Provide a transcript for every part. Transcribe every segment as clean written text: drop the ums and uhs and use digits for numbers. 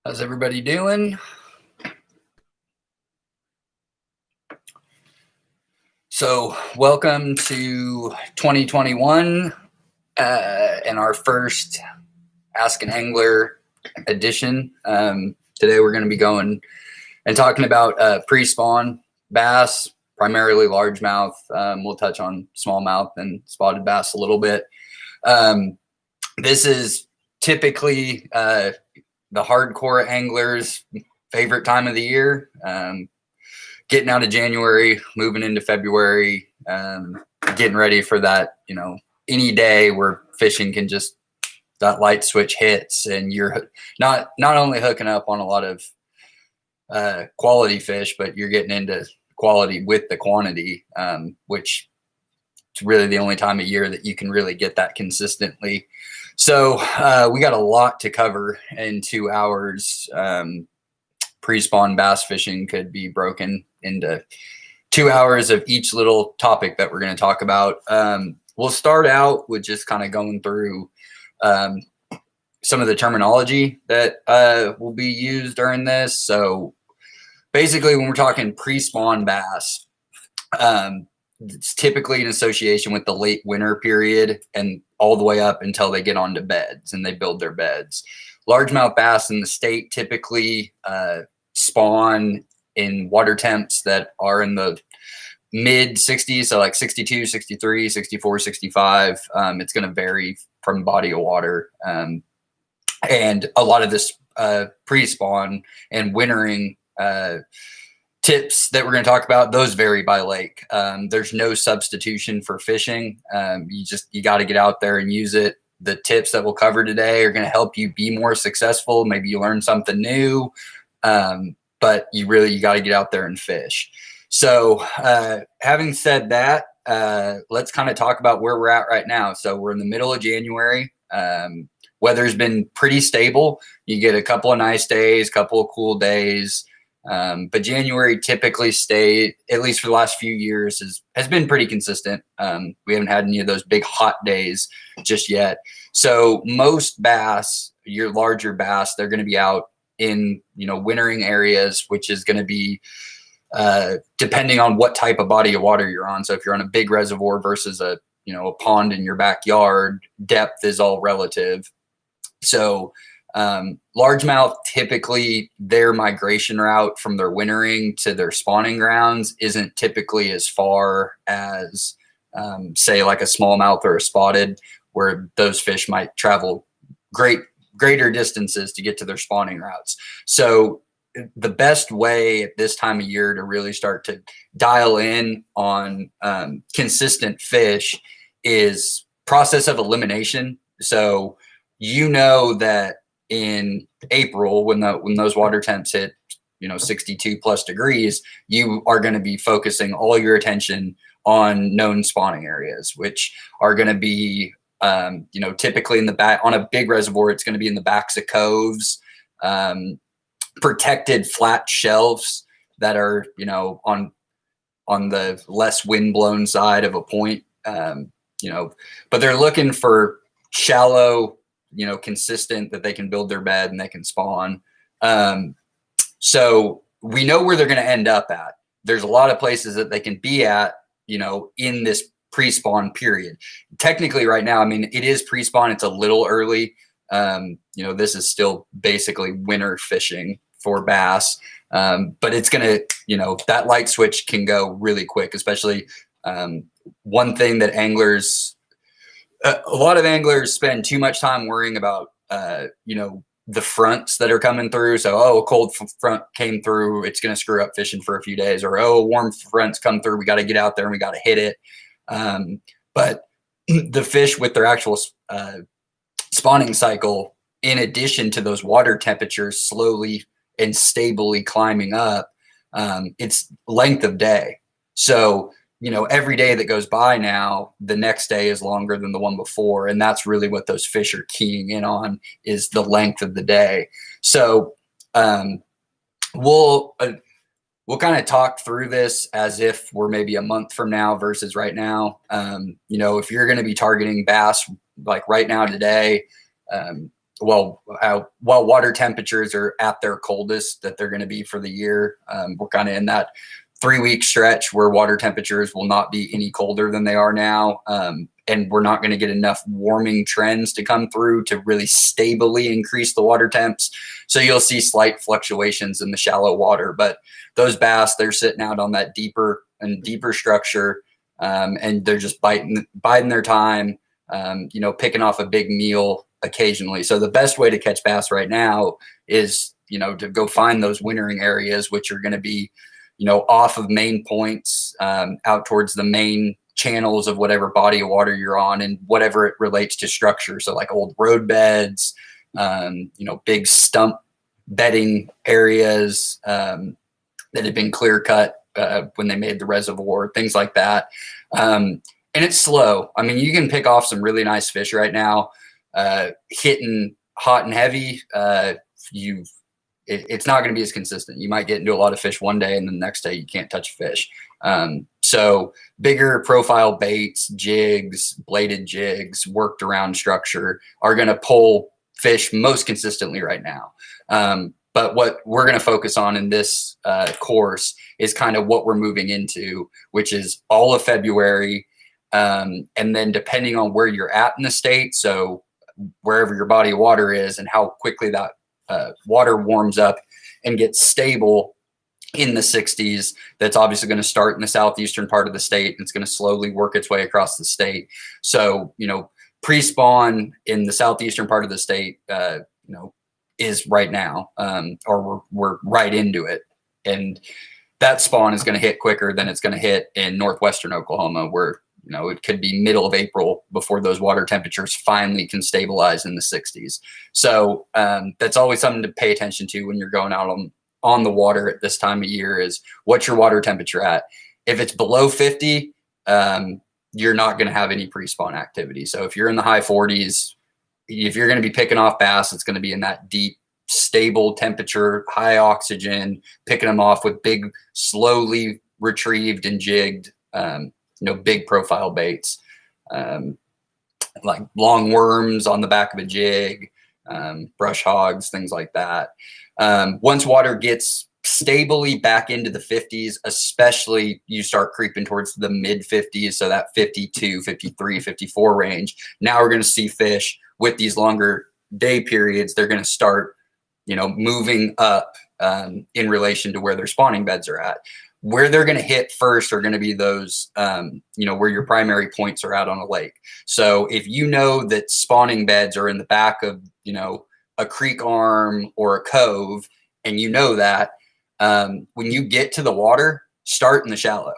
How's everybody doing? So welcome to 2021 and our first Ask an Angler edition. Today we're going to be going and talking about pre-spawn bass, primarily largemouth. We'll touch on smallmouth and spotted bass a little bit. This is typically the hardcore anglers' favorite time of the year. Getting out of January, moving into February, getting ready for that, any day where fishing can just, that light switch hits and you're not only hooking up on a lot of quality fish, but you're getting into quality with the quantity, which is really the only time of year that you can really get that consistently. So we got a lot to cover in 2 hours. Pre-spawn bass fishing could be broken into 2 hours of each little topic that we're going to talk about. We'll start out with just kind of going through some of the terminology that will be used during this. So basically, when we're talking pre-spawn bass, it's typically in association with the late winter period and all the way up until they get onto beds and they build their beds. Largemouth bass in the state typically spawn in water temps that are in the mid 60s, so like 62, 63, 64, 65. It's going to vary from body of water. And a lot of this pre-spawn and wintering tips that we're going to talk about, those vary by lake. There's no substitution for fishing. You got to get out there and use it. The tips that we'll cover today are going to help you be more successful. Maybe you learn something new, but you got to get out there and fish. So having said that, let's kind of talk about where we're at right now. So we're in the middle of January. Weather's been pretty stable. You get a couple of nice days, couple of cool days. But January typically at least for the last few years, has been pretty consistent. We haven't had any of those big hot days just yet. So most bass, your larger bass, they're going to be out in, wintering areas, which is going to be depending on what type of body of water you're on. So if you're on a big reservoir versus a pond in your backyard, depth is all relative. So largemouth, typically their migration route from their wintering to their spawning grounds isn't typically as far as say like a smallmouth or a spotted, where those fish might travel greater distances to get to their spawning routes. So the best way at this time of year to really start to dial in on consistent fish is process of elimination. So that in April, when those water temps hit 62 plus degrees, you are going to be focusing all your attention on known spawning areas, which are going to be typically in the back on a big reservoir. It's going to be in the backs of coves, protected flat shelves that are on the less windblown side of a point, but they're looking for shallow, consistent, that they can build their bed and they can spawn. So we know where they're going to end up at. There's a lot of places that they can be at, in this pre-spawn period. Technically right now, it is pre-spawn. It's a little early. This is still basically winter fishing for bass. But it's going to, that light switch can go really quick, especially one thing that a lot of anglers spend too much time worrying about, the fronts that are coming through. So, a cold front came through, it's going to screw up fishing for a few days, or, warm fronts come through, we got to get out there and we got to hit it. But the fish with their actual spawning cycle, in addition to those water temperatures slowly and stably climbing up, it's length of day. So, every day that goes by now, the next day is longer than the one before. And that's really what those fish are keying in on, is the length of the day. So we'll kind of talk through this as if we're maybe a month from now versus right now. If you're going to be targeting bass like right now today, while water temperatures are at their coldest that they're going to be for the year, we're kind of in that 3-week stretch where water temperatures will not be any colder than they are now. And we're not going to get enough warming trends to come through to really stably increase the water temps. So you'll see slight fluctuations in the shallow water, but those bass, they're sitting out on that deeper and deeper structure. And they're just biding their time, picking off a big meal occasionally. So the best way to catch bass right now is, to go find those wintering areas, which are going to be, off of main points, out towards the main channels of whatever body of water you're on and whatever it relates to structure. So like old road beds, big stump bedding areas that had been clear cut when they made the reservoir, things like that. And it's slow. I mean, you can pick off some really nice fish right now, hitting hot and heavy. It's not going to be as consistent. You might get into a lot of fish one day and the next day you can't touch a fish. So bigger profile baits, jigs, bladed jigs, worked around structure are going to pull fish most consistently right now. But what we're going to focus on in this course is kind of what we're moving into, which is all of February. And then depending on where you're at in the state, so wherever your body of water is and how quickly that water warms up and gets stable in the 60s, that's obviously going to start in the southeastern part of the state. And it's going to slowly work its way across the state. So, pre-spawn in the southeastern part of the state, is right now, or we're right into it. And that spawn is going to hit quicker than it's going to hit in northwestern Oklahoma, where, it could be middle of April before those water temperatures finally can stabilize in the 60s. So that's always something to pay attention to when you're going out on the water at this time of year is what's your water temperature at? If it's below 50, you're not going to have any pre-spawn activity. So if you're in the high 40s, if you're going to be picking off bass, it's going to be in that deep, stable temperature, high oxygen, picking them off with big, slowly retrieved and jigged, big profile baits, like long worms on the back of a jig, brush hogs, things like that. Once water gets stably back into the 50s, especially you start creeping towards the mid 50s. So that 52, 53, 54 range. Now we're going to see fish with these longer day periods. They're going to start, moving up in relation to where their spawning beds are at. Where they're going to hit first are going to be those, where your primary points are out on a lake. So if you know that spawning beds are in the back of, a creek arm or a cove, and that, when you get to the water, start in the shallow.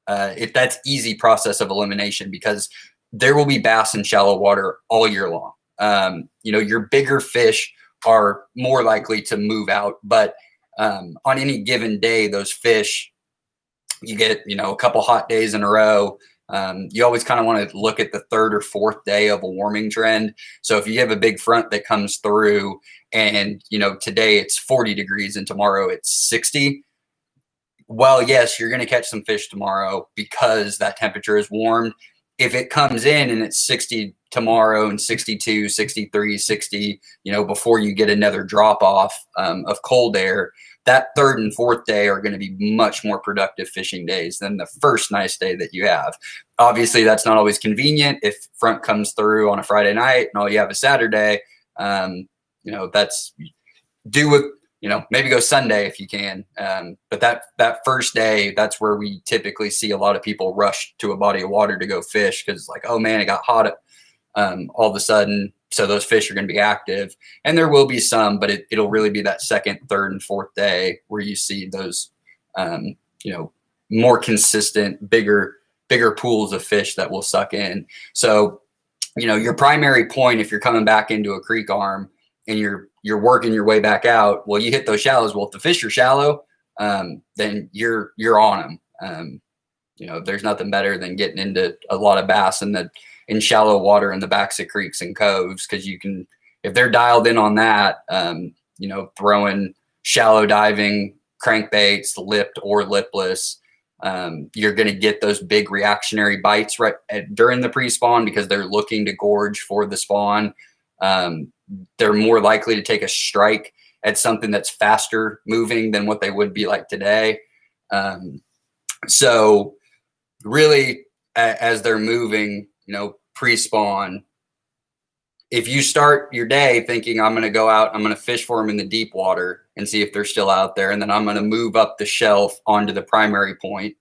If that's easy process of elimination, because there will be bass in shallow water all year long. Your bigger fish are more likely to move out, but on any given day, those fish, you get, a couple hot days in a row. You always kind of want to look at the third or fourth day of a warming trend. So if you have a big front that comes through and, today it's 40 degrees and tomorrow it's 60. Well, yes, you're going to catch some fish tomorrow because that temperature is warmed. If it comes in and it's 60 tomorrow and 62, 63, 60, before you get another drop off of cold air, that third and fourth day are going to be much more productive fishing days than the first nice day that you have. Obviously, that's not always convenient. If front comes through on a Friday night and all you have is Saturday, that's do it. Maybe go Sunday if you can. But that first day, that's where we typically see a lot of people rush to a body of water to go fish because it's like, oh man, it got hot all of a sudden. So those fish are going to be active, and there will be some, but it'll really be that second, third, and fourth day where you see those, more consistent, bigger pools of fish that will suck in. So, your primary point, if you're coming back into a creek arm and you're working your way back out, well, you hit those shallows. Well, if the fish are shallow, then you're on them. There's nothing better than getting into a lot of bass in shallow water in the backs of creeks and coves, because you can, if they're dialed in on that, throwing shallow diving crankbaits, lipped or lipless, you're going to get those big reactionary bites during the pre-spawn because they're looking to gorge for the spawn. They're more likely to take a strike at something that's faster moving than what they would be like today. So really, as they're moving, pre-spawn, if you start your day thinking I'm going to go out, I'm going to fish for them in the deep water and see if they're still out there, and then I'm going to move up the shelf onto the primary point,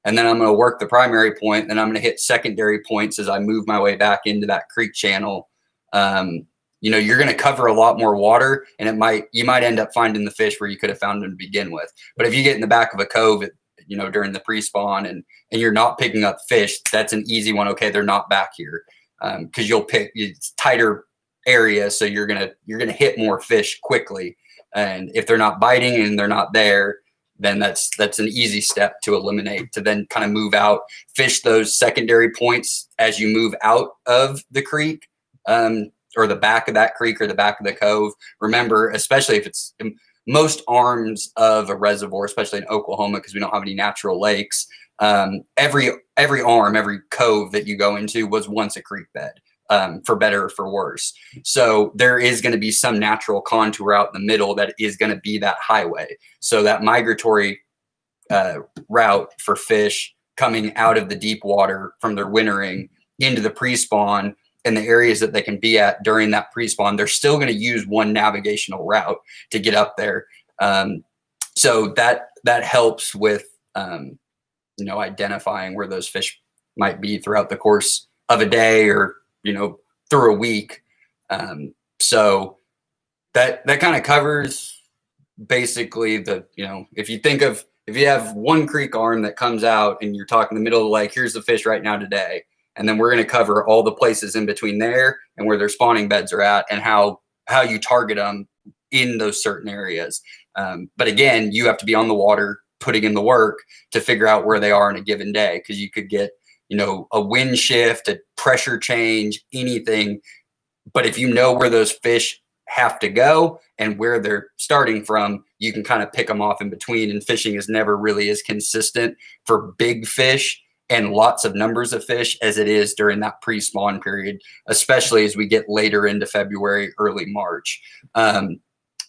and then I'm going to work the primary point, then I'm going to hit secondary points as I move my way back into that creek channel. You're going to cover a lot more water, and you might end up finding the fish where you could have found them to begin with. But if you get in the back of a cove, during the pre-spawn and you're not picking up fish, that's an easy one. Okay, they're not back here, because you'll pick it's tighter area, so you're gonna hit more fish quickly. And if they're not biting and they're not there, then that's an easy step to eliminate, to then kind of move out, fish those secondary points as you move out of the creek, or the back of that creek or the back of the cove. Remember, especially if it's most arms of a reservoir, especially in Oklahoma, because we don't have any natural lakes, every arm, every cove that you go into was once a creek bed, for better or for worse. So there is going to be some natural contour out in the middle that is going to be that highway. So that migratory route for fish coming out of the deep water from their wintering into the pre-spawn, and the areas that they can be at during that pre-spawn, they're still going to use one navigational route to get up there. So that helps with, identifying where those fish might be throughout the course of a day, or, through a week. So that kind of covers basically if you have one creek arm that comes out and you're talking the middle of the lake, here's the fish right now today. And then we're going to cover all the places in between there and where their spawning beds are at, and how you target them in those certain areas. But again, you have to be on the water, putting in the work to figure out where they are in a given day, because you could get, a wind shift, a pressure change, anything. But if you know where those fish have to go and where they're starting from, you can kind of pick them off in between. And fishing is never really as consistent for big fish and lots of numbers of fish as it is during that pre-spawn period, especially as we get later into February, early March.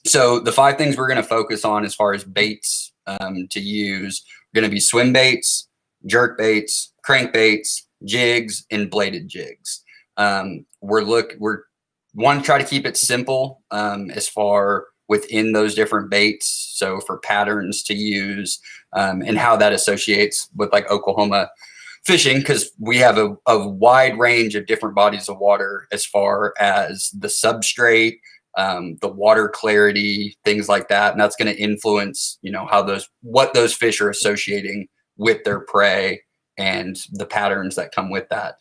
So the 5 things we're going to focus on as far as baits to use are going to be swim baits, jerk baits, crank baits, jigs, and bladed jigs. We're want to try to keep it simple as far within those different baits. So for patterns to use, and how that associates with like Oklahoma fishing, because we have a wide range of different bodies of water as far as the substrate, the water clarity, things like that. And that's going to influence, what those fish are associating with their prey and the patterns that come with that.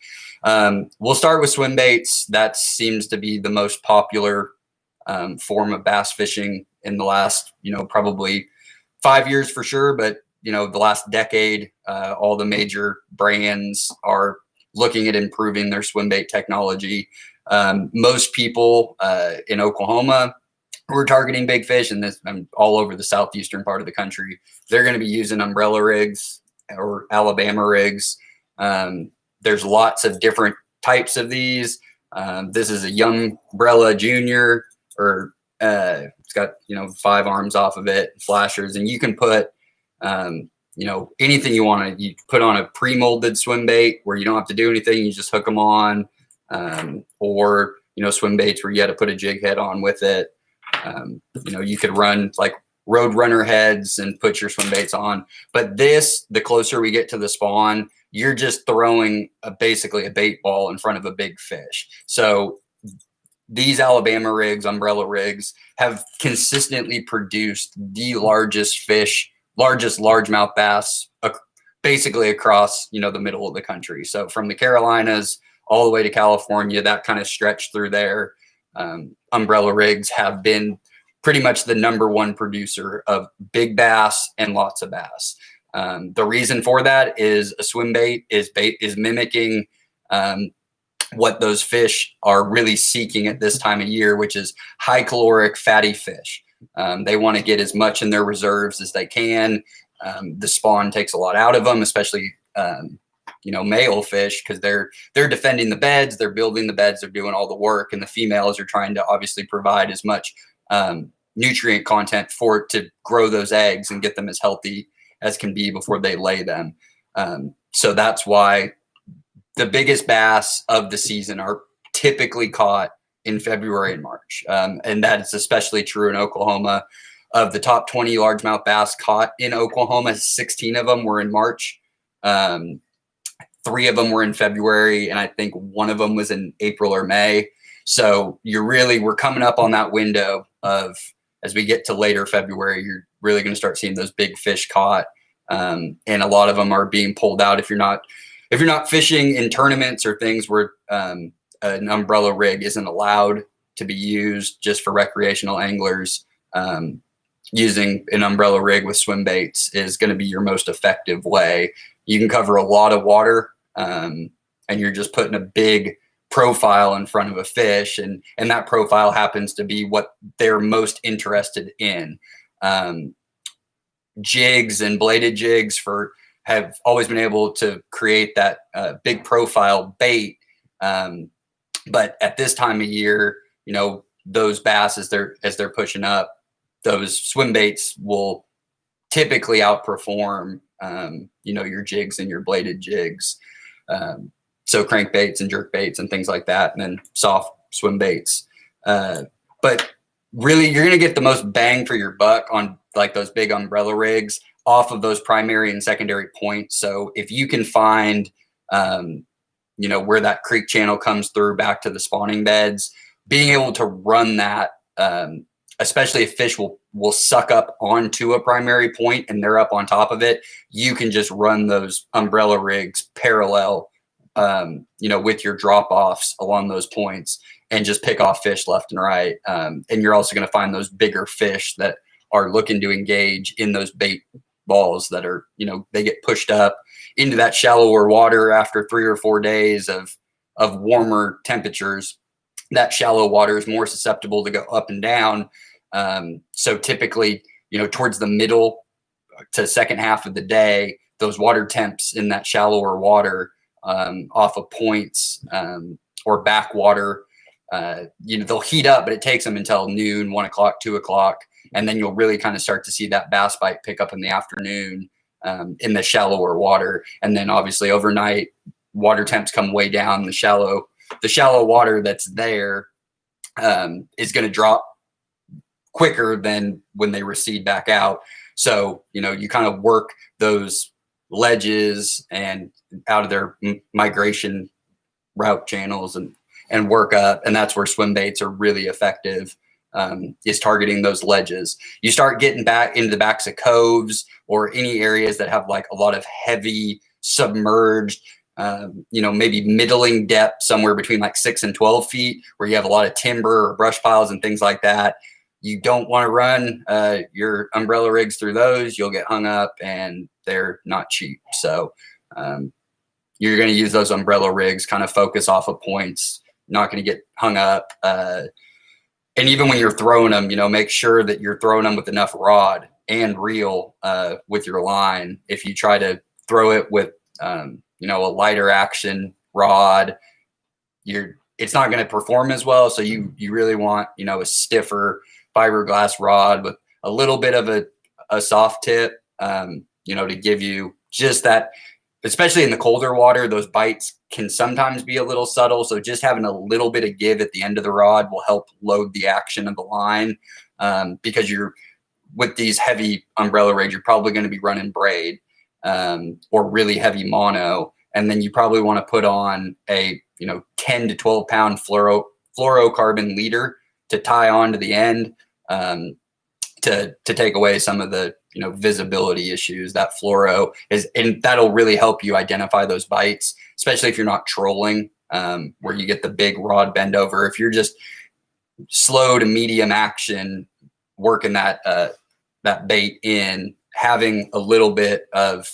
We'll start with swim baits. That seems to be the most popular form of bass fishing in the last, probably 5 years for sure. But, the last decade, all the major brands are looking at improving their swim bait technology. Most people in Oklahoma who are targeting big fish, and this all over the southeastern part of the country, they're going to be using umbrella rigs or Alabama rigs. There's lots of different types of these. This is a young umbrella junior, or it's got 5 arms off of it, flashers, and you can put anything you want to. You put on a pre-molded swim bait where you don't have to do anything; you just hook them on, or swim baits where you had to put a jig head on with it. You could run like road runner heads and put your swim baits on. But the closer we get to the spawn, you're just throwing basically a bait ball in front of a big fish. So these Alabama rigs, umbrella rigs, have consistently produced the largest largemouth bass basically across, the middle of the country. So from the Carolinas all the way to California, that kind of stretch through there. Umbrella rigs have been pretty much the #1 producer of big bass and lots of bass. The reason for that is a swim bait is mimicking what those fish are really seeking at this time of year, which is high caloric fatty fish. They want to get as much in their reserves as they can. The spawn takes a lot out of them, especially male fish, because they're defending the beds, they're building the beds, they're doing all the work, and the females are trying to obviously provide as much nutrient content for it to grow those eggs and get them as healthy as can be before they lay them. So that's why the biggest bass of the season are typically caught in February and March. And that is especially true in Oklahoma. Of the top 20 largemouth bass caught in Oklahoma, 16 of them were in March. 3 of them were in February, and I think 1 of them was in April or May. So we're coming up on that window of, as we get to later February, you're really going to start seeing those big fish caught. And a lot of them are being pulled out. If you're not fishing in tournaments or things where an umbrella rig isn't allowed to be used, just for recreational anglers, using an umbrella rig with swim baits is going to be your most effective way. You can cover a lot of water, and you're just putting a big profile in front of a fish, and that profile happens to be what they're most interested in. Jigs and bladed jigs have always been able to create that big profile bait. But at this time of year, those bass, as they're pushing up, those swim baits will typically outperform, your jigs and your bladed jigs. So crankbaits and jerk baits and things like that, and then soft swim baits. But really, you're going to get the most bang for your buck on like those big umbrella rigs off of those primary and secondary points. So if you can find, where that creek channel comes through back to the spawning beds, being able to run that, especially if fish will suck up onto a primary point and they're up on top of it, you can just run those umbrella rigs parallel, with your drop offs along those points and just pick off fish left and right. And you're also going to find those bigger fish that are looking to engage in those bait balls that are, they get pushed up into that shallower water after 3 or 4 days of warmer temperatures. That shallow water is more susceptible to go up and down. So typically, towards the middle to second half of the day, those water temps in that shallower water, off of points, or backwater, they'll heat up, but it takes them until noon, 1 o'clock, 2 o'clock. And then you'll really kind of start to see that bass bite pick up in the afternoon, in the shallower water. And then obviously overnight, water temps come way down. The shallow water that's there, is going to drop quicker than when they recede back out. So, you kind of work those ledges and out of their migration route channels and work up. And that's where swim baits are really effective, is targeting those ledges. You start getting back into the backs of coves or any areas that have like a lot of heavy submerged, maybe middling depth, somewhere between like 6 and 12 feet, where you have a lot of timber or brush piles and things like that. You don't want to run your umbrella rigs through those. You'll get hung up, and they're not cheap. So you're going to use those umbrella rigs, kind of focus off of points, not going to get hung up. And even when you're throwing them, make sure that you're throwing them with enough rod and reel with your line. If you try to throw it with, a lighter action rod, it's not going to perform as well. So you really want, a stiffer fiberglass rod with a little bit of a soft tip, to give you just that, especially in the colder water, those bites can sometimes be a little subtle. So just having a little bit of give at the end of the rod will help load the action of the line, because with these heavy umbrella rigs, you're probably going to be running braid, or really heavy mono. And then you probably want to put on a, 10 to 12 pound fluorocarbon leader to tie on to the end, to take away some of the, visibility issues that fluoro is. And that'll really help you identify those bites, especially if you're not trolling, where you get the big rod bend over. If you're just slow to medium action, working that bait in, having a little bit of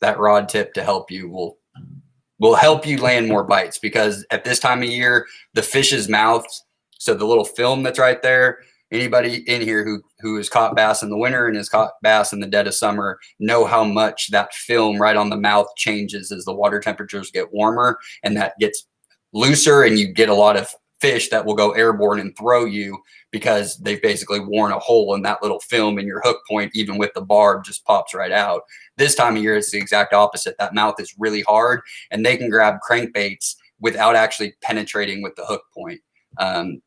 that rod tip to help you will help you land more bites, because at this time of year, the fish's mouths, so the little film that's right there, anybody in here who has caught bass in the winter and has caught bass in the dead of summer know how much that film right on the mouth changes as the water temperatures get warmer, and that gets looser, and you get a lot of fish that will go airborne and throw you because they've basically worn a hole in that little film, and your hook point, even with the barb, just pops right out. This time of year, it's the exact opposite. That mouth is really hard, and they can grab crankbaits without actually penetrating with the hook point.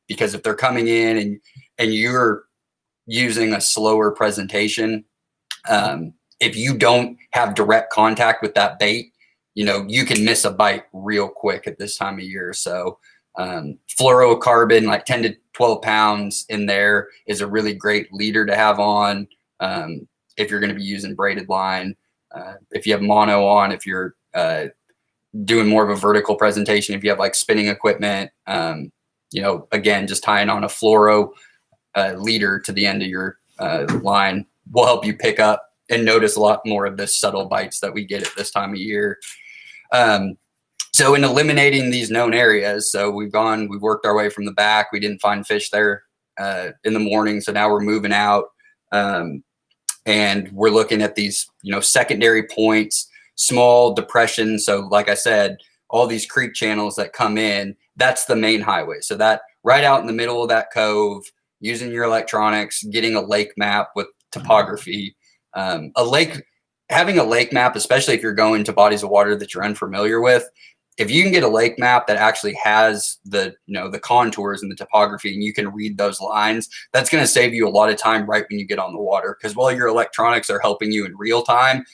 Because if they're coming in and you're using a slower presentation, if you don't have direct contact with that bait, you can miss a bite real quick at this time of year. So fluorocarbon, like 10 to 12 pounds in there, is a really great leader to have on if you're going to be using braided line. If you have mono on, if you're doing more of a vertical presentation, if you have like spinning equipment, again, just tying on a fluoro leader to the end of your line will help you pick up and notice a lot more of the subtle bites that we get at this time of year. So in eliminating these known areas, so we've worked our way from the back. We didn't find fish there in the morning. So now we're moving out and we're looking at these, secondary points, small depressions. So like I said, all these creek channels that come in, that's the main highway. So that right out in the middle of that cove, using your electronics, getting a lake map with topography, having a lake map, especially if you're going to bodies of water that you're unfamiliar with, if you can get a lake map that actually has the contours and the topography, and you can read those lines, that's going to save you a lot of time right when you get on the water. Because while your electronics are helping you in real time,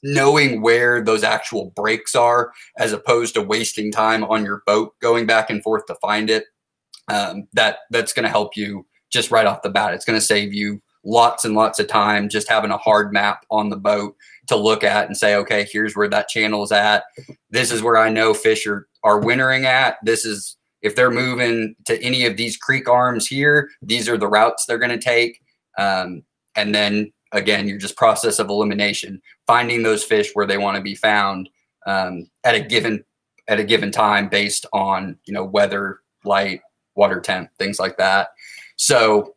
knowing where those actual breaks are, as opposed to wasting time on your boat going back and forth to find it, that's going to help you just right off the bat. It's going to save you lots and lots of time just having a hard map on the boat to look at and say, okay, here's where that channel is at. This is where I know fish are wintering at. This is, if they're moving to any of these creek arms here, these are the routes they're going to take. And then again, you're just process of elimination, finding those fish where they want to be found at a given time based on, weather, light, water temp, things like that. So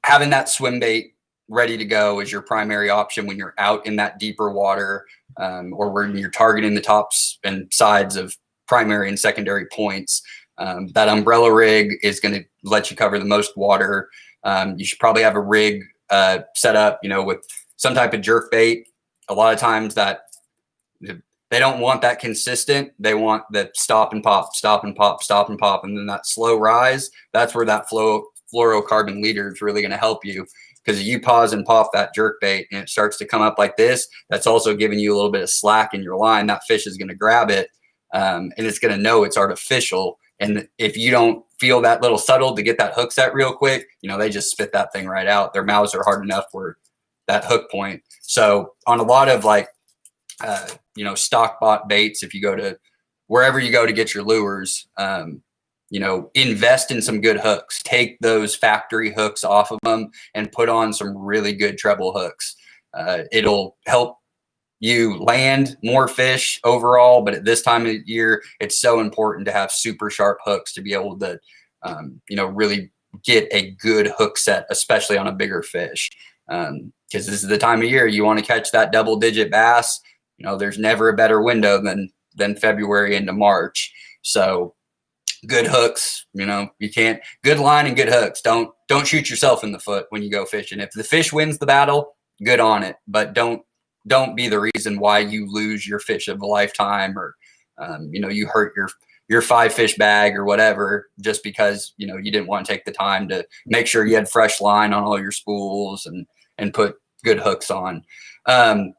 having that swim bait ready to go is your primary option when you're out in that deeper water, or when you're targeting the tops and sides of primary and secondary points. That umbrella rig is going to let you cover the most water. You should probably have a rig set up, with some type of jerk bait. A lot of times that they don't want that consistent. They want that stop and pop, stop and pop, stop and pop, and then that slow rise. That's where that fluorocarbon leader is really going to help you. Because if you pause and pop that jerk bait and it starts to come up like this, that's also giving you a little bit of slack in your line. That fish is going to grab it, and it's going to know it's artificial. And if you don't feel that little subtle to get that hook set real quick, they just spit that thing right out. Their mouths are hard enough for that hook point. So on a lot of stock bought baits, if you go to wherever you go to get your lures, invest in some good hooks. Take those factory hooks off of them and put on some really good treble hooks. It'll help you land more fish overall, but at this time of year, it's so important to have super sharp hooks to be able to, really get a good hook set, especially on a bigger fish. Because this is the time of year you want to catch that double-digit bass. There's never a better window than February into March. So good hooks, you can't, good line and good hooks. Don't shoot yourself in the foot when you go fishing. If the fish wins the battle, good on it, but don't be the reason why you lose your fish of a lifetime, or you hurt your 5-fish bag or whatever, just because you didn't want to take the time to make sure you had fresh line on all your spools and put good hooks on. And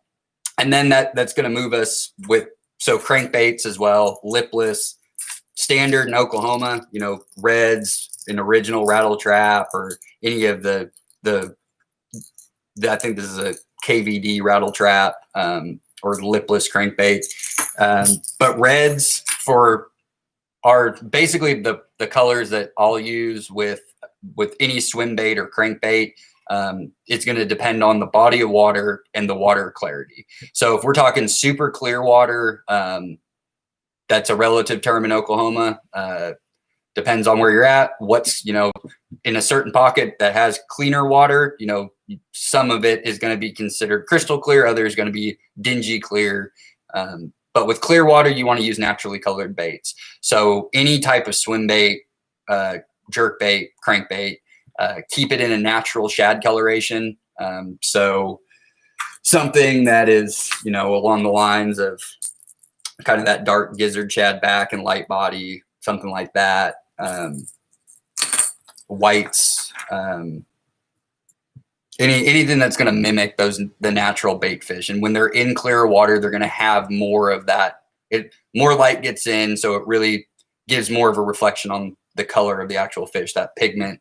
then that's going to move us with crankbaits as well, lipless, standard in Oklahoma, Reds, an original rattle trap, or any of the I think this is a KVD rattle trap, or lipless crankbait. But Reds are basically the colors that I'll use with any swim bait or crankbait. It's going to depend on the body of water and the water clarity. So if we're talking super clear water, that's a relative term in Oklahoma. depends on where you're at, what's, in a certain pocket that has cleaner water, some of it is going to be considered crystal clear, others going to be dingy clear. But with clear water, you want to use naturally colored baits. So any type of swim bait, jerk bait, crankbait, keep it in a natural shad coloration. So something that is, along the lines of kind of that dark gizzard shad back and light body, something like that. Whites, anything that's going to mimic the natural bait fish. And when they're in clear water, they're going to have more of that. More light gets in, so it really gives more of a reflection on the color of the actual fish, that pigment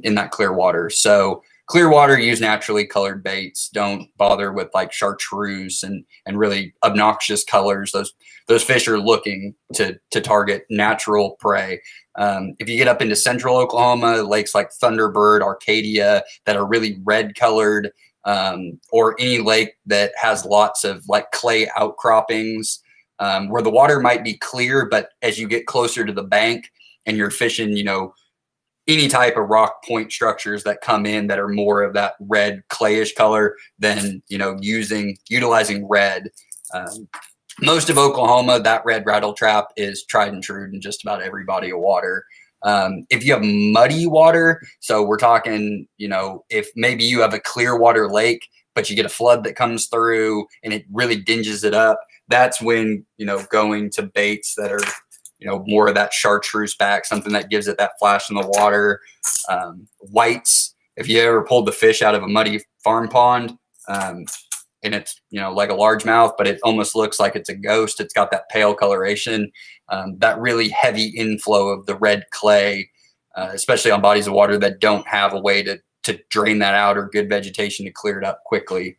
in that clear water. So clear water, use naturally colored baits. Don't bother with like chartreuse and really obnoxious colors. Those fish are looking to target natural prey. If you get up into central Oklahoma, lakes like Thunderbird, Arcadia, that are really red colored, or any lake that has lots of like clay outcroppings, where the water might be clear, but as you get closer to the bank and you're fishing, any type of rock point structures that come in that are more of that red clayish color, then, utilizing red. Most of Oklahoma, that red rattle trap is tried and true in just about every body of water. If you have muddy water, so we're talking, if maybe you have a clear water lake, but you get a flood that comes through and it really dinges it up, that's when, going to baits that are, more of that chartreuse back, something that gives it that flash in the water. Whites, if you ever pulled the fish out of a muddy farm pond, and it's, like a largemouth, but it almost looks like it's a ghost. It's got that pale coloration, that really heavy inflow of the red clay, especially on bodies of water that don't have a way to drain that out or good vegetation to clear it up quickly.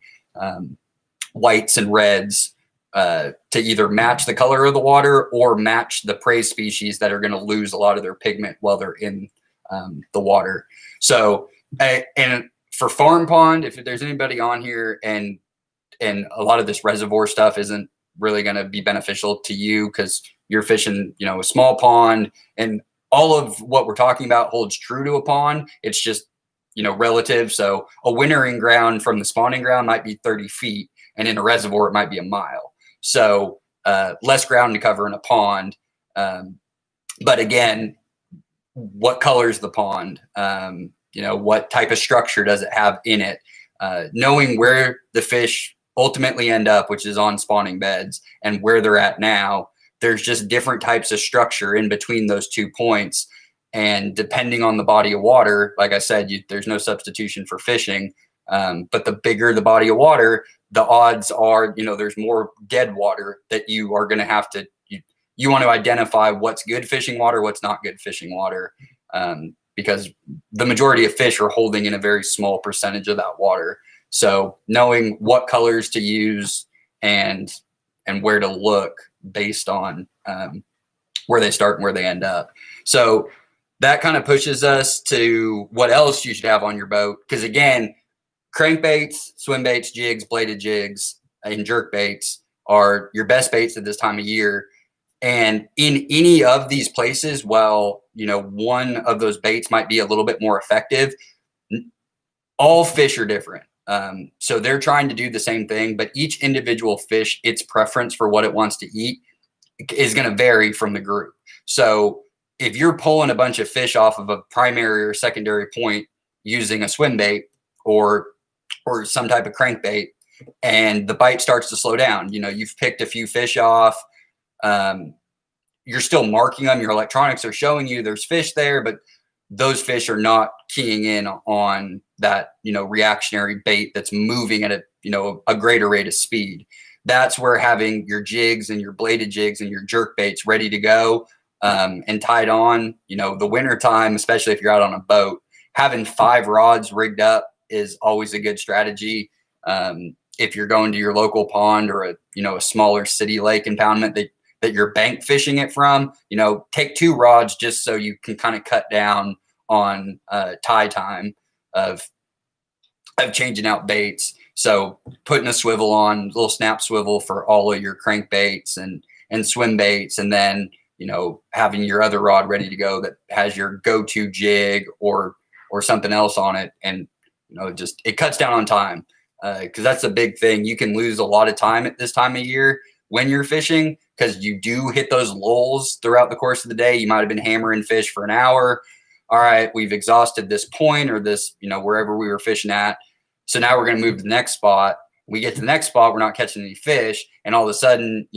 Whites and reds, to either match the color of the water or match the prey species that are going to lose a lot of their pigment while they're in the water. So, and for farm pond, if there's anybody on here and a lot of this reservoir stuff isn't really going to be beneficial to you because you're fishing, a small pond, and all of what we're talking about holds true to a pond. It's just, relative. So a wintering ground from the spawning ground might be 30 feet, and in a reservoir, it might be a mile. So less ground to cover in a pond. But again, what color is the pond? What type of structure does it have in it? Knowing where the fish ultimately end up, which is on spawning beds, and where they're at now, there's just different types of structure in between those 2 points. And depending on the body of water, like I said, there's no substitution for fishing. But the bigger the body of water, the odds are, there's more dead water that you are going to have to, you want to identify what's good fishing water, what's not good fishing water, because the majority of fish are holding in a very small percentage of that water. So knowing what colors to use and where to look based on where they start and where they end up. So that kind of pushes us to what else you should have on your boat. Because again, crankbaits, swim baits, jigs, bladed jigs, and jerk baits are your best baits at this time of year. And in any of these places, while, one of those baits might be a little bit more effective, all fish are different. So they're trying to do the same thing, but each individual fish, its preference for what it wants to eat is going to vary from the group. So if you're pulling a bunch of fish off of a primary or secondary point using a swim bait or some type of crankbait, and the bite starts to slow down, you've picked a few fish off, you're still marking them, your electronics are showing you there's fish there, but those fish are not keying in on that, reactionary bait that's moving at a greater rate of speed. That's where having your jigs and your bladed jigs and your jerk baits ready to go, and tied on, the winter time, especially if you're out on a boat, having 5 rods rigged up is always a good strategy. If you're going to your local pond or a smaller city lake impoundment that you're bank fishing it from, take 2 rods just so you can kind of cut down on tie time of changing out baits. So putting a swivel on, little snap swivel for all of your crankbaits and swim baits, and then having your other rod ready to go that has your go-to jig or something else on it. And, just it cuts down on time because that's a big thing. You can lose a lot of time at this time of year when you're fishing because you do hit those lulls throughout the course of the day. You might have been hammering fish for an hour. All right, we've exhausted this point or this, wherever we were fishing at. So now we're going to move to the next spot. We get to the next spot, we're not catching any fish. And all of a sudden,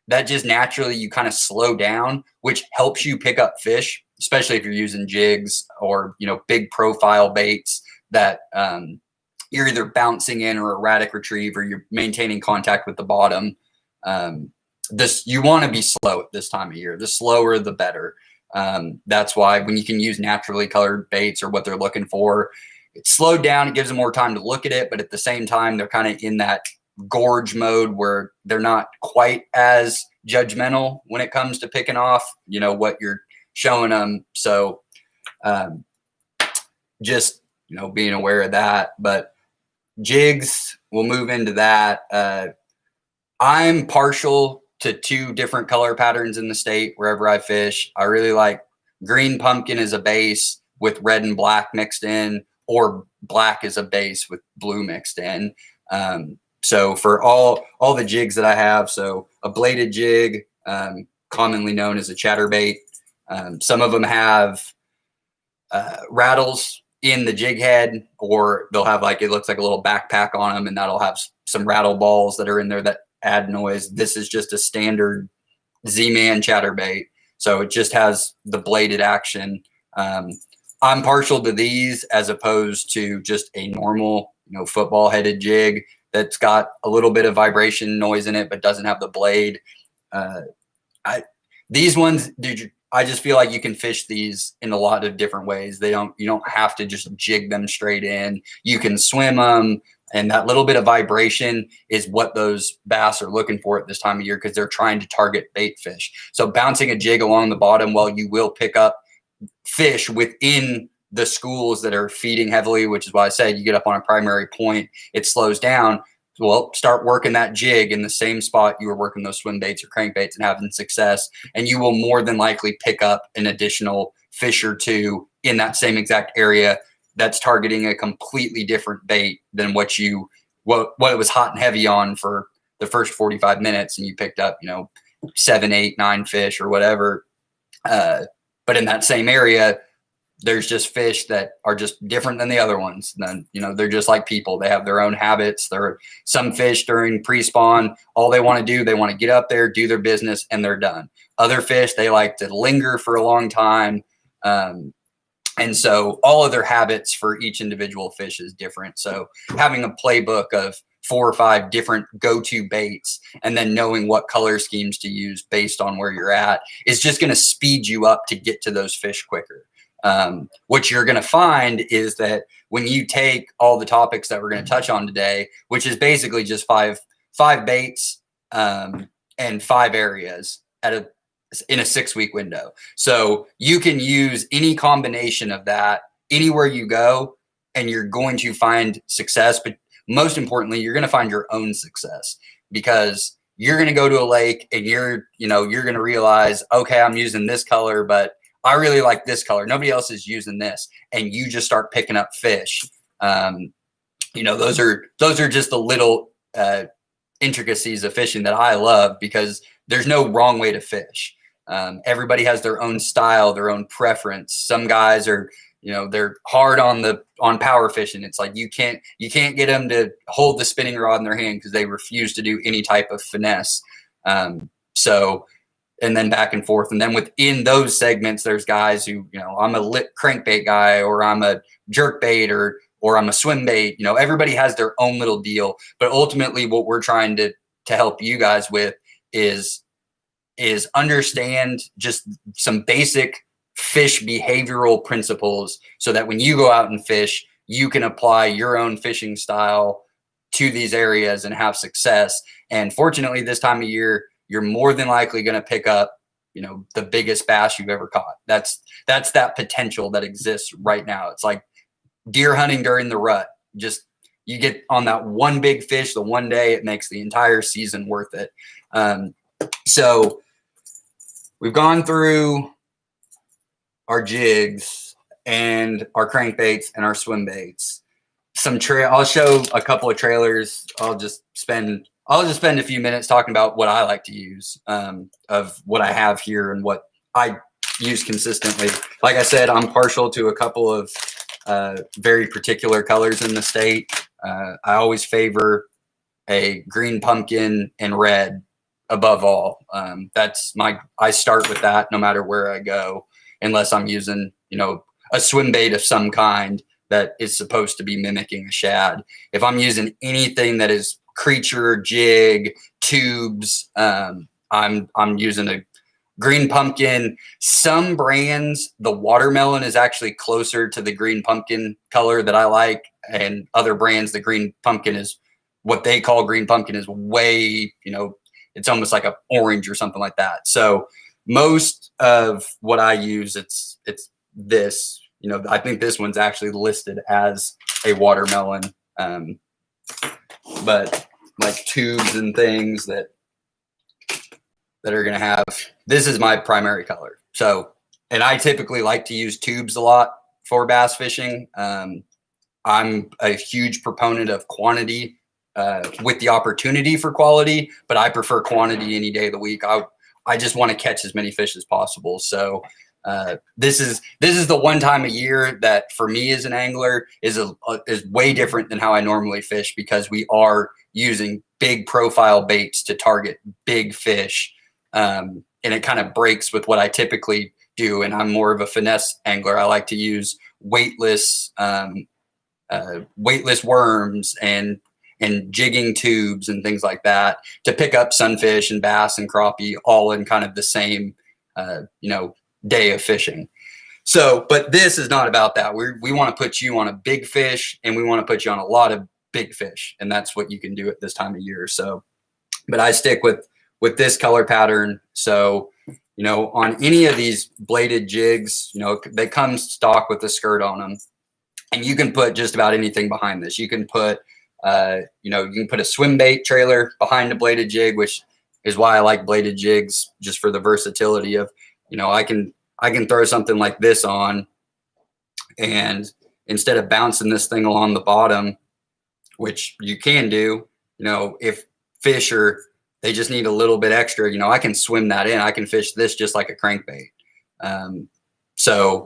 that just naturally you kind of slow down, which helps you pick up fish, especially if you're using jigs or, big profile baits that you're either bouncing in or erratic retrieve or you're maintaining contact with the bottom. You want to be slow at this time of year. The slower, the better. That's why when you can use naturally colored baits or what they're looking for, it's slowed down. It gives them more time to look at it, but at the same time, they're kind of in that gorge mode where they're not quite as judgmental when it comes to picking off, what you're showing them. So, just, being aware of that, but jigs, we'll move into that. I'm partial to 2 different color patterns in the state wherever I fish. I really like green pumpkin as a base with red and black mixed in, or black as a base with blue mixed in. So for all the jigs that I have, so a bladed jig, commonly known as a chatterbait. Some of them have rattles in the jig head, or they'll have it looks like a little backpack on them, and that'll have some rattle balls that are in there that add noise. This is just a standard Z-Man chatterbait. So it just has the bladed action. I'm partial to these as opposed to just a normal, football headed jig that's got a little bit of vibration noise in it, but doesn't have the blade. These ones, I just feel like you can fish these in a lot of different ways. You don't have to just jig them straight in. You can swim them. And that little bit of vibration is what those bass are looking for at this time of year because they're trying to target bait fish. So bouncing a jig along the bottom, while you will pick up fish within the schools that are feeding heavily, which is why I said you get up on a primary point, it slows down. Well, start working that jig in the same spot you were working those swim baits or crankbaits and having success. And you will more than likely pick up an additional fish or 2 in that same exact area that's targeting a completely different bait than what it was hot and heavy on for the first 45 minutes. And you picked up, 7, 8, 9 fish or whatever. But in that same area, there's just fish that are just different than the other ones. Then, they're just like people. They have their own habits. There are some fish during pre-spawn, all they want to do, they want to get up there, do their business, and they're done. Other fish, they like to linger for a long time. And so all of their habits for each individual fish is different. So having a playbook of 4 or 5 different go-to baits and then knowing what color schemes to use based on where you're at is just going to speed you up to get to those fish quicker. What you're going to find is that when you take all the topics that we're going to touch on today, which is basically just five baits and 5 areas in a 6-week window. So you can use any combination of that anywhere you go, and you're going to find success. But most importantly, you're going to find your own success because you're going to go to a lake and you're going to realize, okay, I'm using this color, but I really like this color. Nobody else is using this. And you just start picking up fish. Those are just the little intricacies of fishing that I love because there's no wrong way to fish. Everybody has their own style, their own preference. Some guys are, they're hard on power fishing. It's like you can't get them to hold the spinning rod in their hand because they refuse to do any type of finesse. And then back and forth. And then within those segments, there's guys who, I'm a lit crankbait guy, or I'm a jerk bait, or I'm a swim bait. Everybody has their own little deal. But ultimately, what we're trying to help you guys with is understand just some basic fish behavioral principles so that when you go out and fish, you can apply your own fishing style to these areas and have success. And fortunately, this time of year, you're more than likely going to pick up, the biggest bass you've ever caught. That's that potential that exists right now. It's like deer hunting during the rut. Just you get on that one big fish the one day, it makes the entire season worth it. So we've gone through our jigs and our crankbaits and our swim baits. I'll show a couple of trailers. I'll just spend a few minutes talking about what I like to use, of what I have here and what I use consistently. Like I said, I'm partial to a couple of very particular colors in the state. I always favor a green pumpkin and red above all. I start with that no matter where I go, unless I'm using, a swim bait of some kind that is supposed to be mimicking a shad. If I'm using anything that is creature, jig, tubes, I'm using a green pumpkin. Some brands, the watermelon is actually closer to the green pumpkin color that I like, and other brands, the green pumpkin is what they call green pumpkin is way, it's almost like a orange or something like that. So most of what I use, it's this. I think this one's actually listed as a watermelon, but like tubes and things that are going to have, this is my primary color. So, and I typically like to use tubes a lot for bass fishing. I'm a huge proponent of quantity with the opportunity for quality, but I prefer quantity any day of the week. I just want to catch as many fish as possible. So this is the one time a year that for me as an angler is way different than how I normally fish, because we are using big profile baits to target big fish. And it kind of breaks with what I typically do. And I'm more of a finesse angler. I like to use weightless worms and jigging tubes and things like that to pick up sunfish and bass and crappie all in kind of the same, day of fishing. So, but this is not about that. We want to put you on a big fish, and we want to put you on a lot of big fish. And that's what you can do at this time of year. So, but I stick with this color pattern. So, on any of these bladed jigs, they come stock with a skirt on them, and you can put just about anything behind this. You can put, you can put a swim bait trailer behind a bladed jig, which is why I like bladed jigs, just for the versatility of, I can throw something like this on, and instead of bouncing this thing along the bottom, which you can do, if fish they just need a little bit extra, I can swim that in. I can fish this just like a crankbait.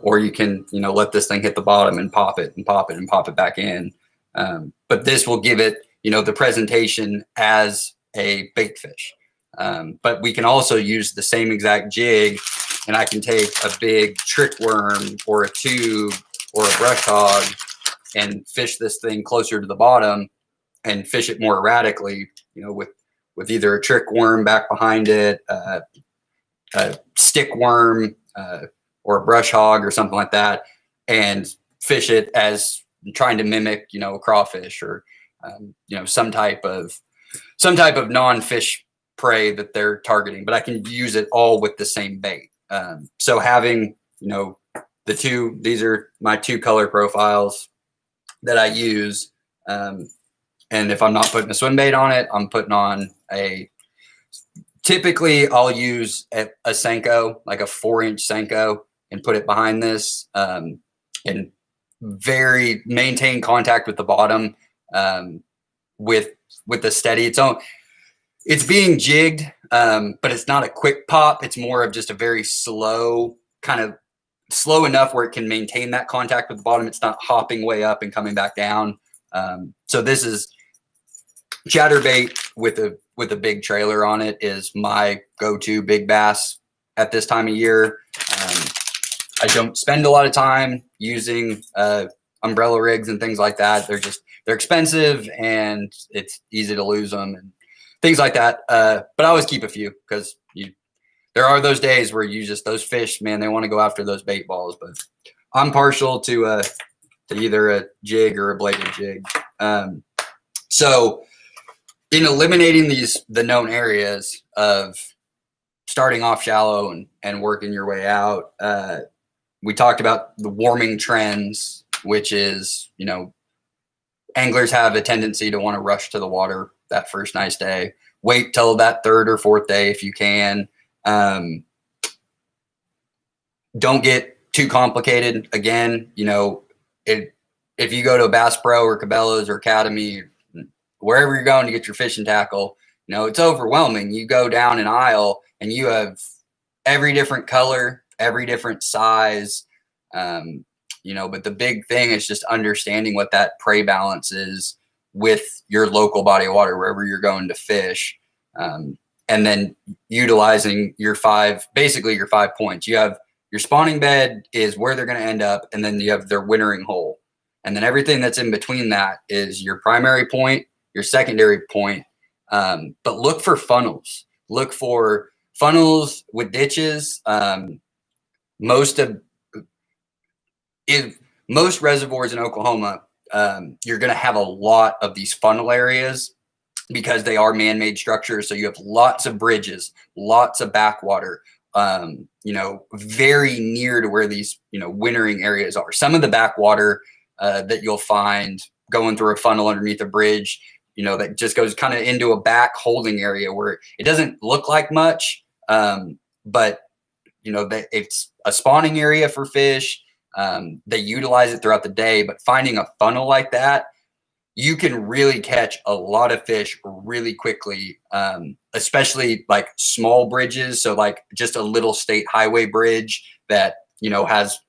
Or you can, let this thing hit the bottom and pop it and pop it and pop it back in. But this will give it, the presentation as a bait fish. But we can also use the same exact jig, and I can take a big trick worm or a tube or a brush hog and fish this thing closer to the bottom and fish it more erratically, with either a trick worm back behind it, a stick worm, or a brush hog or something like that, and fish it as trying to mimic, a crawfish or, some type of non-fish prey that they're targeting, but I can use it all with the same bait. So having, these are my two color profiles that I use. And if I'm not putting a swim bait on it, I'm putting on typically I'll use a Senko, like a 4-inch Senko, and put it behind this, and maintain contact with the bottom, with the steady. It's being jigged, but it's not a quick pop. It's more of just a very slow, kind of slow enough where it can maintain that contact with the bottom. It's not hopping way up and coming back down. So this is chatterbait with a big trailer on it is my go-to big bass at this time of year. I don't spend a lot of time using umbrella rigs and things like that. They're expensive, and it's easy to lose them and things like that. But I always keep a few, because there are those days where those fish, man, they want to go after those bait balls. But I'm partial to either a jig or a bladed jig. So in eliminating the known areas of starting off shallow and working your way out, we talked about the warming trends, which is, anglers have a tendency to want to rush to the water that first nice day. Wait till that third or fourth day if you can. Don't get too complicated. Again, if you go to a Bass Pro or Cabela's or Academy, wherever you're going to get your fishing tackle, it's overwhelming. You go down an aisle and you have every different color, every different size. But the big thing is just understanding what that prey balance is with your local body of water, wherever you're going to fish. And then utilizing your 5 points. You have your spawning bed is where they're going to end up. And then you have their wintering hole. And then everything that's in between that is your primary point, your secondary point. But look for funnels. Look for funnels with ditches. Most reservoirs in Oklahoma, you're going to have a lot of these funnel areas because they are man-made structures. So you have lots of bridges, lots of backwater, very near to where these, wintering areas are. Some of the backwater that you'll find going through a funnel underneath a bridge, that just goes kind of into a back holding area where it doesn't look like much, but it's a spawning area for fish. They utilize it throughout the day, but finding a funnel like that, you can really catch a lot of fish really quickly, especially like small bridges. So like just a little state highway bridge that, has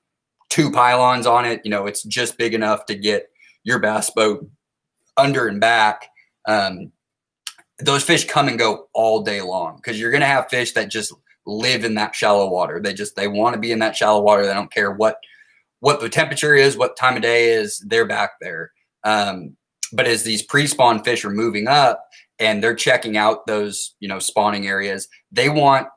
2 pylons on it. It's just big enough to get your bass boat under and back. Those fish come and go all day long because you're going to have fish that just live in that shallow water. They want to be in that shallow water. They don't care what the temperature is, what time of day is, they're back there. But as these pre-spawn fish are moving up and they're checking out those, spawning areas, they want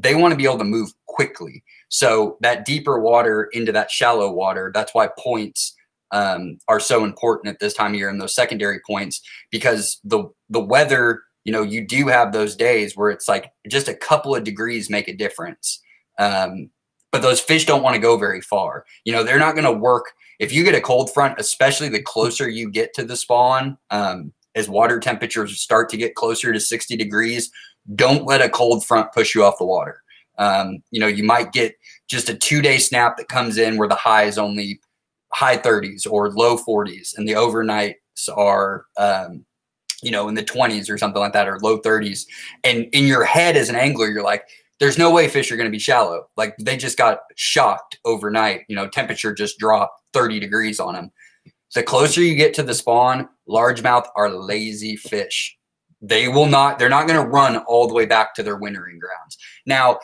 to be able to move quickly. So that deeper water into that shallow water, that's why points are so important at this time of year, and those secondary points, because the weather, you do have those days where it's like just a couple of degrees make a difference. But those fish don't want to go very far. They're not going to work. If you get a cold front, especially the closer you get to the spawn, as water temperatures start to get closer to 60 degrees, don't let a cold front push you off the water. You might get just a 2-day snap that comes in where the high is only high 30s or low 40s, and the overnights are, in the 20s or something like that, or low 30s. And in your head as an angler, you're like, there's no way fish are going to be shallow. Like they just got shocked overnight. Temperature just dropped 30 degrees on them. The closer you get to the spawn, largemouth are lazy fish. They're not going to run all the way back to their wintering grounds. Now,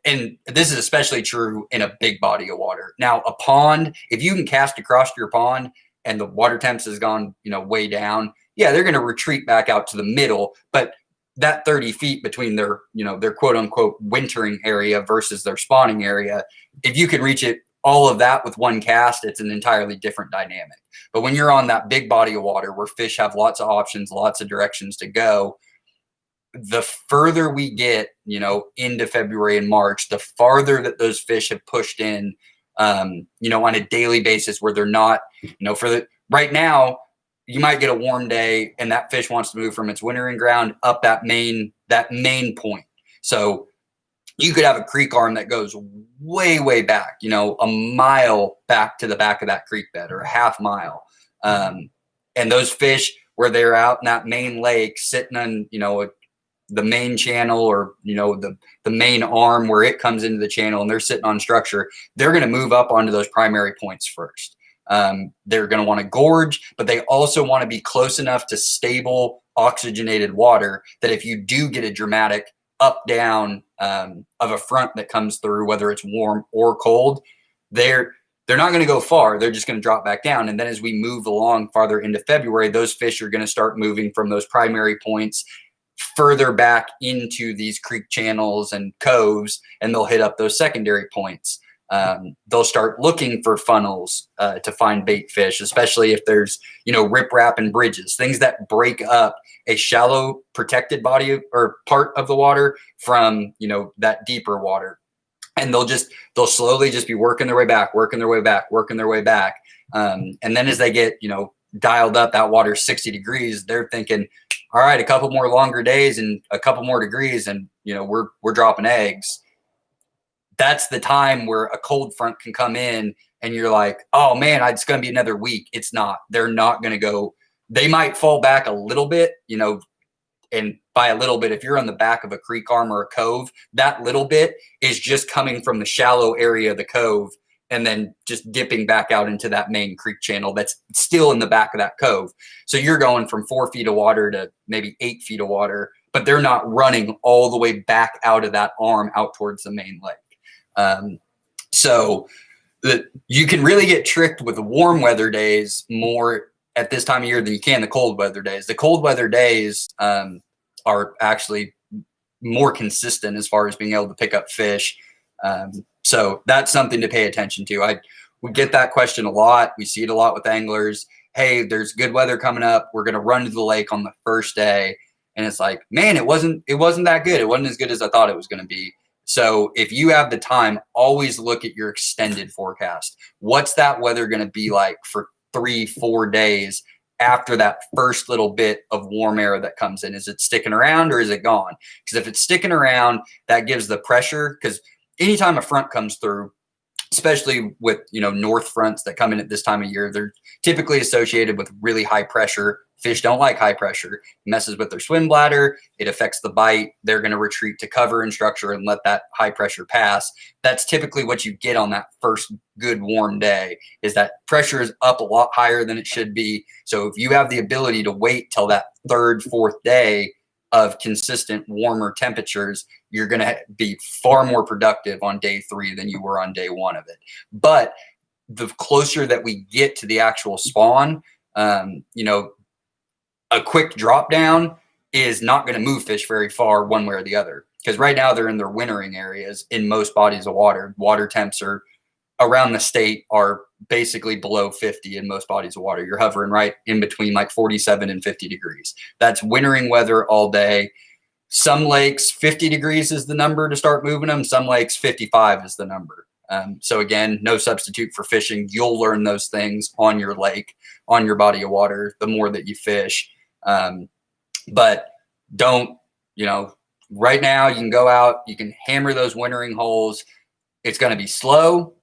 and this is especially true in a big body of water. Now, a pond, if you can cast across your pond and the water temps has gone, way down, yeah, they're going to retreat back out to the middle. But that 30 feet between their, their quote unquote wintering area versus their spawning area, if you can reach it, all of that with one cast, it's an entirely different dynamic. But when you're on that big body of water where fish have lots of options, lots of directions to go, the further we get, into February and March, the farther that those fish have pushed in, on a daily basis, where they're not, right now, you might get a warm day and that fish wants to move from its wintering ground up that main point. So you could have a creek arm that goes way, way back, a mile back to the back of that creek bed, or a half mile. And those fish, where they're out in that main lake sitting on, the main channel, or, the main arm where it comes into the channel, and they're sitting on structure, they're going to move up onto those primary points first. They're going to want to gorge, but they also want to be close enough to stable oxygenated water that if you do get a dramatic up down of a front that comes through, whether it's warm or cold, they're not going to go far. They're just going to drop back down. And then as we move along farther into February, those fish are going to start moving from those primary points further back into these creek channels and coves, and they'll hit up those secondary points. They'll start looking for funnels to find bait fish, especially if there's, riprap and bridges, things that break up a shallow protected body or part of the water from, that deeper water. And they'll slowly just be working their way back. And then as they get, dialed up, that water's 60 degrees, they're thinking, all right, a couple more longer days and a couple more degrees, and, we're dropping eggs. that's the time where a cold front can come in and you're like, oh man, it's going to be another week. It's not. They're not going to go. They might fall back a little bit, and by a little bit, if you're on the back of a creek arm or a cove, that little bit is just coming from the shallow area of the cove and then just dipping back out into that main creek channel that's still in the back of that cove. So you're going from 4 feet of water to maybe 8 feet of water, but they're not running all the way back out of that arm out towards the main lake. So you can really get tricked with the warm weather days more at this time of year than you can the cold weather days. The cold weather days are actually more consistent as far as being able to pick up fish. So that's something to pay attention to. We get that question a lot. We see it a lot with anglers. Hey, there's good weather coming up. We're going to run to the lake on the first day. And it's like, man, it wasn't that good. It wasn't as good as I thought it was going to be. So if you have the time, always look at your extended forecast. What's that weather going to be like for 3-4 days after that first little bit of warm air that comes in? Is it sticking around or is it gone? Because if it's sticking around, that gives the pressure. Because anytime a front comes through, especially with north fronts that come in at this time of year, they're typically associated with really high pressure. Fish don't like high pressure. It messes with their swim bladder. It affects the bite. They're going to retreat to cover and structure and let that high pressure pass. That's typically what you get on that first good warm day, is that pressure is up a lot higher than it should be. So if you have the ability to wait till that 3rd, 4th day of consistent warmer temperatures, you're going to be far more productive on day 3 than you were on day 1 of it. But the closer that we get to the actual spawn, a quick drop down is not going to move fish very far one way or the other, because right now they're in their wintering areas in most bodies of water. Water temps are around the state are basically below 50 in most bodies of water. You're hovering right in between like 47 and 50 degrees. That's wintering weather all day. Some lakes, 50 degrees is the number to start moving them. Some lakes, 55 is the number. So again, no substitute for fishing. You'll learn those things on your lake, on your body of water, the more that you fish. But don't, right now you can go out, you can hammer those wintering holes. It's going to be slow.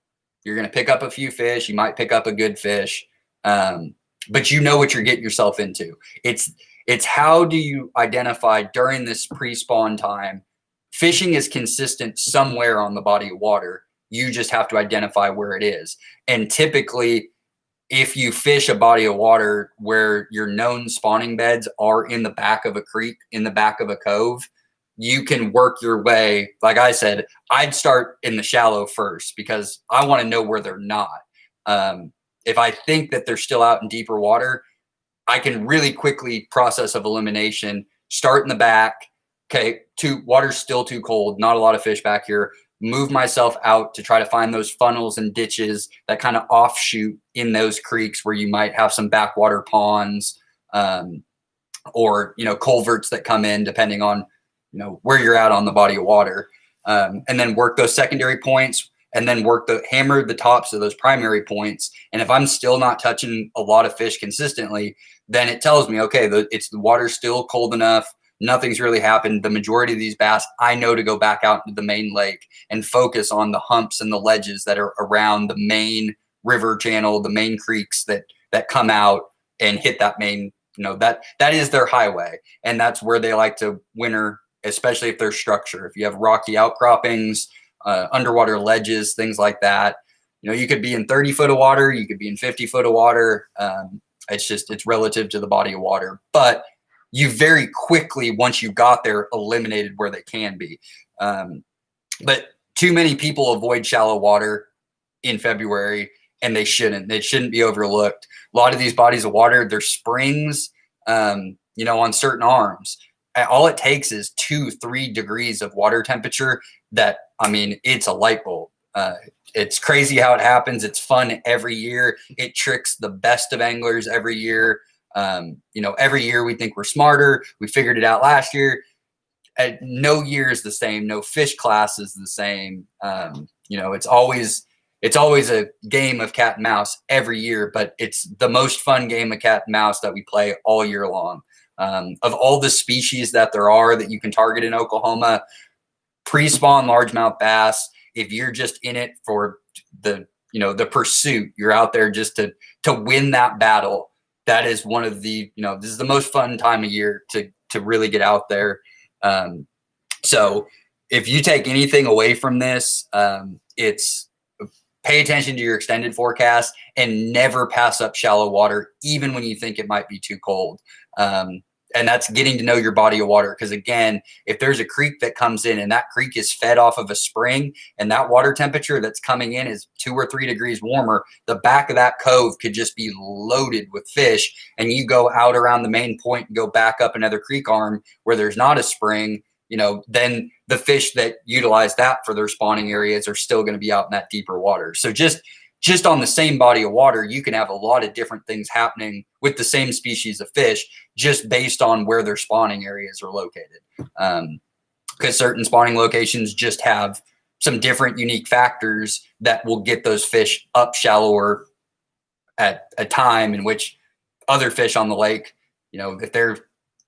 You're going to pick up a few fish. You might pick up a good fish. But you know what you're getting yourself into. It's how do you identify during this pre-spawn time? Fishing is consistent somewhere on the body of water. You just have to identify where it is. And typically, if you fish a body of water where your known spawning beds are in the back of a creek, in the back of a cove, you can work your way. Like I said, I'd start in the shallow first because I want to know where they're not. If I think that they're still out in deeper water, I can really quickly process of elimination, start in the back. Okay, water's still too cold. Not a lot of fish back here. Move myself out to try to find those funnels and ditches that kind of offshoot in those creeks where you might have some backwater ponds, or, culverts that come in depending on, where you're at on the body of water. And then work those secondary points and then hammer the tops of those primary points. And if I'm still not touching a lot of fish consistently, then it tells me, okay, the water's still cold enough. Nothing's really happened. The majority of these bass, I know to go back out into the main lake and focus on the humps and the ledges that are around the main river channel, the main creeks that come out and hit that main, that is their highway. And that's where they like to winter, especially if there's structure. If you have rocky outcroppings, underwater ledges, things like that, you could be in 30 foot of water, you could be in 50 foot of water. It's relative to the body of water, but you very quickly, once you got there, eliminated where they can be. But too many people avoid shallow water in February, and they shouldn't. They shouldn't be overlooked. A lot of these bodies of water, they're springs, on certain arms. All it takes is 2-3 degrees of water temperature it's a light bulb. It's crazy how it happens. It's fun every year. It tricks the best of anglers every year. Every year we think we're smarter. We figured it out last year. No year is the same. No fish class is the same. It's always a game of cat and mouse every year, but it's the most fun game of cat and mouse that we play all year long. Of all the species that there are that you can target in Oklahoma, pre-spawn largemouth bass if you're just in it for the, the pursuit, you're out there just to win that battle. That is one of the, this is the most fun time of year to really get out there. So if you take anything away from this, it's pay attention to your extended forecast and never pass up shallow water, even when you think it might be too cold. And that's getting to know your body of water. Because again, if there's a creek that comes in and that creek is fed off of a spring and that water temperature that's coming in is 2 or 3 degrees warmer, the back of that cove could just be loaded with fish. And you go out around the main point and go back up another creek arm where there's not a spring, then the fish that utilize that for their spawning areas are still going to be out in that deeper water. So just on the same body of water, you can have a lot of different things happening with the same species of fish just based on where their spawning areas are located. Because certain spawning locations just have some different unique factors that will get those fish up shallower at a time in which other fish on the lake, if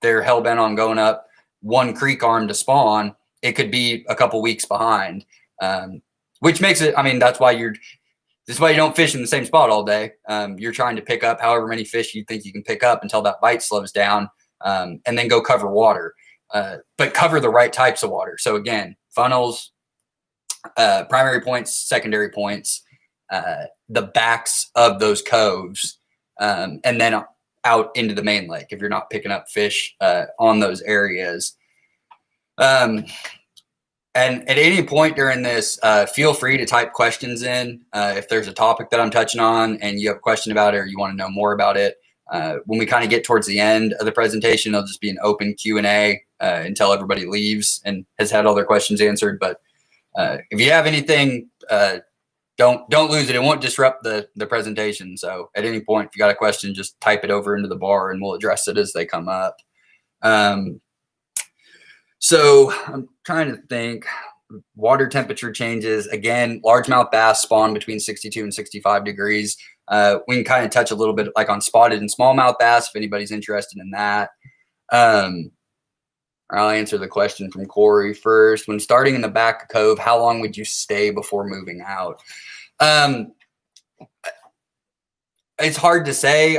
they're hell-bent on going up one creek arm to spawn, it could be a couple weeks behind, which makes it, that's why this is why you don't fish in the same spot all day. You're trying to pick up however many fish you think you can pick up until that bite slows down, and then go cover water, but cover the right types of water. So again, funnels, primary points, secondary points, the backs of those coves, and then out into the main lake if you're not picking up fish on those areas. And at any point during this, feel free to type questions in. If there's a topic that I'm touching on and you have a question about it or you want to know more about it, when we kind of get towards the end of the presentation, it'll just be an open Q&A until everybody leaves and has had all their questions answered. But if you have anything, don't lose it. It won't disrupt the presentation. So at any point, if you got a question, just type it over into the bar and we'll address it as they come up. So I'm trying to think. Water temperature changes. Again, largemouth bass spawn between 62 and 65 degrees. We can kind of touch a little bit like on spotted and smallmouth bass if anybody's interested in that. I'll answer the question from Corey first. When starting in the back of cove, how long would you stay before moving out? It's hard to say.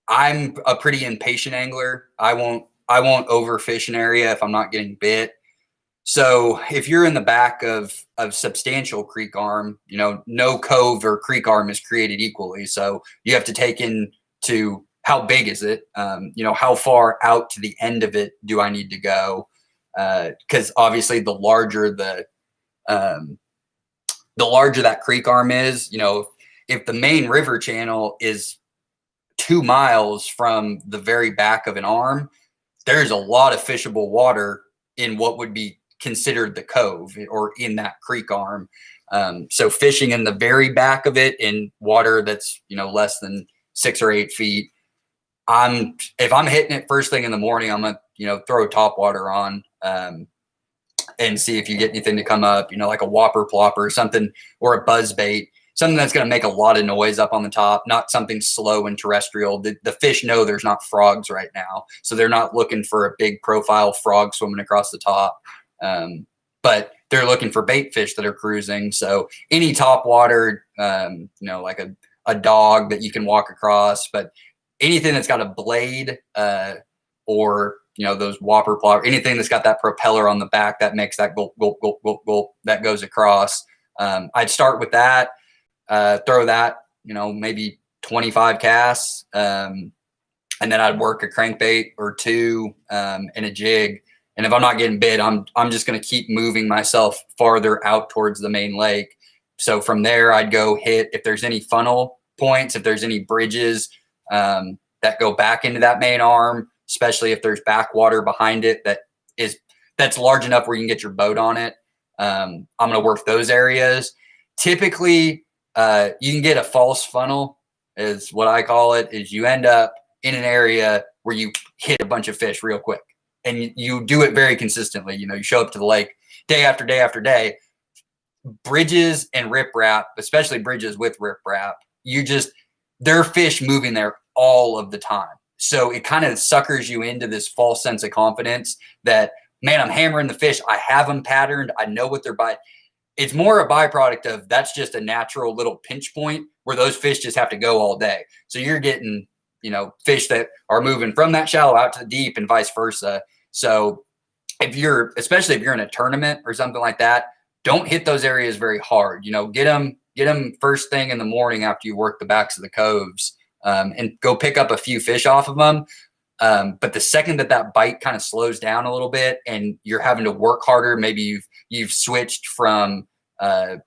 I'm a pretty impatient angler. I won't overfish an area if I'm not getting bit. So if you're in the back of substantial creek arm, no cove or creek arm is created equally. So you have to take into how big is it? How far out to the end of it do I need to go? Because obviously the larger that creek arm is, if the main river channel is 2 miles from the very back of an arm, there's a lot of fishable water in what would be considered the cove or in that creek arm. So fishing in the very back of it in water that's, less than 6 or 8 feet, if I'm hitting it first thing in the morning, I'm gonna, throw top water on, and see if you get anything to come up, like a whopper plopper or something, or a buzz bait, something that's going to make a lot of noise up on the top, not something slow and terrestrial. The fish know there's not frogs right now, so they're not looking for a big profile frog swimming across the top, but they're looking for bait fish that are cruising. So any top water, like a dog that you can walk across, but anything that's got a blade, or those whopper plopper, anything that's got that propeller on the back that makes that gulp, gulp, gulp, gulp, gulp, that goes across. I'd start with that, throw that, maybe 25 casts, and then I'd work a crankbait or 2, and a jig. And if I'm not getting bit, I'm just going to keep moving myself farther out towards the main lake. So from there, I'd go hit, if there's any funnel points, if there's any bridges that go back into that main arm, especially if there's backwater behind it that's large enough where you can get your boat on it. I'm going to work those areas. Typically, you can get a false funnel, is what I call it, is you end up in an area where you hit a bunch of fish real quick. And you do it very consistently. You show up to the lake day after day after day. Bridges and riprap, especially bridges with riprap, there are fish moving there all of the time. So it kind of suckers you into this false sense of confidence that, man, I'm hammering the fish. I have them patterned. I know what they're biting. it's more a byproduct of that's just a natural little pinch point where those fish just have to go all day. So you're getting, fish that are moving from that shallow out to the deep and vice versa. So especially if you're in a tournament or something like that, don't hit those areas very hard. Get them first thing in the morning after you work the backs of the coves, and go pick up a few fish off of them. But the second that bite kind of slows down a little bit and you're having to work harder, maybe you've switched from a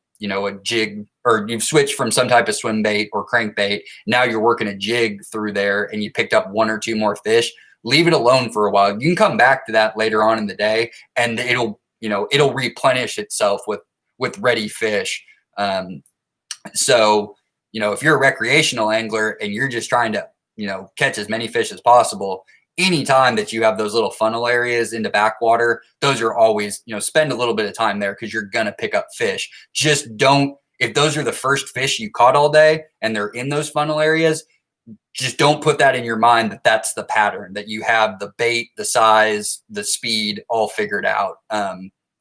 jig, or you've switched from some type of swim bait or crankbait. Now you're working a jig through there and you picked up one or two more fish. Leave it alone for a while. You can come back to that later on in the day, and it'll replenish itself with ready fish. So if you're a recreational angler and you're just trying to catch as many fish as possible, anytime that you have those little funnel areas into backwater, those are always, spend a little bit of time there because you're going to pick up fish. Just don't, if those are the first fish you caught all day and they're in those funnel areas, just don't put that in your mind that that's the pattern, that you have the bait, the size, the speed all figured out.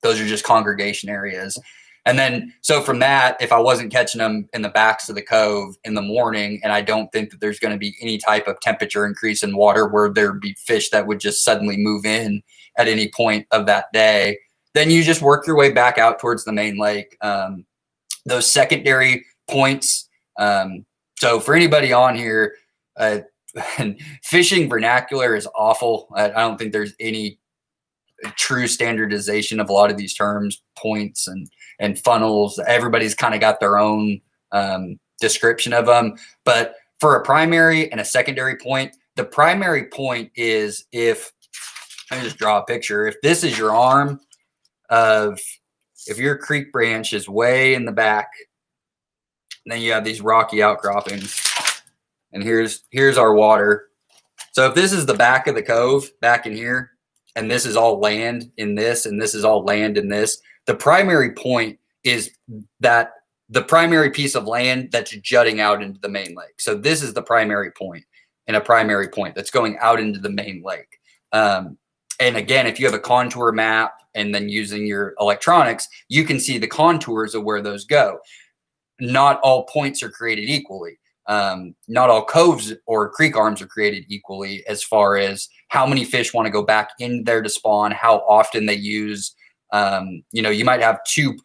Those are just congregation areas. And then, so from that, if I wasn't catching them in the backs of the cove in the morning, and I don't think that there's going to be any type of temperature increase in water where there'd be fish that would just suddenly move in at any point of that day, then you just work your way back out towards the main lake. Those secondary points. So for anybody on here, fishing vernacular is awful. I don't think there's any true standardization of a lot of these terms, points and funnels. Everybody's kind of got their own description of them. But for a primary and a secondary point, the primary point is if I just draw a picture. If this is your arm if your creek branch is way in the back, then you have these rocky outcroppings, and here's our water. So if this is the back of the cove back in here, and this is all land in this, and this is all land in this, the primary point is that the primary piece of land that's jutting out into the main lake. So this is the primary point, and a primary point that's going out into the main lake. And again, if you have a contour map and then using your electronics, you can see the contours of where those go. Not all points are created equally. Not all coves or creek arms are created equally as far as how many fish want to go back in there to spawn, how often they use. You might have two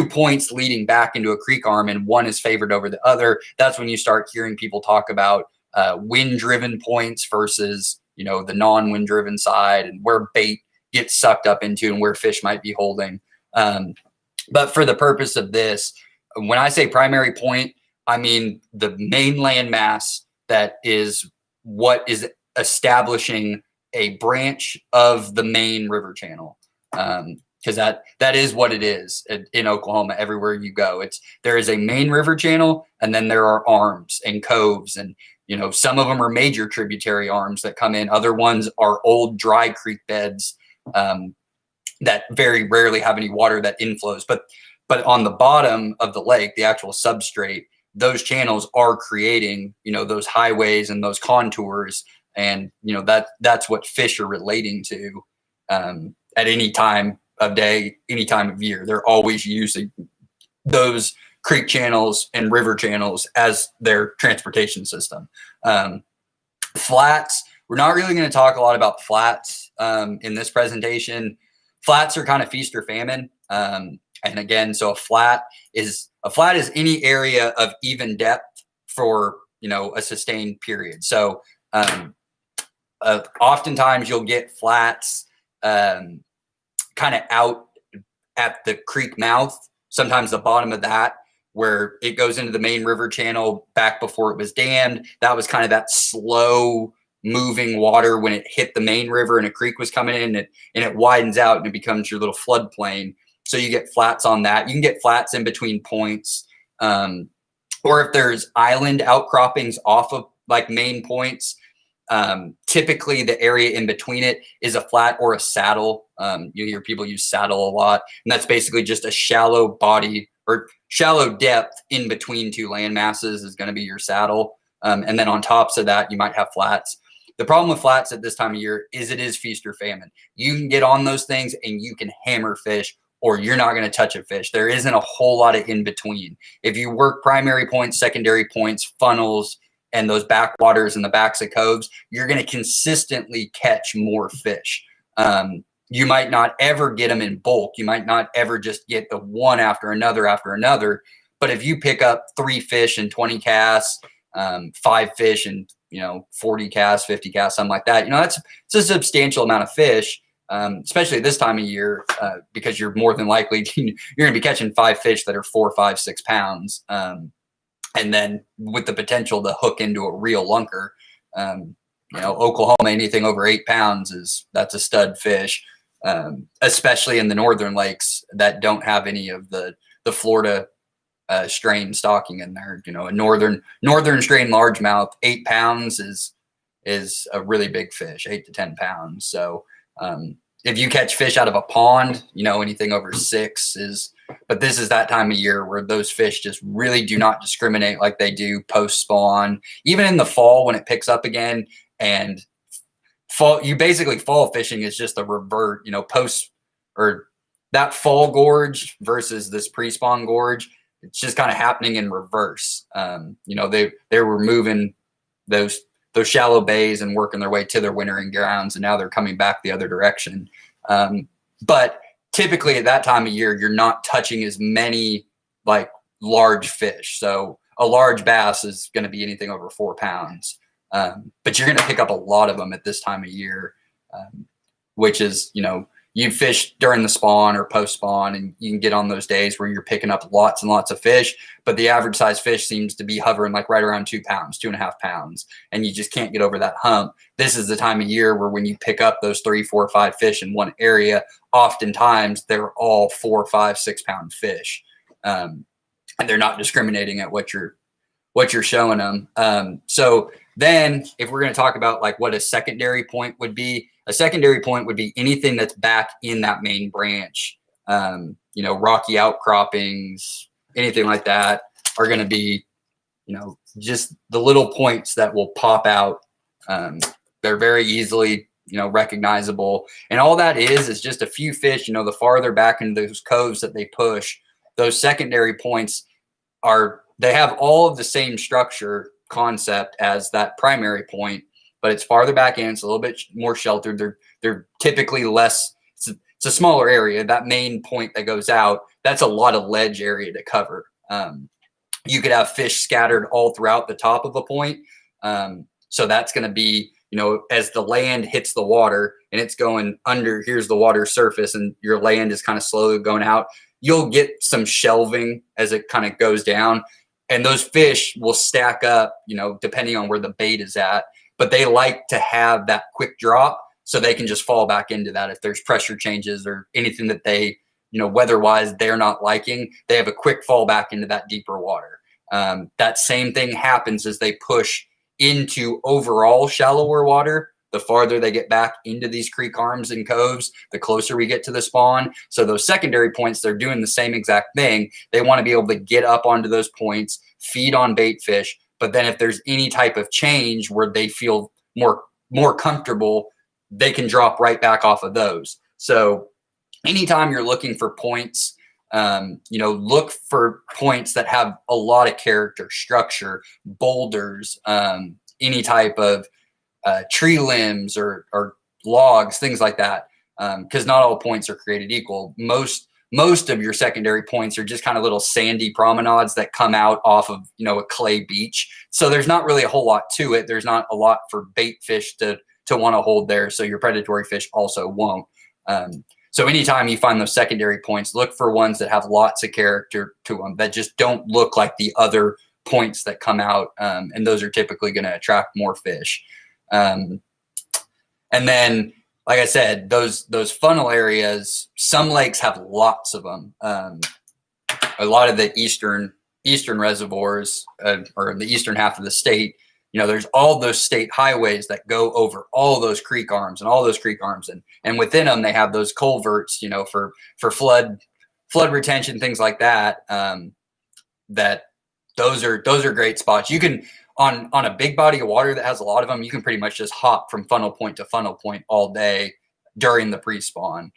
points leading back into a creek arm and one is favored over the other. That's when you start hearing people talk about wind-driven points versus the non-wind driven side, and where bait gets sucked up into and where fish might be holding. But for the purpose of this, when I say primary point, I mean the main land mass that is what is establishing a branch of the main river channel. Because that is what it is in Oklahoma. Everywhere you go, there is a main river channel, and then there are arms and coves, and some of them are major tributary arms that come in. Other ones are old dry creek beds that very rarely have any water that inflows. But on the bottom of the lake, the actual substrate, those channels are creating those highways and those contours, and that's what fish are relating to at any time of day, any time of year. They're always using those creek channels and river channels as their transportation system. Flats, we're not really going to talk a lot about flats in this presentation. Flats are kind of feast or famine. And again, so a flat is any area of even depth for a sustained period. So oftentimes you'll get flats kind of out at the creek mouth, sometimes the bottom of that, where it goes into the main river channel back before it was dammed. That was kind of that slow moving water when it hit the main river and a creek was coming in, and it widens out and it becomes your little floodplain. So you get flats on that. You can get flats in between points. Or if there's island outcroppings off of like main points, typically the area in between it is a flat or a saddle. You hear people use saddle a lot, and that's basically just a shallow body or shallow depth in between two land masses is going to be your saddle. And then on tops of that, you might have flats. The problem with flats at this time of year is it is feast or famine. You can get on those things and you can hammer fish or you're not going to touch a fish. There isn't a whole lot of in between. If you work primary points, secondary points, funnels, and those backwaters and the backs of coves, you're going to consistently catch more fish. You might not ever get them in bulk. You might not ever just get the one after another. But if you pick up 3 fish and 20 casts, 5 fish and 40 casts, 50 casts, something like that, it's a substantial amount of fish, especially this time of year, because you're more than likely you're going to be catching 5 fish that are 4, 5, 6 pounds, and then with the potential to hook into a real lunker. Oklahoma, anything over 8 pounds that's a stud fish, especially in the northern lakes that don't have any of the Florida strain stocking in there. A northern strain largemouth, 8 pounds is a really big fish, 8 to 10 pounds. So if you catch fish out of a pond, anything over 6 is. But this is that time of year where those fish just really do not discriminate like they do post spawn. Even in the fall when it picks up again, and fall fishing is just a revert, post or that fall gorge versus this pre-spawn gorge. It's just kind of happening in reverse. They were moving those shallow bays and working their way to their wintering grounds, and now they're coming back the other direction. But typically at that time of year, you're not touching as many like large fish. So a large bass is going to be anything over 4 pounds. But you're going to pick up a lot of them at this time of year, which is, you fish during the spawn or post spawn, and you can get on those days where you're picking up lots and lots of fish, but the average size fish seems to be hovering like right around 2 pounds, 2.5 pounds, and you just can't get over that hump. This is the time of year where when you pick up those 3, 4, 5 fish in one area, oftentimes they're all 4, 5, 6 pound fish. And they're not discriminating at what you're showing them. So then if we're going to talk about like what a secondary point would be, a secondary point would be anything that's back in that main branch. Rocky outcroppings, anything like that are going to be, just the little points that will pop out. They're very easily, recognizable. And all that is just a few fish, the farther back into those coves that they push, those secondary points they have all of the same structure concept as that primary point, but it's farther back in. It's a little bit more sheltered. They're typically less. It's a smaller area. That main point that goes out, that's a lot of ledge area to cover. You could have fish scattered all throughout the top of a point. So that's going to be, as the land hits the water and it's going under, here's the water surface, and your land is kind of slowly going out. You'll get some shelving as it kind of goes down. And those fish will stack up, depending on where the bait is at. But they like to have that quick drop so they can just fall back into that. If there's pressure changes or anything that they, weather-wise they're not liking, they have a quick fall back into that deeper water. That same thing happens as they push into overall shallower water. The farther they get back into these creek arms and coves, the closer we get to the spawn. So those secondary points, they're doing the same exact thing. They want to be able to get up onto those points, feed on bait fish. But then if there's any type of change where they feel more comfortable, they can drop right back off of those. So anytime you're looking for points, look for points that have a lot of character, structure, boulders, any type of tree limbs or logs, things like that. Because not all points are created equal. Most of your secondary points are just kind of little sandy promenades that come out off of, a clay beach. So there's not really a whole lot to it. There's not a lot for bait fish to want to hold there. So your predatory fish also won't. So anytime you find those secondary points, look for ones that have lots of character to them, that just don't look like the other points that come out. And those are typically going to attract more fish. And then, like I said, those funnel areas, some lakes have lots of them. A lot of the eastern reservoirs, or in the eastern half of the state, there's all those state highways that go over all those creek arms, and within them they have those culverts, for flood retention, things like that. That those are great spots. You can on a big body of water that has a lot of them, you can pretty much just hop from funnel point to funnel point all day during the pre-spawn.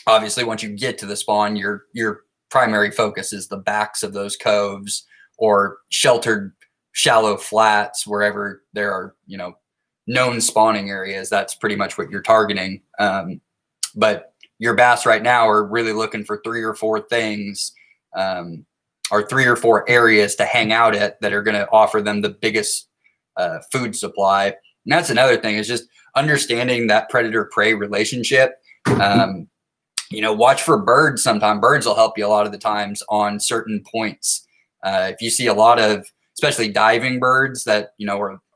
obviously once you get to the spawn, your primary focus is the backs of those coves or sheltered shallow flats wherever there are, known spawning areas. That's pretty much what you're targeting. But your bass right now are really looking for 3 or 4 things, or 3 or 4 areas to hang out at that are going to offer them the biggest food supply. And that's another thing, is just understanding that predator-prey relationship. Watch for birds. Sometimes birds will help you a lot of the times on certain points. If you see a lot of, especially diving birds that,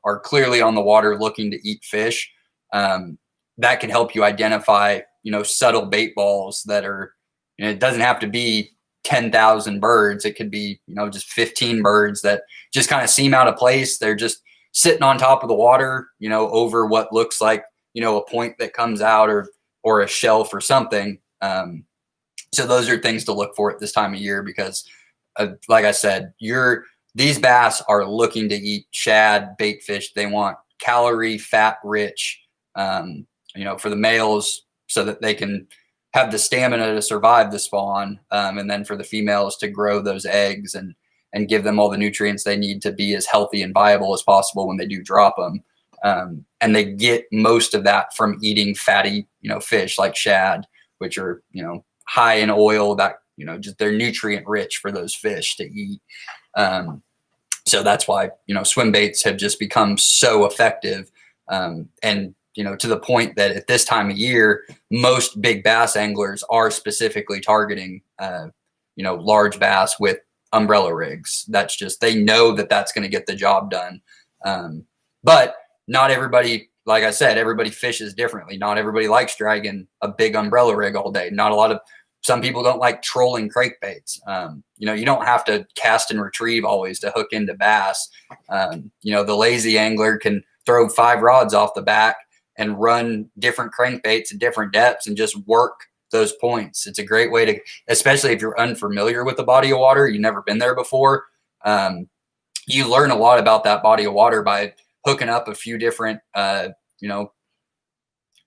are clearly on the water looking to eat fish, that can help you identify, subtle bait balls that are, it doesn't have to be 10,000 birds. It could be, just 15 birds that just kind of seem out of place. They're just sitting on top of the water, over what looks like, a point that comes out or a shelf or something. So those are things to look for at this time of year, because like I said, these bass are looking to eat shad, bait fish. They want calorie, fat rich, for the males, so that they can have the stamina to survive the spawn. And then for the females to grow those eggs and give them all the nutrients they need to be as healthy and viable as possible when they do drop them. And they get most of that from eating fatty, fish like shad, which are, high in oil, that, just they're nutrient rich for those fish to eat. So that's why, swim baits have just become so effective. And, to the point that at this time of year, most big bass anglers are specifically targeting, large bass with umbrella rigs. That's just, they know that that's going to get the job done. But not everybody, like I said, everybody fishes differently. Not everybody likes dragging a big umbrella rig all day. Some people don't like trolling crankbaits. You don't have to cast and retrieve always to hook into bass. The lazy angler can throw 5 rods off the back and run different crankbaits at different depths and just work those points. It's a great way to, especially if you're unfamiliar with the body of water, you've never been there before. You learn a lot about that body of water by hooking up a few different,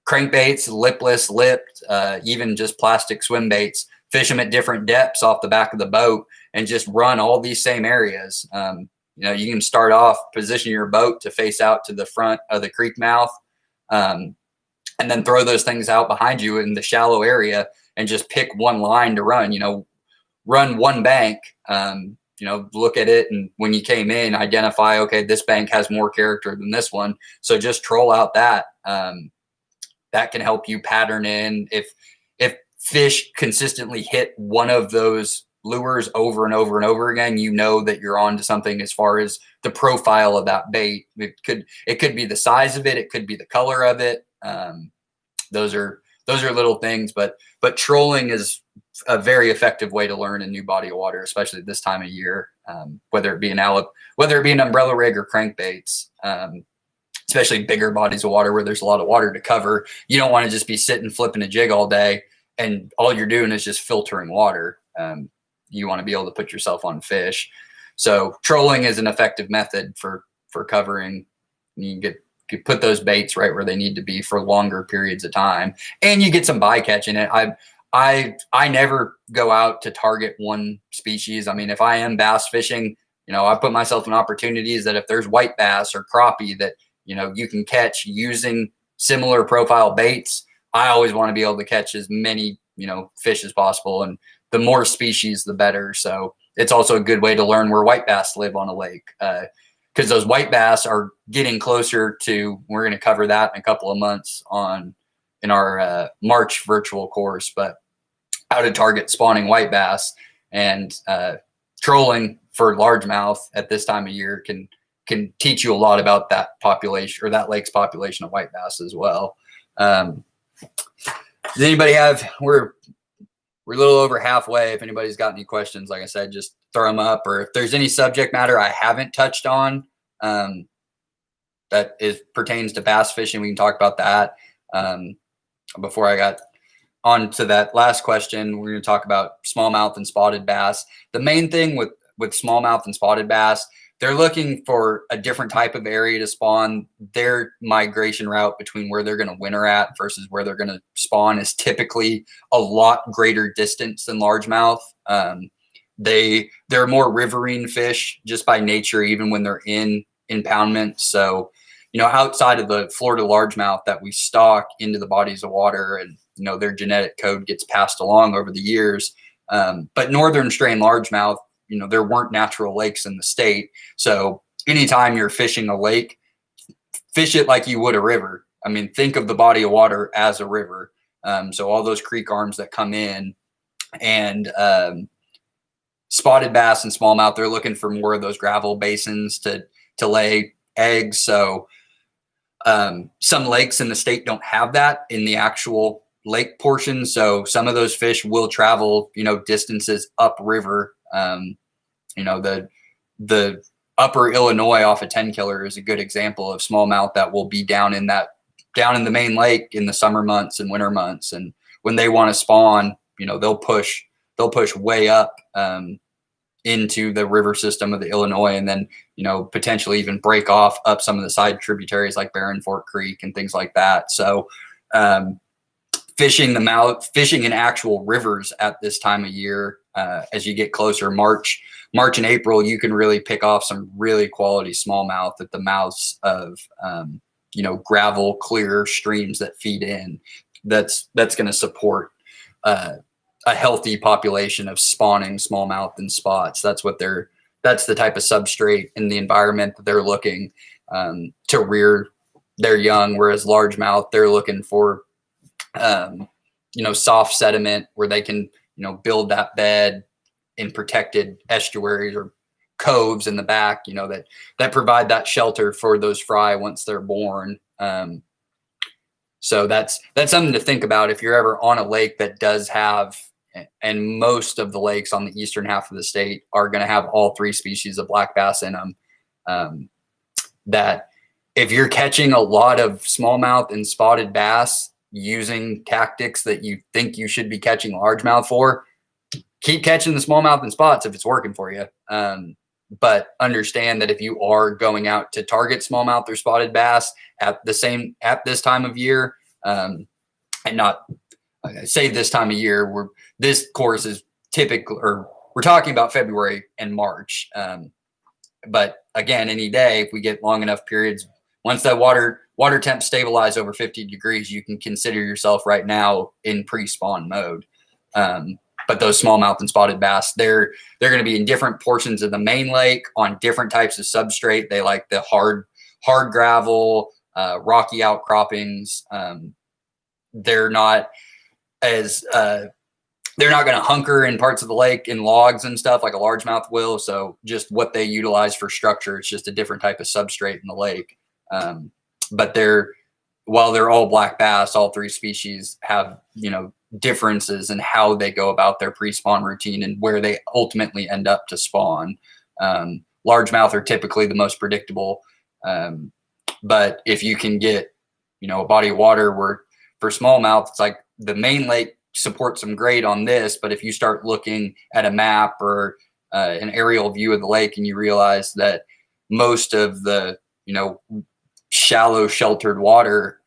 crankbaits, lipless, lipped, even just plastic swim baits, fish them at different depths off the back of the boat and just run all these same areas. You can start off, position your boat to face out to the front of the creek mouth, and then throw those things out behind you in the shallow area and just pick one line to run, run one bank, look at it. And when you came in, identify, okay, this bank has more character than this one. So just troll out that. That can help you pattern in. If fish consistently hit one of those lures over and over and over again, that you're on to something as far as the profile of that bait. It could be the size of it. It could be the color of it. Those are little things, but trolling is a very effective way to learn a new body of water, especially this time of year, whether it be an umbrella rig or crankbaits. Especially bigger bodies of water where there's a lot of water to cover. You don't want to just be sitting flipping a jig all day and all you're doing is just filtering water. You want to be able to put yourself on fish. So trolling is an effective method for covering. You can put those baits right where they need to be for longer periods of time, and you get some bycatch in it. I never go out to target one species. I mean, if I am bass fishing, I put myself in opportunities that if there's white bass or crappie that you can catch using similar profile baits, I always want to be able to catch as many, fish as possible. And the more species, the better. So it's also a good way to learn where white bass live on a lake. Because those white bass are getting closer to, we're going to cover that in a couple of months in our March virtual course, but how to target spawning white bass, and trolling for largemouth at this time of year can teach you a lot about that population or that lake's population of white bass as well. Does anybody we're a little over halfway. If anybody's got any questions, like I said, just throw them up, or if there's any subject matter I haven't touched on, that pertains to bass fishing, we can talk about that. Before I got on to that last question, we're going to talk about smallmouth and spotted bass. The main thing with smallmouth and spotted bass, they're looking for a different type of area to spawn. Their migration route between where they're going to winter at versus where they're going to spawn is typically a lot greater distance than largemouth. They're more riverine fish just by nature, even when they're in impoundment. So, outside of the Florida largemouth that we stock into the bodies of water, and their genetic code gets passed along over the years. But northern strain largemouth, there weren't natural lakes in the state. So anytime you're fishing a lake, fish it like you would a river. I mean, think of the body of water as a river. So all those creek arms that come in, and spotted bass and smallmouth, they're looking for more of those gravel basins to lay eggs. So some lakes in the state don't have that in the actual lake portion. So some of those fish will travel, distances upriver. The upper Illinois off of Tenkiller is a good example of smallmouth that will be down in the main lake in the summer months and winter months. And when they want to spawn, they'll push way up into the river system of the Illinois, and then potentially even break off up some of the side tributaries like Barren Fork Creek and things like that. So fishing in actual rivers at this time of year, as you get closer, March and April, you can really pick off some really quality smallmouth at the mouths of gravel clear streams that feed in. That's going to support a healthy population of spawning smallmouth and spots. That's the type of substrate in the environment that they're looking to rear their young. Whereas largemouth, they're looking for soft sediment where they can build that bed in protected estuaries or coves in the back, that provide that shelter for those fry once they're born. So that's something to think about if you're ever on a lake that does have, and most of the lakes on the eastern half of the state are going to have all three species of black bass in them. That if you're catching a lot of smallmouth and spotted bass using tactics that you think you should be catching largemouth for, keep catching the smallmouth and spots if it's working for you. But understand that if you are going out to target smallmouth or spotted bass at this time of year, and not say this time of year, this course is typical, or we're talking about February and March. But again, any day, if we get long enough periods, once that water temp stabilize over 50 degrees, you can consider yourself right now in pre-spawn mode. But those smallmouth and spotted bass, they're going to be in different portions of the main lake on different types of substrate. They like the hard gravel, rocky outcroppings. They're not going to hunker in parts of the lake in logs and stuff like a largemouth will. So just what they utilize for structure, it's just a different type of substrate in the lake. But while they're all black bass, all three species have, differences in how they go about their pre-spawn routine and where they ultimately end up to spawn. Largemouth are typically the most predictable. But if you can get, a body of water where for smallmouth, it's like the main lake supports them great on this. But if you start looking at a map or an aerial view of the lake and you realize that most of the, shallow sheltered water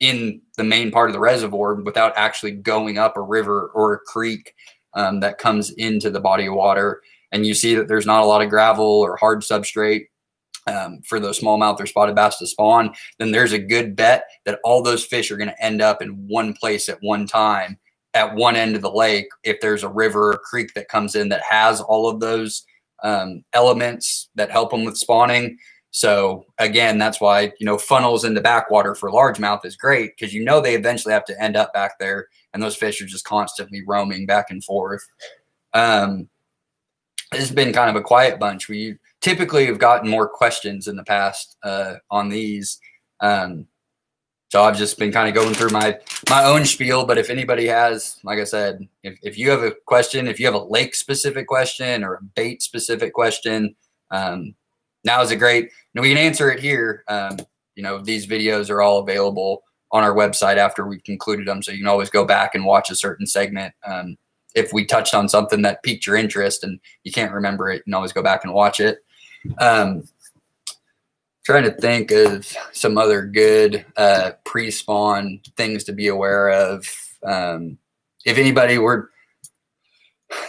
in the main part of the reservoir without actually going up a river or a creek that comes into the body of water, and you see that there's not a lot of gravel or hard substrate for those smallmouth or spotted bass to spawn, then there's a good bet that all those fish are going to end up in one place at one time at one end of the lake. If there's a river or creek that comes in that has all of those elements that help them with spawning. So again, that's why, funnels into backwater for largemouth is great, because they eventually have to end up back there, and those fish are just constantly roaming back and forth. It's been kind of a quiet bunch. We typically have gotten more questions in the past on these. So I've just been kind of going through my own spiel. But if anybody has, like I said, if you have a question, if you have a lake specific question or a bait specific question, now is a great, we can answer it here. These videos are all available on our website after we've concluded them. So you can always go back and watch a certain segment. If we touched on something that piqued your interest and you can't remember it, you can always go back and watch it. Trying to think of some other good pre-spawn things to be aware of. If anybody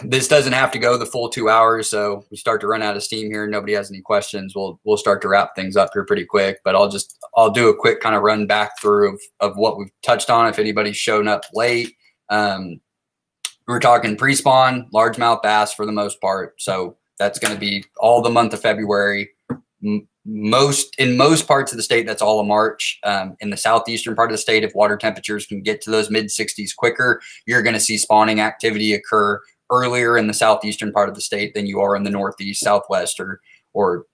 this doesn't have to go the full 2 hours, so we start to run out of steam here and nobody has any questions, we'll start to wrap things up here pretty quick. But I'll do a quick kind of run back through of what we've touched on if anybody's shown up late. We're talking pre-spawn, largemouth bass for the most part. So that's going to be all the month of February. In most parts of the state, that's all of March. In the southeastern part of the state, if water temperatures can get to those mid-60s quicker, you're going to see spawning activity occur earlier in the southeastern part of the state than you are in the northeast, southwest, or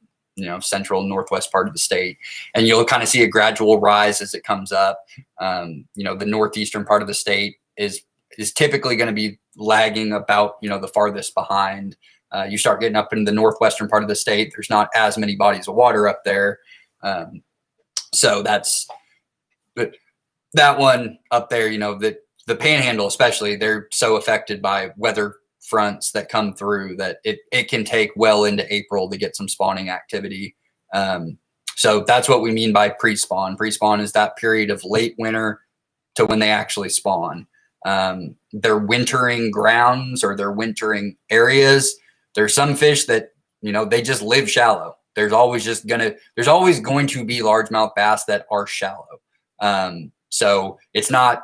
central northwest part of the state. And you'll kind of see a gradual rise as it comes up. The northeastern part of the state is typically going to be lagging about the farthest behind. You start getting up into the northwestern part of the state, there's not as many bodies of water up there. So but that one up there, the panhandle especially, they're so affected by weather fronts that come through that it can take well into April to get some spawning activity. So that's what we mean by pre-spawn. Pre-spawn is that period of late winter to when they actually spawn. Their wintering grounds or their wintering areas, there's some fish that they just live shallow. There's always going to be largemouth bass that are shallow. So it's not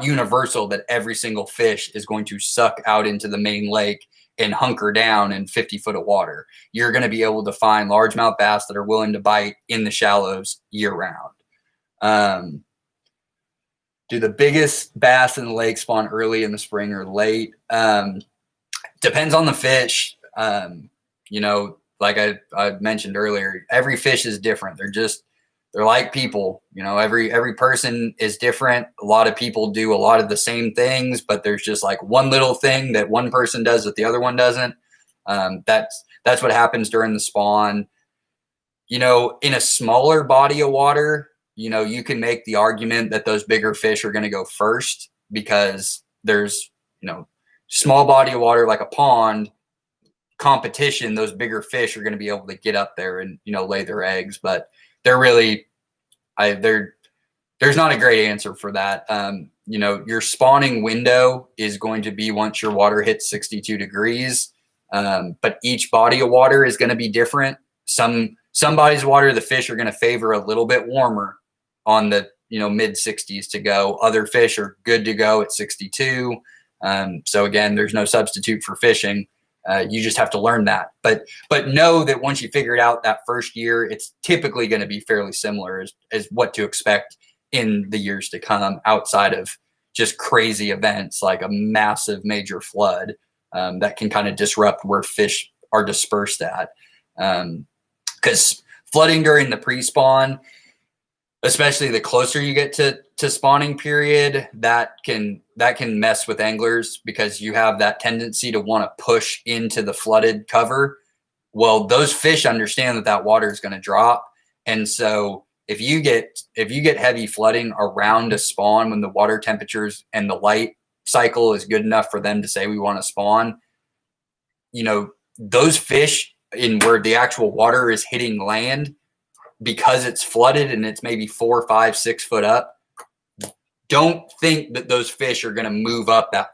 universal that every single fish is going to suck out into the main lake and hunker down in 50 foot of water. You're going to be able to find largemouth bass that are willing to bite in the shallows year round. Do the biggest bass in the lake spawn early in the spring or late? Depends on the fish. Like I mentioned earlier, every fish is different. They're like people. Every person is different. A lot of people do a lot of the same things, but there's just like one little thing that one person does that the other one doesn't. That's what happens during the spawn. In a smaller body of water, you can make the argument that those bigger fish are going to go first because there's, small body of water like a pond competition. Those bigger fish are going to be able to get up there and, lay their eggs, but they're really, there's not a great answer for that. Your spawning window is going to be once your water hits 62 degrees. But each body of water is going to be different. Some bodies of water, the fish are going to favor a little bit warmer on the, mid 60s to go. Other fish are good to go at 62. So again, there's no substitute for fishing. You just have to learn that, but know that once you figure it out that first year, it's typically going to be fairly similar as what to expect in the years to come, outside of just crazy events like a massive major flood that can kind of disrupt where fish are dispersed at. Because flooding during the pre-spawn, especially the closer you get to spawning period, that can mess with anglers because you have that tendency to want to push into the flooded cover. Well, those fish understand that water is going to drop. And so if you get heavy flooding around a spawn when the water temperatures and the light cycle is good enough for them to say we want to spawn, those fish in where the actual water is hitting land, because it's flooded and it's maybe 4, 5, 6 foot up, don't think that those fish are going to move up that,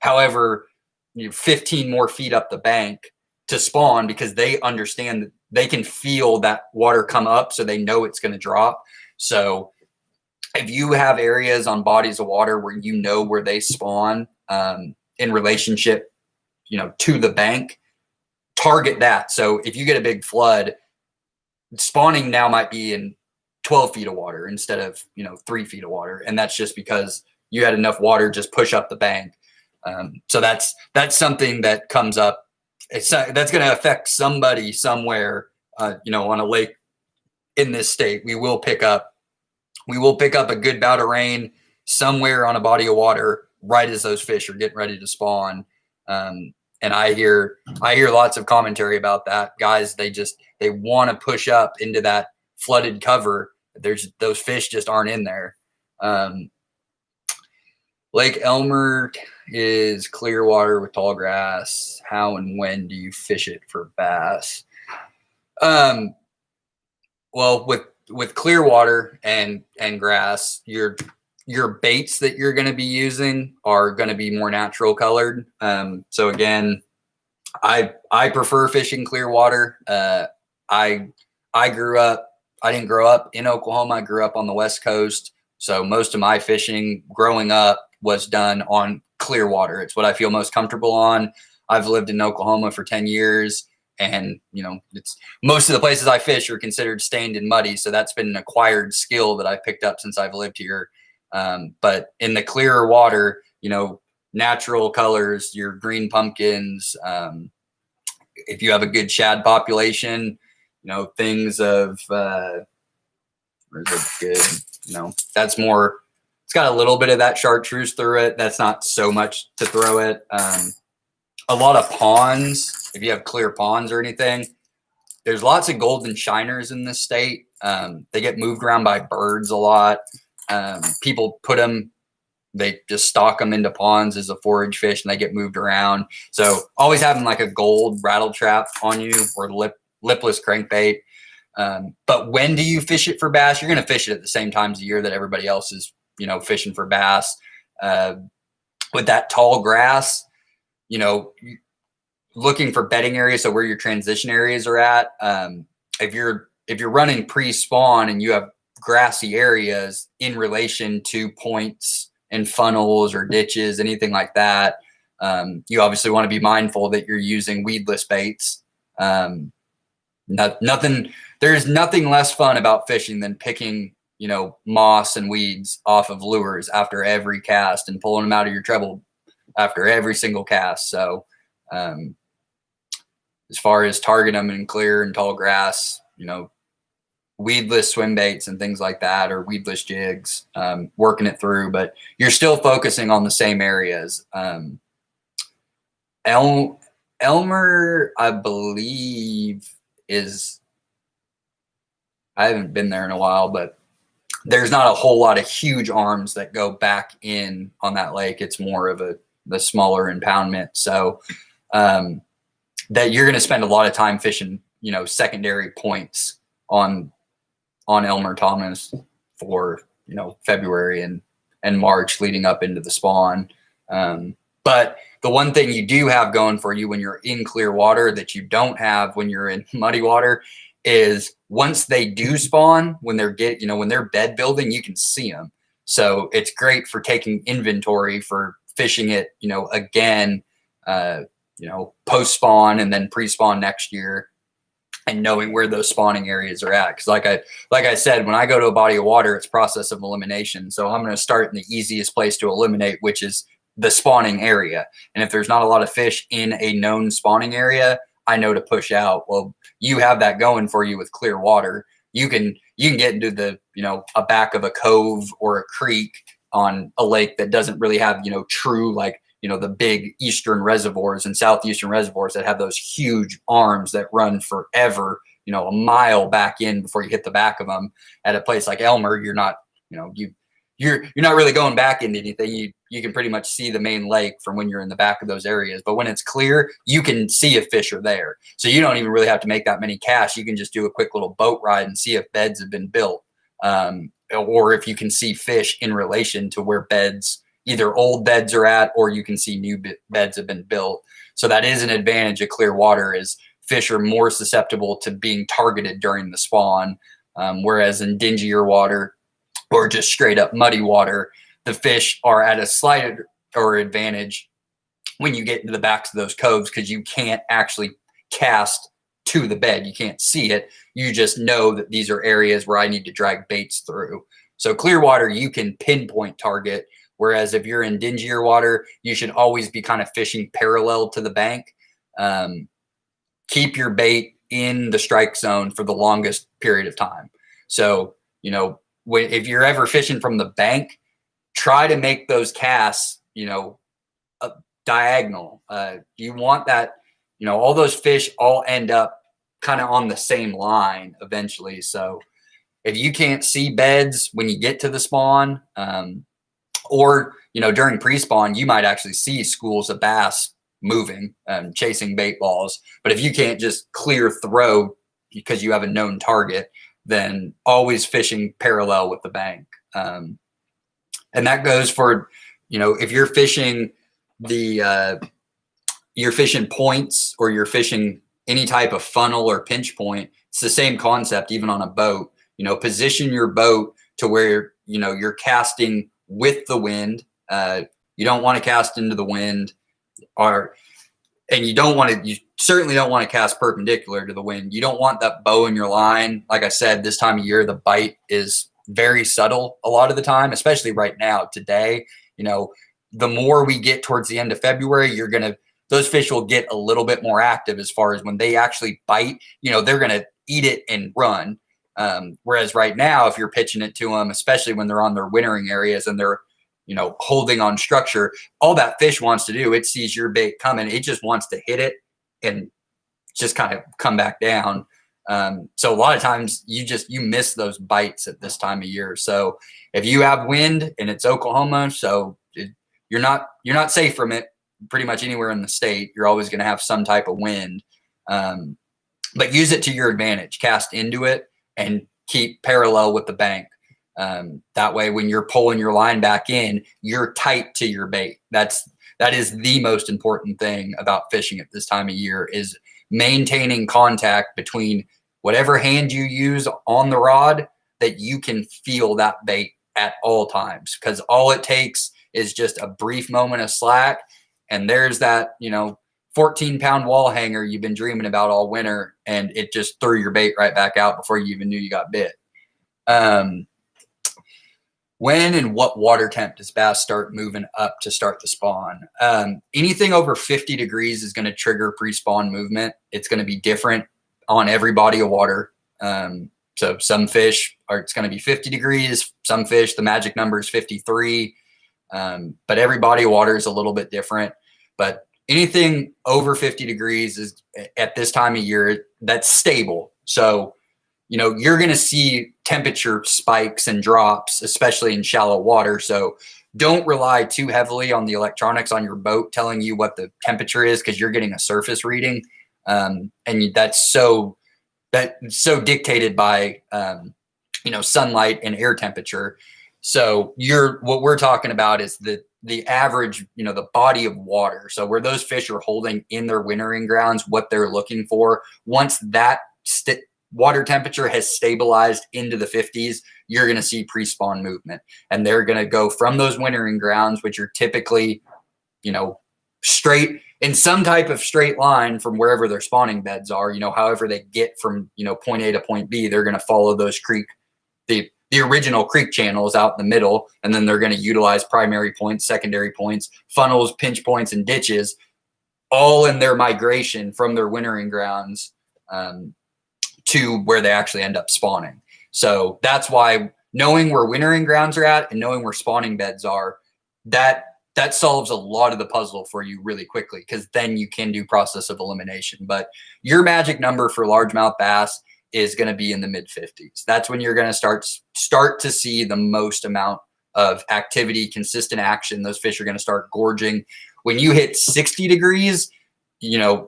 however, 15 more feet up the bank to spawn, because they understand that they can feel that water come up, so they know it's going to drop. So if you have areas on bodies of water where where they spawn in relationship, to the bank, target that. So if you get a big flood, spawning now might be in 12 feet of water instead of 3 feet of water, and that's just because you had enough water just push up the bank. So that's something that comes up. That's going to affect somebody somewhere, on a lake in this state. We will pick up a good bout of rain somewhere on a body of water right as those fish are getting ready to spawn. And I hear lots of commentary about that. Guys, they want to push up into that flooded cover. Those fish just aren't in there. Lake Elmer is clear water with tall grass. How and when do you fish it for bass? Um, well, with clear water and grass, your baits that you're going to be using are going to be more natural colored. So again, I prefer fishing clear water. I I grew up. I didn't grow up in Oklahoma. I grew up on the West Coast. So most of my fishing growing up was done on clear water. It's what I feel most comfortable on. I've lived in Oklahoma for 10 years, and it's most of the places I fish are considered stained and muddy. So that's been an acquired skill that I picked up since I've lived here. But in the clearer water, natural colors, your green pumpkins. If you have a good shad population, things of where's it good? That's more. It's got a little bit of that chartreuse through it. That's not so much to throw it. A lot of ponds. If you have clear ponds or anything, there's lots of golden shiners in this state. They get moved around by birds a lot. People put them. They just stock them into ponds as a forage fish, and they get moved around. So always having like a gold rattle trap on you or lipless crankbait. But when do you fish it for bass? You're going to fish it at the same times of year that everybody else is, fishing for bass. With that tall grass, looking for bedding areas. So where your transition areas are at. If you're running pre-spawn and you have grassy areas in relation to points and funnels or ditches, anything like that, you obviously want to be mindful that you're using weedless baits. There's nothing less fun about fishing than picking, moss and weeds off of lures after every cast and pulling them out of your treble after every single cast. So, as far as target them in clear and tall grass, weedless swim baits and things like that, or weedless jigs, working it through, but you're still focusing on the same areas. Elmer, I believe I haven't been there in a while, but there's not a whole lot of huge arms that go back in on that lake. It's more of the smaller impoundment. So, that you're going to spend a lot of time fishing, secondary points on Elmer Thomas for, February and March leading up into the spawn. But the one thing you do have going for you when you're in clear water that you don't have when you're in muddy water is once they do spawn, when they're bed building, you can see them. So it's great for taking inventory for fishing it, again, post spawn and then pre-spawn next year, and knowing where those spawning areas are at. Because like I said, when I go to a body of water, it's process of elimination. So I'm going to start in the easiest place to eliminate, which is the spawning area. And if there's not a lot of fish in a known spawning area, I know to push out. Well, you have that going for you with clear water. You can get into the, a back of a cove or a creek on a lake that doesn't really have, true, like, the big eastern reservoirs and southeastern reservoirs that have those huge arms that run forever, a mile back in before you hit the back of them. At a place like Elmer, you're not, you're not really going back into anything. You can pretty much see the main lake from when you're in the back of those areas. But when it's clear, you can see if fish are there. So you don't even really have to make that many casts. You can just do a quick little boat ride and see if beds have been built, or if you can see fish in relation to where either old beds are at, or you can see new beds have been built. So that is an advantage of clear water, is fish are more susceptible to being targeted during the spawn. Whereas in dingier water or just straight up muddy water, the fish are at a slight or advantage when you get into the backs of those coves, because you can't actually cast to the bed. You can't see it. You just know that these are areas where I need to drag baits through. So clear water, you can pinpoint target. Whereas if you're in dingier water, you should always be kind of fishing parallel to the bank. Keep your bait in the strike zone for the longest period of time. So, if you're ever fishing from the bank, try to make those casts, diagonal. You want that, all those fish all end up kind of on the same line eventually. So if you can't see beds when you get to the spawn, or, during pre-spawn, you might actually see schools of bass moving, chasing bait balls. But if you can't just clear throw, because you have a known target, then always fishing parallel with the bank. And that goes for, if you're fishing you're fishing points, or you're fishing any type of funnel or pinch point, it's the same concept, even on a boat. Position your boat to where, you're casting with the wind. You don't want to cast into the wind, and you certainly don't want to cast perpendicular to the wind. You don't want that bow in your line. Like I said, this time of year, the bite is very subtle a lot of the time, especially right now, today. The more we get towards the end of February, those fish will get a little bit more active as far as when they actually bite, they're going to eat it and run. Whereas right now, if you're pitching it to them, especially when they're on their wintering areas and they're, holding on structure, all that fish wants to do, it sees your bait coming. It just wants to hit it and just kind of come back down. So a lot of times you miss those bites at this time of year. So if you have wind, and it's Oklahoma, so you're not safe from it pretty much anywhere in the state. You're always going to have some type of wind, but use it to your advantage. Cast into it and keep parallel with the bank. That way, when you're pulling your line back in, you're tight to your bait. That is the most important thing about fishing at this time of year, is maintaining contact between whatever hand you use on the rod, that you can feel that bait at all times. Because all it takes is just a brief moment of slack, and there's that 14-pound wall hanger you've been dreaming about all winter, and it just threw your bait right back out before you even knew you got bit. When and what water temp does bass start moving up to start the spawn? Anything over 50 degrees is going to trigger pre-spawn movement. It's going to be different on every body of water. So some fish it's going to be 50 degrees. Some fish, the magic number is 53. But every body of water is a little bit different. But anything over 50 degrees is, at this time of year, that's stable. So you're going to see temperature spikes and drops, especially in shallow water. So don't rely too heavily on the electronics on your boat telling you what the temperature is, because you're getting a surface reading. And that's so dictated by, sunlight and air temperature. So what we're talking about is the average, the body of water. So where those fish are holding in their wintering grounds, what they're looking for, once that water temperature has stabilized into the 50s, you're going to see pre-spawn movement, and they're going to go from those wintering grounds, which are typically, straight in some type of straight line from wherever their spawning beds are. However they get from, point A to point B, they're going to follow those the original creek channels out in the middle, and then they're going to utilize primary points, secondary points, funnels, pinch points, and ditches, all in their migration from their wintering grounds to where they actually end up spawning. So that's why knowing where wintering grounds are at and knowing where spawning beds are, that solves a lot of the puzzle for you really quickly, because then you can do process of elimination. But your magic number for largemouth bass is going to be in the mid 50s. That's when you're going to start to see the most amount of activity, consistent action. Those fish are going to start gorging. When you hit 60 degrees,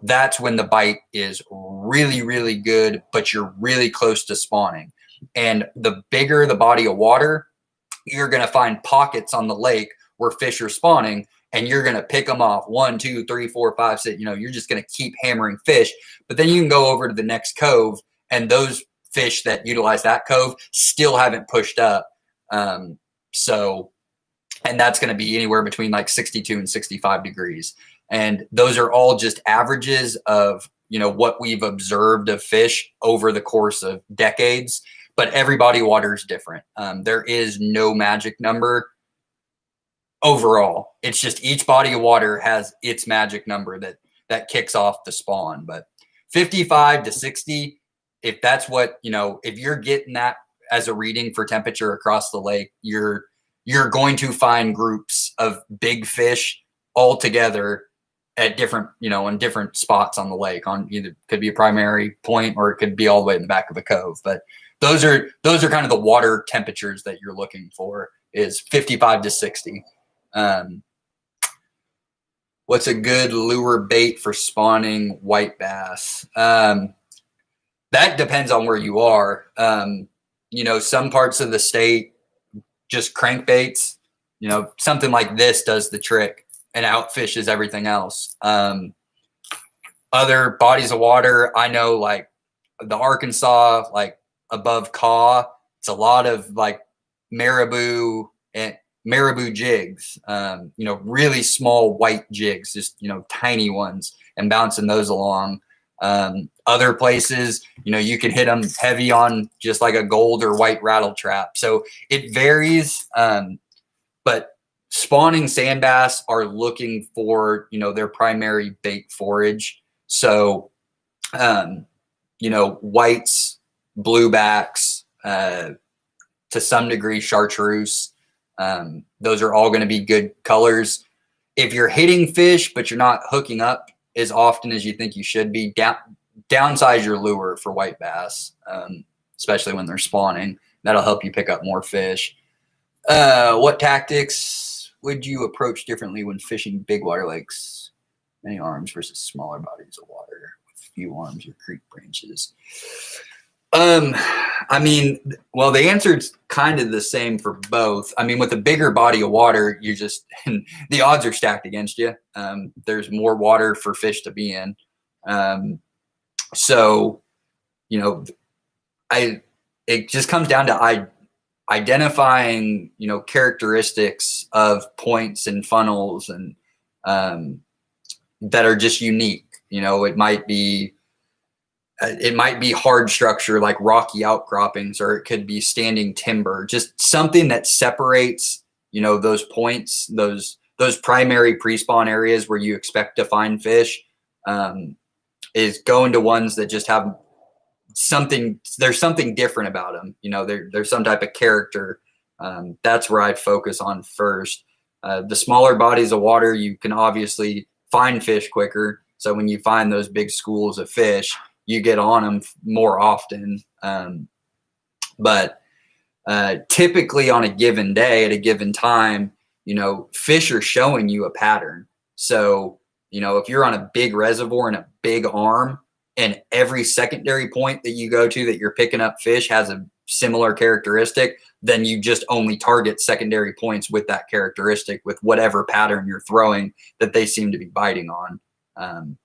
that's when the bite is really, really good, but you're really close to spawning. And the bigger the body of water, you're going to find pockets on the lake where fish are spawning, and you're going to pick them off 1, 2, 3, 4, 5, 6. You're just going to keep hammering fish. But then you can go over to the next cove, and those fish that utilize that cove still haven't pushed up. And that's going to be anywhere between like 62 and 65 degrees. And those are all just averages of, what we've observed of fish over the course of decades, but every body of water is different. There is no magic number overall. It's just each body of water has its magic number that kicks off the spawn. But 55 to 60, if that's what, if you're getting that as a reading for temperature across the lake, you're going to find groups of big fish all together at different, in different spots on the lake. On either could be a primary point, or it could be all the way in the back of a cove. But those are kind of the water temperatures that you're looking for, is 55 to 60. What's a good lure bait for spawning white bass? That depends on where you are. Some parts of the state, just crankbaits, something like this does the trick and outfishes everything else. Other bodies of water, I know, like the Arkansas, like above Kaw, it's a lot of like marabou and marabou jigs, really small white jigs, just, tiny ones, and bouncing those along. Other places, you can hit them heavy on just like a gold or white rattle trap. So it varies. But spawning sand bass are looking for, their primary bait forage. So, whites, bluebacks, to some degree, chartreuse. Those are all going to be good colors. If you're hitting fish, but you're not hooking up as often as you think you should be, downsize your lure for white bass, especially when they're spawning. That'll help you pick up more fish. What tactics would you approach differently when fishing big water lakes, many arms versus smaller bodies of water with few arms or creek branches? The answer's kind of the same for both. With a bigger body of water, you just the odds are stacked against you. There's more water for fish to be in. It just comes down to identifying, characteristics of points and funnels and that are just unique. It might be hard structure like rocky outcroppings, or it could be standing timber, just something that separates, those points, those primary pre-spawn areas where you expect to find fish, is going to ones that just have there's something different about them. There's some type of character. That's where I'd focus on first. The smaller bodies of water, you can obviously find fish quicker. So when you find those big schools of fish, you get on them more often. But typically on a given day at a given time, fish are showing you a pattern. So, if you're on a big reservoir and a big arm, and every secondary point that you go to that you're picking up fish has a similar characteristic, then you just only target secondary points with that characteristic, with whatever pattern you're throwing that they seem to be biting on.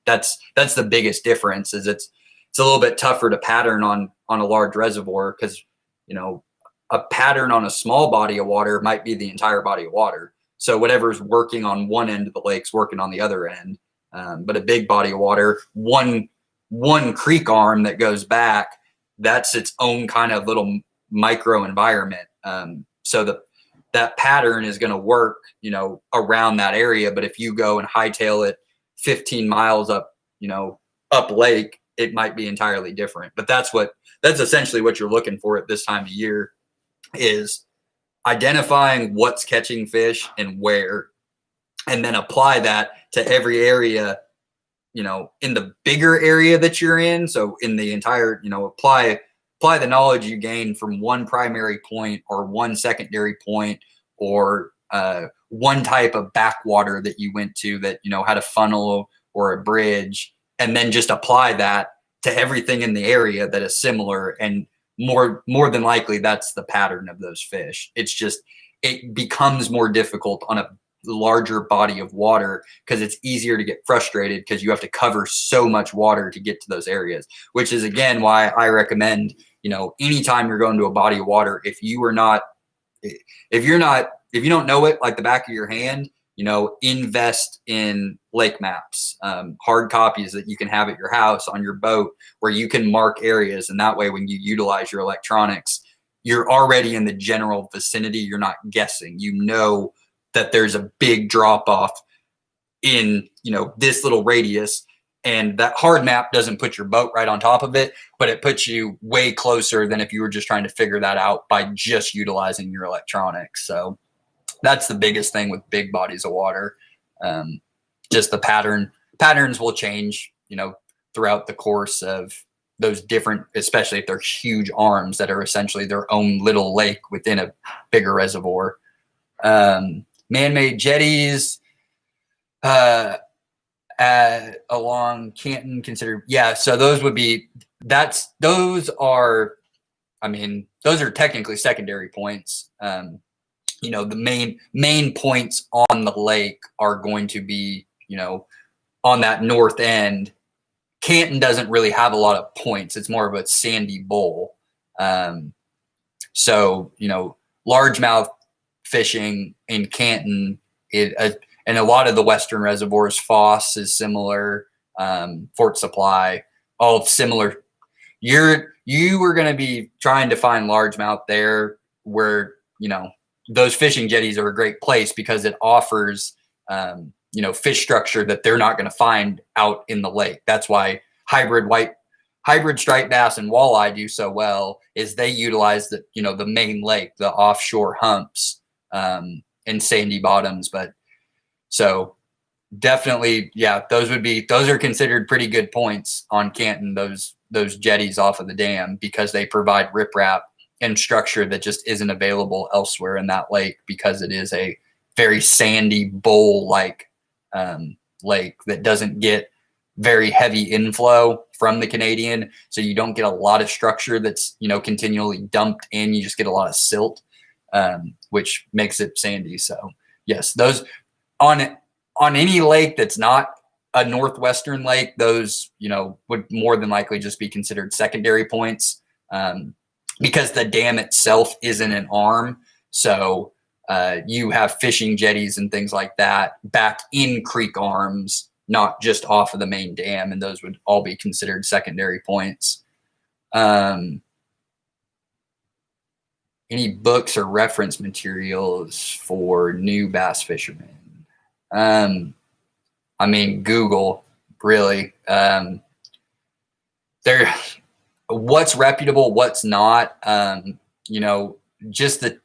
That's the biggest difference. Is it's a little bit tougher to pattern on a large reservoir, because a pattern on a small body of water might be the entire body of water. So whatever's working on one end of the lake's working on the other end. But a big body of water, one creek arm that goes back, that's its own kind of little micro environment. So that pattern is going to work, around that area. But if you go and hightail it 15 miles up lake, it might be entirely different. But that's essentially what you're looking for at this time of year, is identifying what's catching fish and where, and then apply that to every area, in the bigger area that you're in. So in the entire, apply the knowledge you gain from one primary point or one secondary point, or one type of backwater that you went to that, had a funnel or a bridge, and then just apply that to everything in the area that is similar. And more than likely, that's the pattern of those fish. It's just, it becomes more difficult on a larger body of water, because it's easier to get frustrated because you have to cover so much water to get to those areas, which is again why I recommend, anytime you're going to a body of water, if you don't know it like the back of your hand, invest in lake maps, hard copies that you can have at your house, on your boat, where you can mark areas. And that way, when you utilize your electronics, you're already in the general vicinity. You're not guessing, that there's a big drop off in, this little radius. And that hard map doesn't put your boat right on top of it, but it puts you way closer than if you were just trying to figure that out by just utilizing your electronics. So that's the biggest thing with big bodies of water. Just the patterns will change, throughout the course of those different, especially if they're huge arms that are essentially their own little lake within a bigger reservoir. Man-made jetties along Canton considered. Yeah. So those would be those are, I mean, those are technically secondary points. You know, the main points on the lake are going to be, you know, on that north end. Canton doesn't really have a lot of points. It's more of a sandy bowl. So, you know, largemouth fishing in Canton, and a lot of the western reservoirs, Foss is similar, Fort Supply, all similar. You were going to be trying to find largemouth there, where, you know, those fishing jetties are a great place because it offers, you know, fish structure that they're not going to find out in the lake. That's why hybrid striped bass and walleye do so well, is they utilize the, you know, the main lake, the offshore humps, and sandy bottoms. But so definitely, yeah, those are considered pretty good points on Canton, those jetties off of the dam, because they provide riprap and structure that just isn't available elsewhere in that lake, because it is a very sandy bowl like lake that doesn't get very heavy inflow from the Canadian. So you don't get a lot of structure that's, you know, continually dumped in. You just get a lot of silt, which makes it sandy. So yes, those on any lake that's not a northwestern lake, those, you know, would more than likely just be considered secondary points, because the dam itself isn't an arm. So you have fishing jetties and things like that back in creek arms, not just off of the main dam, and those would all be considered secondary points. Any books or reference materials for new bass fishermen? I mean, Google, really. There, what's reputable, what's not. You know, just the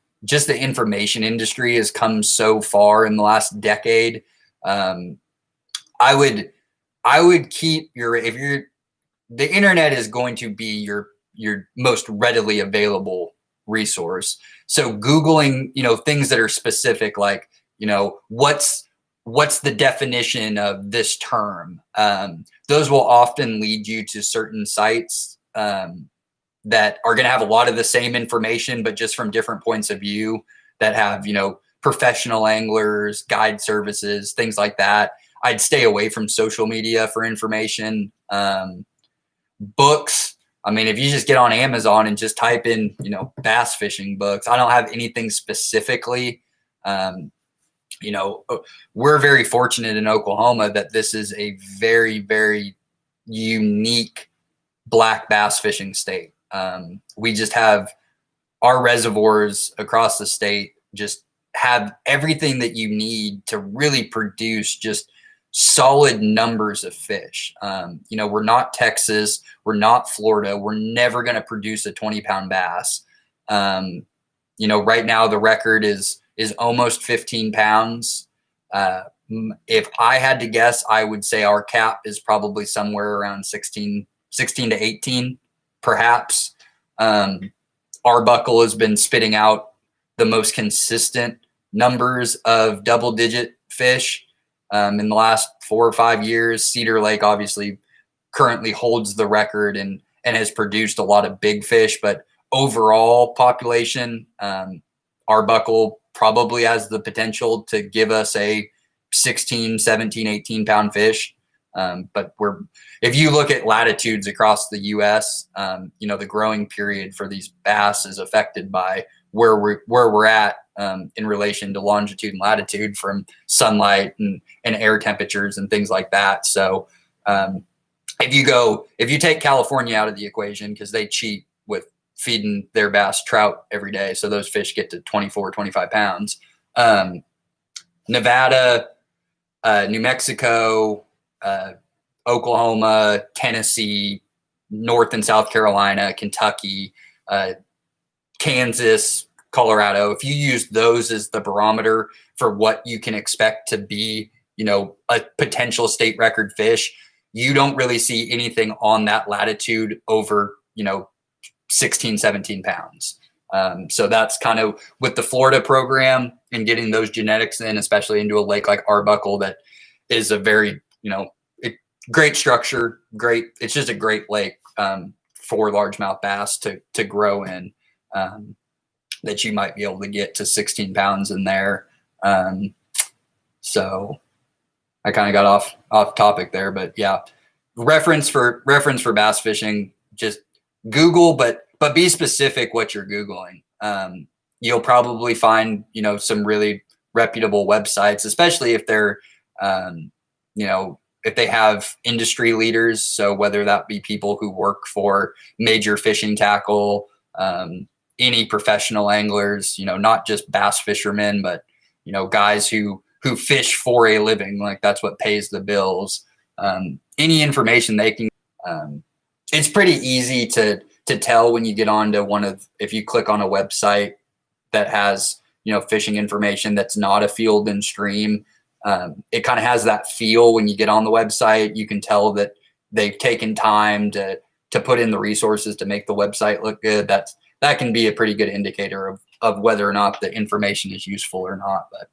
information industry has come so far in the last decade. I would keep the internet is going to be your most readily available resource. So Googling, you know, things that are specific, like, you know, what's the definition of this term? Those will often lead you to certain sites that are going to have a lot of the same information, but just from different points of view, that have, you know, professional anglers, guide services, things like that. I'd stay away from social media for information. Books, I mean, if you just get on Amazon and just type in, you know, bass fishing books, I don't have anything specifically. You know, we're very fortunate in Oklahoma that this is a very, very unique black bass fishing state. We just have our reservoirs across the state just have everything that you need to really produce just solid numbers of fish. You know, we're not Texas, we're not Florida, we're never going to produce a 20-pound bass. You know, right now the record is almost 15 pounds. If I had to guess, I would say our cap is probably somewhere around 16 to 18, perhaps. Arbuckle has been spitting out the most consistent numbers of double-digit fish in the last 4 or 5 years. Cedar Lake obviously currently holds the record and has produced a lot of big fish, but overall population, Arbuckle probably has the potential to give us a 16, 17, 18 pound fish. But if you look at latitudes across the U.S., you know, the growing period for these bass is affected by where we're at in relation to longitude and latitude from sunlight and air temperatures and things like that. So if you take California out of the equation, because they cheat with feeding their bass trout every day, so those fish get to 24, 25 pounds. Nevada, New Mexico, Oklahoma, Tennessee, North and South Carolina, Kentucky, Kansas, Colorado, if you use those as the barometer for what you can expect to be, you know, a potential state record fish, you don't really see anything on that latitude over, you know, 16, 17 pounds. So that's kind of with the Florida program and getting those genetics in, especially into a lake like Arbuckle, that is a very, you know, great structure, great. It's just a great lake for largemouth bass to grow in, that you might be able to get to 16 pounds in there. So I kind of got off topic there, but yeah, reference for bass fishing, just Google, but be specific what you're Googling. You'll probably find, some really reputable websites, especially if they're, if they have industry leaders. So whether that be people who work for major fishing tackle, any professional anglers, not just bass fishermen, but, guys who fish for a living, like that's what pays the bills. Any information they can, it's pretty easy to tell when you get onto if you click on a website that has, fishing information that's not a field and stream. It kind of has that feel when you get on the website. You can tell that they've taken time to put in the resources to make the website look good. That can be a pretty good indicator of whether or not the information is useful or not. But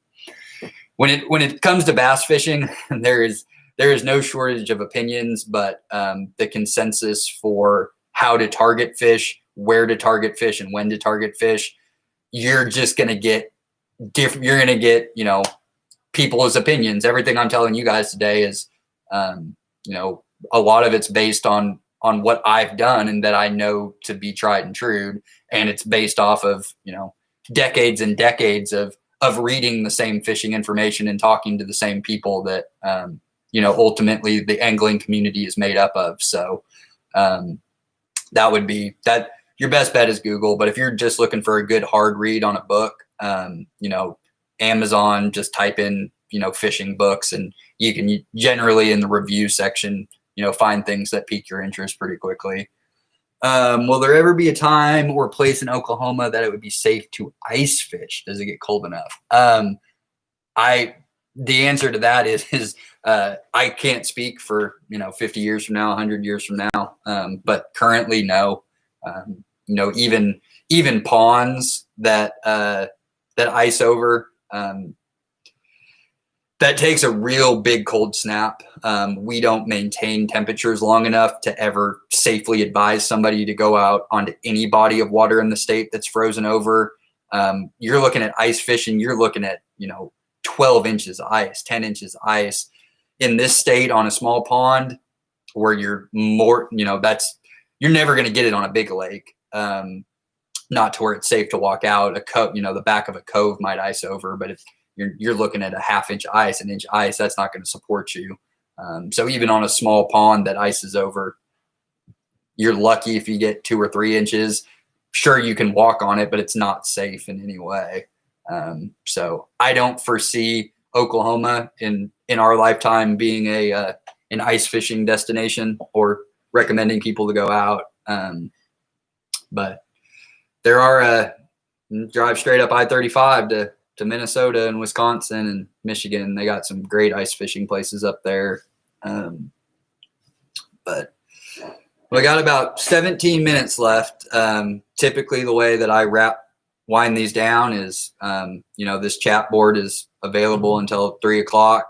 when it comes to bass fishing, there is no shortage of opinions, but the consensus for how to target fish, where to target fish, and when to target fish, you're just going to get different. You're going to get, people's opinions. Everything I'm telling you guys today is, a lot of it's based on what I've done and that I know to be tried and true. And it's based off of, decades and decades of reading the same fishing information and talking to the same people that, ultimately the angling community is made up of. So, that would be that. Your best bet is Google, but if you're just looking for a good hard read on a book, Amazon, just type in, fishing books, and you can generally in the review section, find things that pique your interest pretty quickly. Will there ever be a time or place in Oklahoma that it would be safe to ice fish? Does it get cold enough? The answer to that is I can't speak for, 50 years from now, 100 years from now. But currently, no. Even ponds that ice over, that takes a real big cold snap. We don't maintain temperatures long enough to ever safely advise somebody to go out onto any body of water in the state that's frozen over. You're looking at ice fishing. You're looking at, 12 inches of ice, 10 inches of ice in this state on a small pond where you're more, you're never going to get it on a big lake. Not to where it's safe to walk out. A cove, the back of a cove might ice over, but if you're looking at a half-inch ice, an inch ice, that's not going to support you. So even on a small pond that ices over, you're lucky if you get 2 or 3 inches. Sure, you can walk on it, but it's not safe in any way. So I don't foresee Oklahoma in our lifetime being an ice fishing destination or recommending people to go out. But there are drive straight up I-35 to Minnesota and Wisconsin and Michigan. They got some great ice fishing places up there. But we got about 17 minutes left. Typically the way that I wind these down is, this chat board is available until 3:00.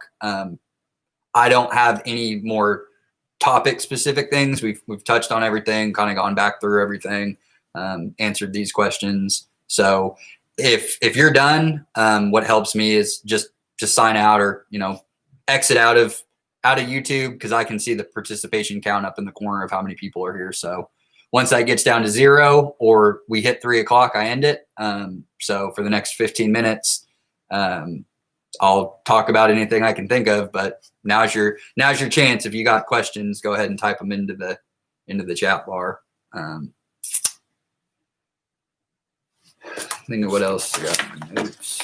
I don't have any more topic specific things. We've touched on everything, kind of gone back through everything, answered these questions. So if you're done, what helps me is just sign out or, exit out of YouTube, because I can see the participation count up in the corner of how many people are here. So once that gets down to 0 or we hit 3:00, I end it. So for the next 15 minutes, I'll talk about anything I can think of, but now's your chance. If you got questions, go ahead and type them into the chat bar. Think of what else I got in my notes.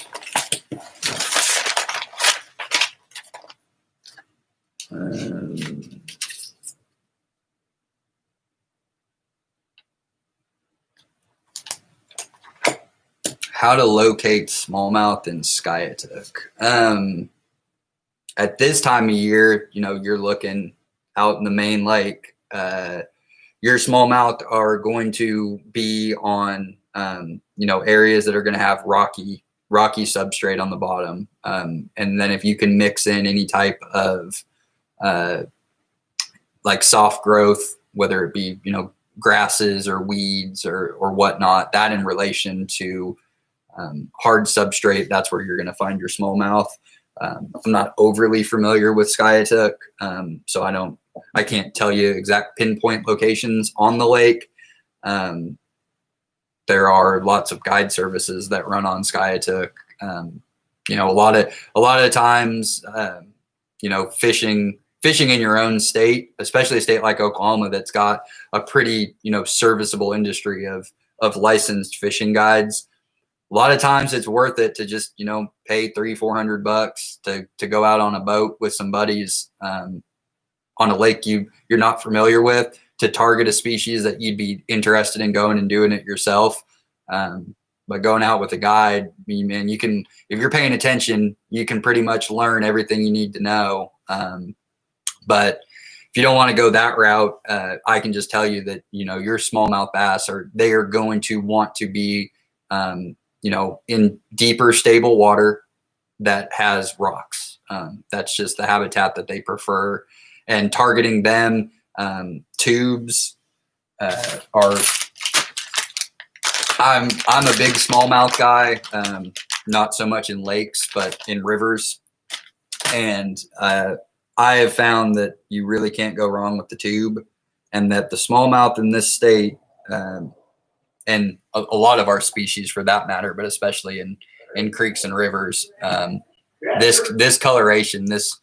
How to locate smallmouth in Skiatook. At this time of year, you're looking out in the main lake. Your smallmouth are going to be on, areas that are going to have rocky substrate on the bottom. And then if you can mix in any type of like soft growth, whether it be, grasses or weeds or whatnot. That in relation to hard substrate, that's where you're going to find your smallmouth. I'm not overly familiar with Skiatook, so I can't tell you exact pinpoint locations on the lake. There are lots of guide services that run on Skiatook. A lot of times, fishing in your own state, especially a state like Oklahoma that's got a pretty, serviceable industry of licensed fishing guides. A lot of times it's worth it to just, pay $300-400 to go out on a boat with some buddies on a lake you're not familiar with, to target a species that you'd be interested in going and doing it yourself. But going out with a guide, man, you can, if you're paying attention, you can pretty much learn everything you need to know. But if you don't want to go that route, I can just tell you that, your smallmouth bass they are going to want to be, in deeper, stable water that has rocks. That's just the habitat that they prefer. And targeting them, tubes are. I'm a big smallmouth guy, not so much in lakes, but in rivers. And I have found that you really can't go wrong with the tube, and that the smallmouth in this state, and a lot of our species for that matter, but especially in creeks and rivers, this coloration, this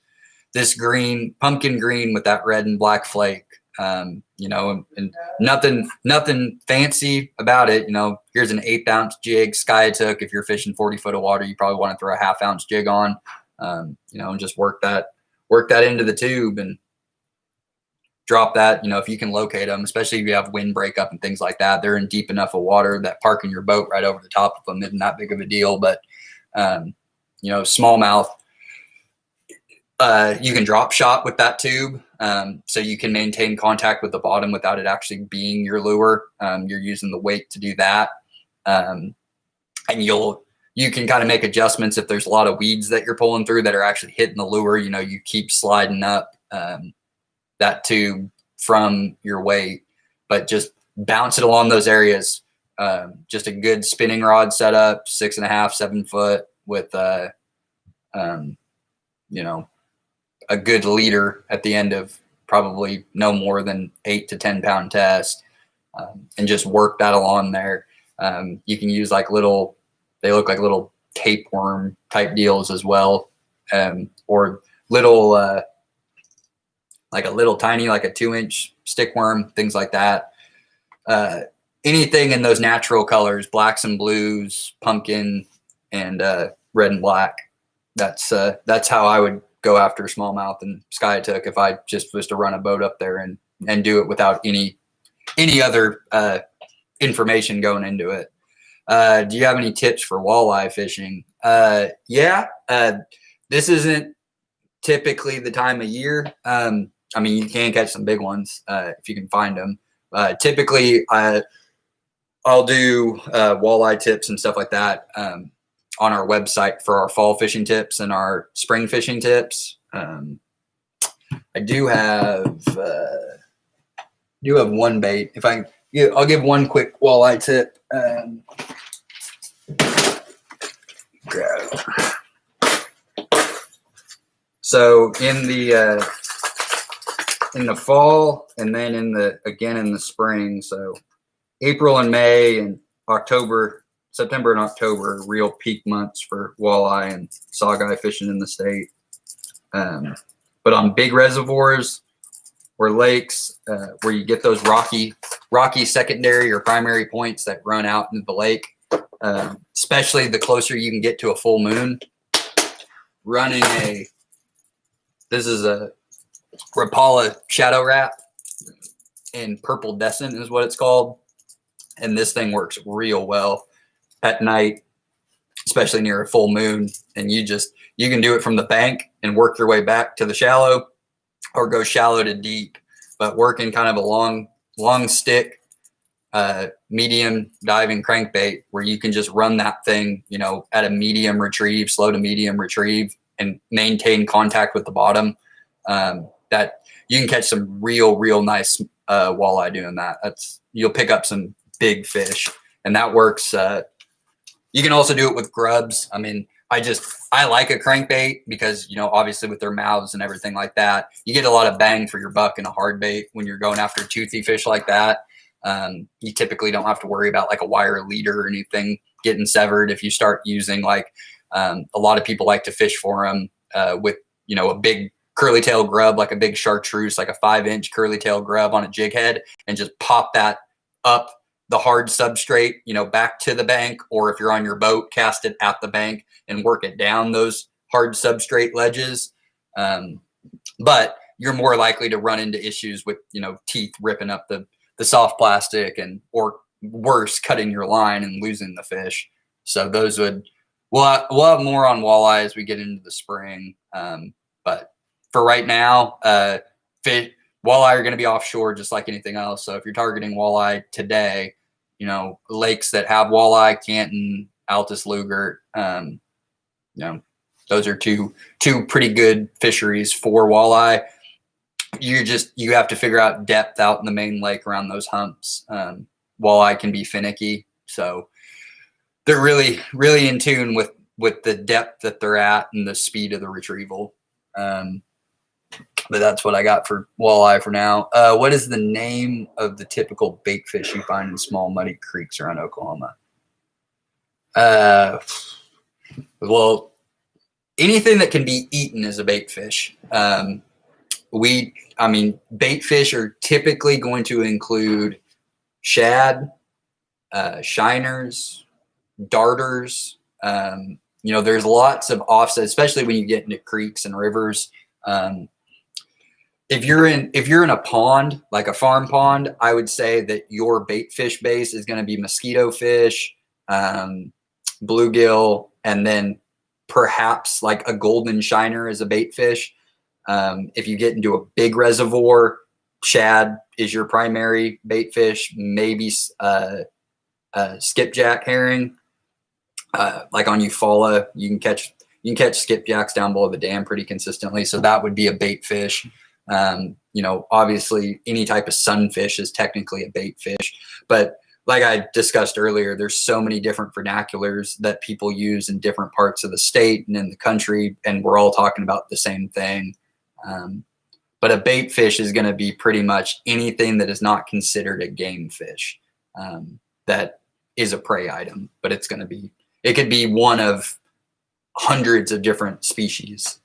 green, pumpkin green with that red and black flake, and nothing fancy about it. Here's an 1/8 ounce jig, Skiatook. If you're fishing 40 foot of water, you probably want to throw a 1/2 ounce jig on, and just work that into the tube and drop that. If you can locate them, especially if you have wind breakup and things like that, they're in deep enough of water that parking your boat right over the top of them isn't that big of a deal. But, smallmouth, you can drop shot with that tube. So you can maintain contact with the bottom without it actually being your lure. You're using the weight to do that. And you can kind of make adjustments if there's a lot of weeds that you're pulling through that are actually hitting the lure. You keep sliding up that tube from your weight, but just bounce it along those areas. Just a good spinning rod setup, 6.5, 7 foot with, a good leader at the end of probably no more than 8 to 10 pound test, and just work that along there. You can use they look like little tapeworm type deals as well, or little, like a little tiny, like a 2-inch stickworm, things like that. Anything in those natural colors, blacks and blues, pumpkin, and red and black. That's how I would go after smallmouth and Skiatook if I just was to run a boat up there and do it without any other information going into it. Do you have any tips for walleye fishing? Yeah. This isn't typically the time of year. You can catch some big ones if you can find them. Typically, I'll do walleye tips and stuff like that on our website for our fall fishing tips and our spring fishing tips. I do have one bait. I'll give one quick walleye tip. So in the fall, and then in the spring. So April and May and September and October are real peak months for walleye and saugeye fishing in the state. But on big reservoirs or lakes, where you get those rocky secondary or primary points that run out into the lake, especially the closer you can get to a full moon, this is a Rapala Shadow Wrap in purple descent is what it's called. And this thing works real well at night, especially near a full moon. And you can do it from the bank and work your way back to the shallow, or go shallow to deep, but working kind of a long stick, medium diving crankbait where you can just run that thing, at a medium retrieve, slow to medium retrieve, and maintain contact with the bottom. That you can catch some real nice walleye doing that. You'll pick up some big fish, and that works. You can also do it with grubs. I mean, I like a crankbait because, obviously with their mouths and everything like that, you get a lot of bang for your buck in a hard bait when you're going after toothy fish like that. You typically don't have to worry about like a wire leader or anything getting severed if you start using a lot of people like to fish for them with, a big curly tail grub, like a big chartreuse, like a 5-inch curly tail grub on a jig head, and just pop that up the hard substrate, back to the bank, or if you're on your boat, cast it at the bank and work it down those hard substrate ledges. But you're more likely to run into issues with, teeth ripping up the soft plastic or worse, cutting your line and losing the fish. So we'll have more on walleye as we get into the spring. But for right now, walleye are going to be offshore just like anything else. So if you're targeting walleye today, lakes that have walleye, Canton, Altus, Lugert, those are two pretty good fisheries for walleye. You have to figure out depth out in the main lake around those humps. Walleye can be finicky, so they're really, really in tune with the depth that they're at and the speed of the retrieval. But that's what I got for walleye for now. What is the name of the typical bait fish you find in small muddy creeks around Oklahoma? Well, anything that can be eaten is a bait fish. Bait fish are typically going to include shad, shiners, darters. There's lots of offsets, especially when you get into creeks and rivers. If you're in a pond, like a farm pond, I would say that your bait fish base is going to be mosquito fish, bluegill, and then perhaps like a golden shiner as a bait fish. If you get into a big reservoir, shad is your primary bait fish, maybe skipjack herring. Like on Eufaula, you can catch skipjacks down below the dam pretty consistently. So that would be a bait fish. Obviously any type of sunfish is technically a bait fish, but like I discussed earlier, there's so many different vernaculars that people use in different parts of the state and in the country, and we're all talking about the same thing. But a bait fish is going to be pretty much anything that is not considered a game fish, that is a prey item, but it could be one of hundreds of different species,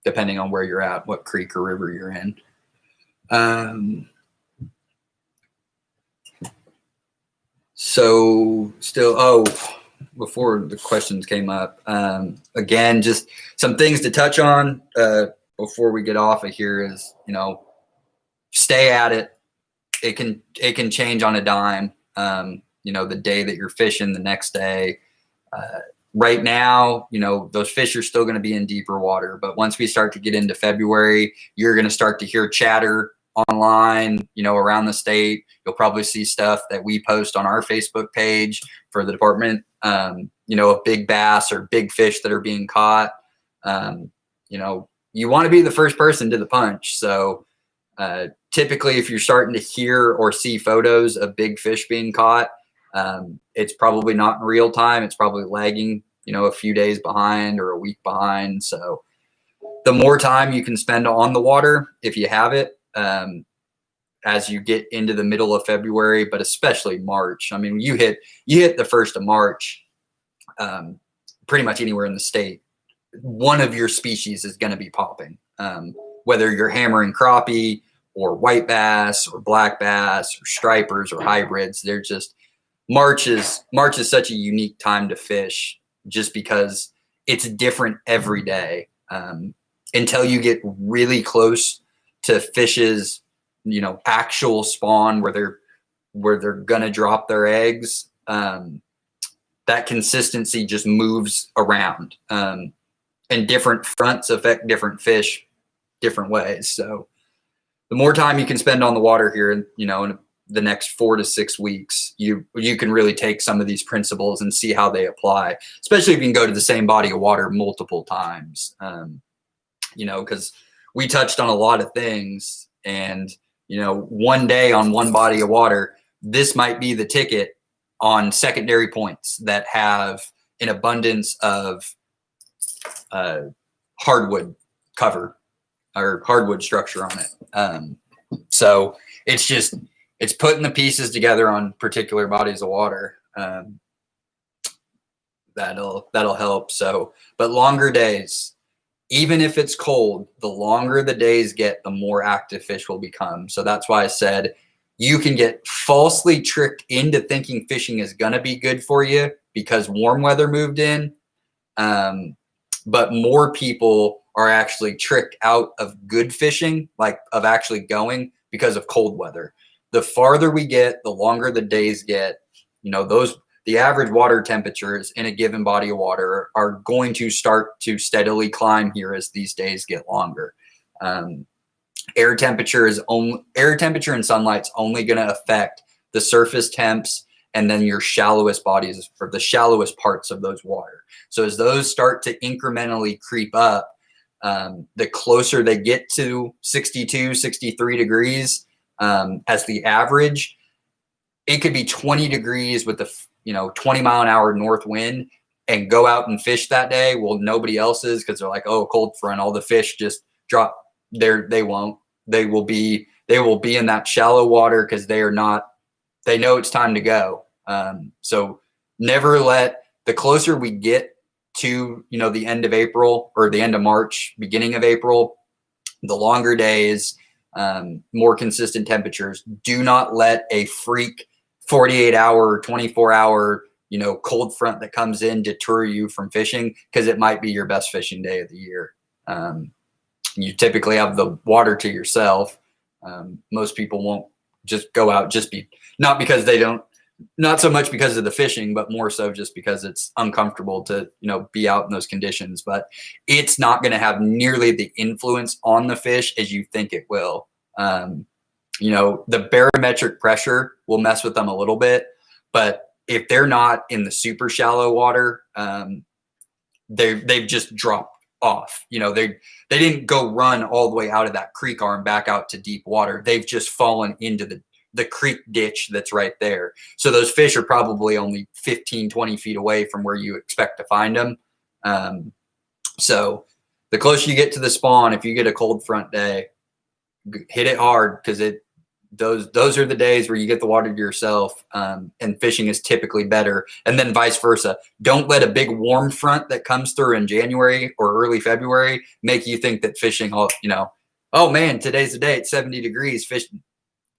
depending on where you're at, what creek or river you're in. Before the questions came up, again, just some things to touch on before we get off of here is, stay at it. It can change on a dime. The day that you're fishing, the next day. Right now, those fish are still going to be in deeper water, but once we start to get into February, you're going to start to hear chatter online, around the state. You'll probably see stuff that we post on our Facebook page for the department, of big bass or big fish that are being caught. You want to be the first person to the punch. So typically if you're starting to hear or see photos of big fish being caught, it's probably not in real time. It's probably lagging, a few days behind or a week behind. So the more time you can spend on the water, if you have it, as you get into the middle of February, but especially March. I mean, you hit the 1st of March, pretty much anywhere in the state, one of your species is going to be popping, whether you're hammering crappie or white bass or black bass or stripers or hybrids. They're just, March is such a unique time to fish just because it's different every day. Until you get really close to fish's, actual spawn where they're gonna drop their eggs, that consistency just moves around, and different fronts affect different fish different ways. So the more time you can spend on the water here, in the next 4 to 6 weeks, you can really take some of these principles and see how they apply, especially if you can go to the same body of water multiple times. Because we touched on a lot of things, and one day on one body of water, this might be the ticket on secondary points that have an abundance of hardwood cover or hardwood structure on it. So it's putting the pieces together on particular bodies of water. That'll help. So, but longer days, even if it's cold, the longer the days get, the more active fish will become. So that's why I said you can get falsely tricked into thinking fishing is going to be good for you because warm weather moved in. But more people are actually tricked out of good fishing, like of actually going because of cold weather. The farther we get, the longer the days get, the average water temperatures in a given body of water are going to start to steadily climb here as these days get longer. Air temperature and sunlight's only going to affect the surface temps and then your shallowest bodies or the shallowest parts of those water. So as those start to incrementally creep up, the closer they get to 62, 63 degrees as the average, it could be 20 degrees with the 20 mile an hour north wind and go out and fish that day. Well, nobody else is because they're like, oh, cold front, all the fish just drop there. They won't. They will be in that shallow water because they know it's time to go. So never let the closer we get to, the end of April or the end of March, beginning of April, the longer days, more consistent temperatures. Do not let a freak 48-hour, 24-hour, cold front that comes in deter you from fishing because it might be your best fishing day of the year. You typically have the water to yourself. Most people won't just go out not so much because of the fishing, but more so just because it's uncomfortable to, be out in those conditions. But it's not going to have nearly the influence on the fish as you think it will. The barometric pressure will mess with them a little bit, but if they're not in the super shallow water, they've just dropped off. They didn't go run all the way out of that creek arm back out to deep water. They've just fallen into the creek ditch that's right there. So those fish are probably only 15, 20 feet away from where you expect to find them. So the closer you get to the spawn, if you get a cold front day, hit it hard because those are the days where you get the water to yourself, and fishing is typically better. And then vice versa. Don't let a big warm front that comes through in January or early February make you think that fishing, oh man, today's the day, it's 70 degrees. Fishing,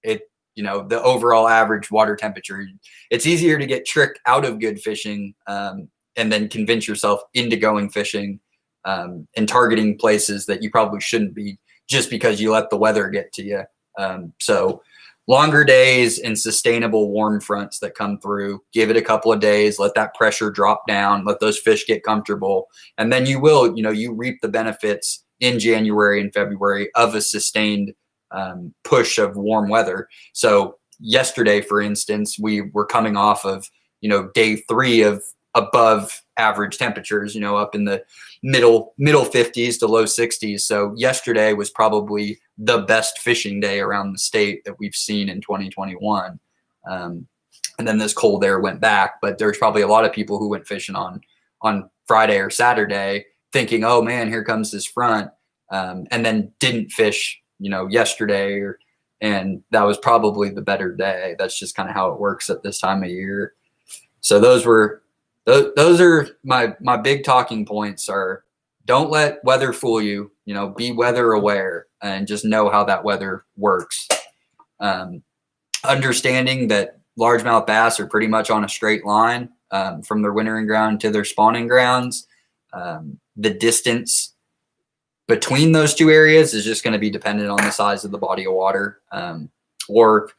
the overall average water temperature. It's easier to get tricked out of good fishing, and then convince yourself into going fishing, and targeting places that you probably shouldn't be just because you let the weather get to you. So longer days and sustainable warm fronts that come through, give it a couple of days, let that pressure drop down, let those fish get comfortable. And then you reap the benefits in January and February of a sustained push of warm weather. So yesterday, for instance, we were coming off of, day 3 of above average temperatures, up in the middle 50s to low 60s. So yesterday was probably the best fishing day around the state that we've seen in 2021. And then this cold air went back, but there's probably a lot of people who went fishing on Friday or Saturday thinking, oh man, here comes this front. And then didn't fish, yesterday, and that was probably the better day. That's just kind of how it works at this time of year. So those are my big talking points are don't let weather fool you, be weather aware and just know how that weather works. Understanding that largemouth bass are pretty much on a straight line, from their wintering ground to their spawning grounds. The distance between those two areas is just going to be dependent on the size of the body of water, or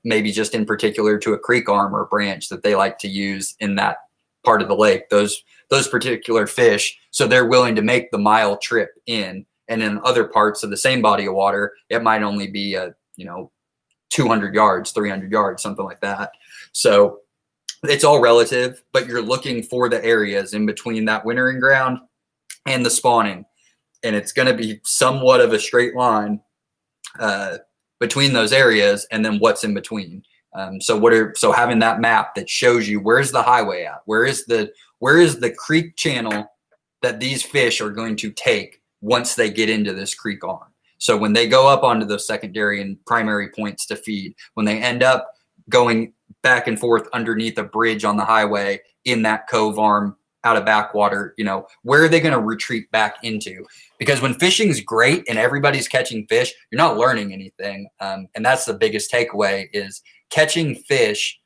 maybe just in particular to a creek arm or branch that they like to use in that part of the lake, those particular fish. So they're willing to make the mile trip in, and in other parts of the same body of water, it might only be 200 yards, 300 yards, something like that. So it's all relative, but you're looking for the areas in between that wintering ground and the spawning. And it's going to be somewhat of a straight line. between those areas and then what's in between. So having that map that shows you where's the highway at, where is the creek channel that these fish are going to take once they get into this creek arm. So when they go up onto those secondary and primary points to feed, when they end up going back and forth underneath a bridge on the highway in that cove arm out of backwater, where are they going to retreat back into? Because when fishing's great and everybody's catching fish, you're not learning anything. And that's the biggest takeaway, is catching fish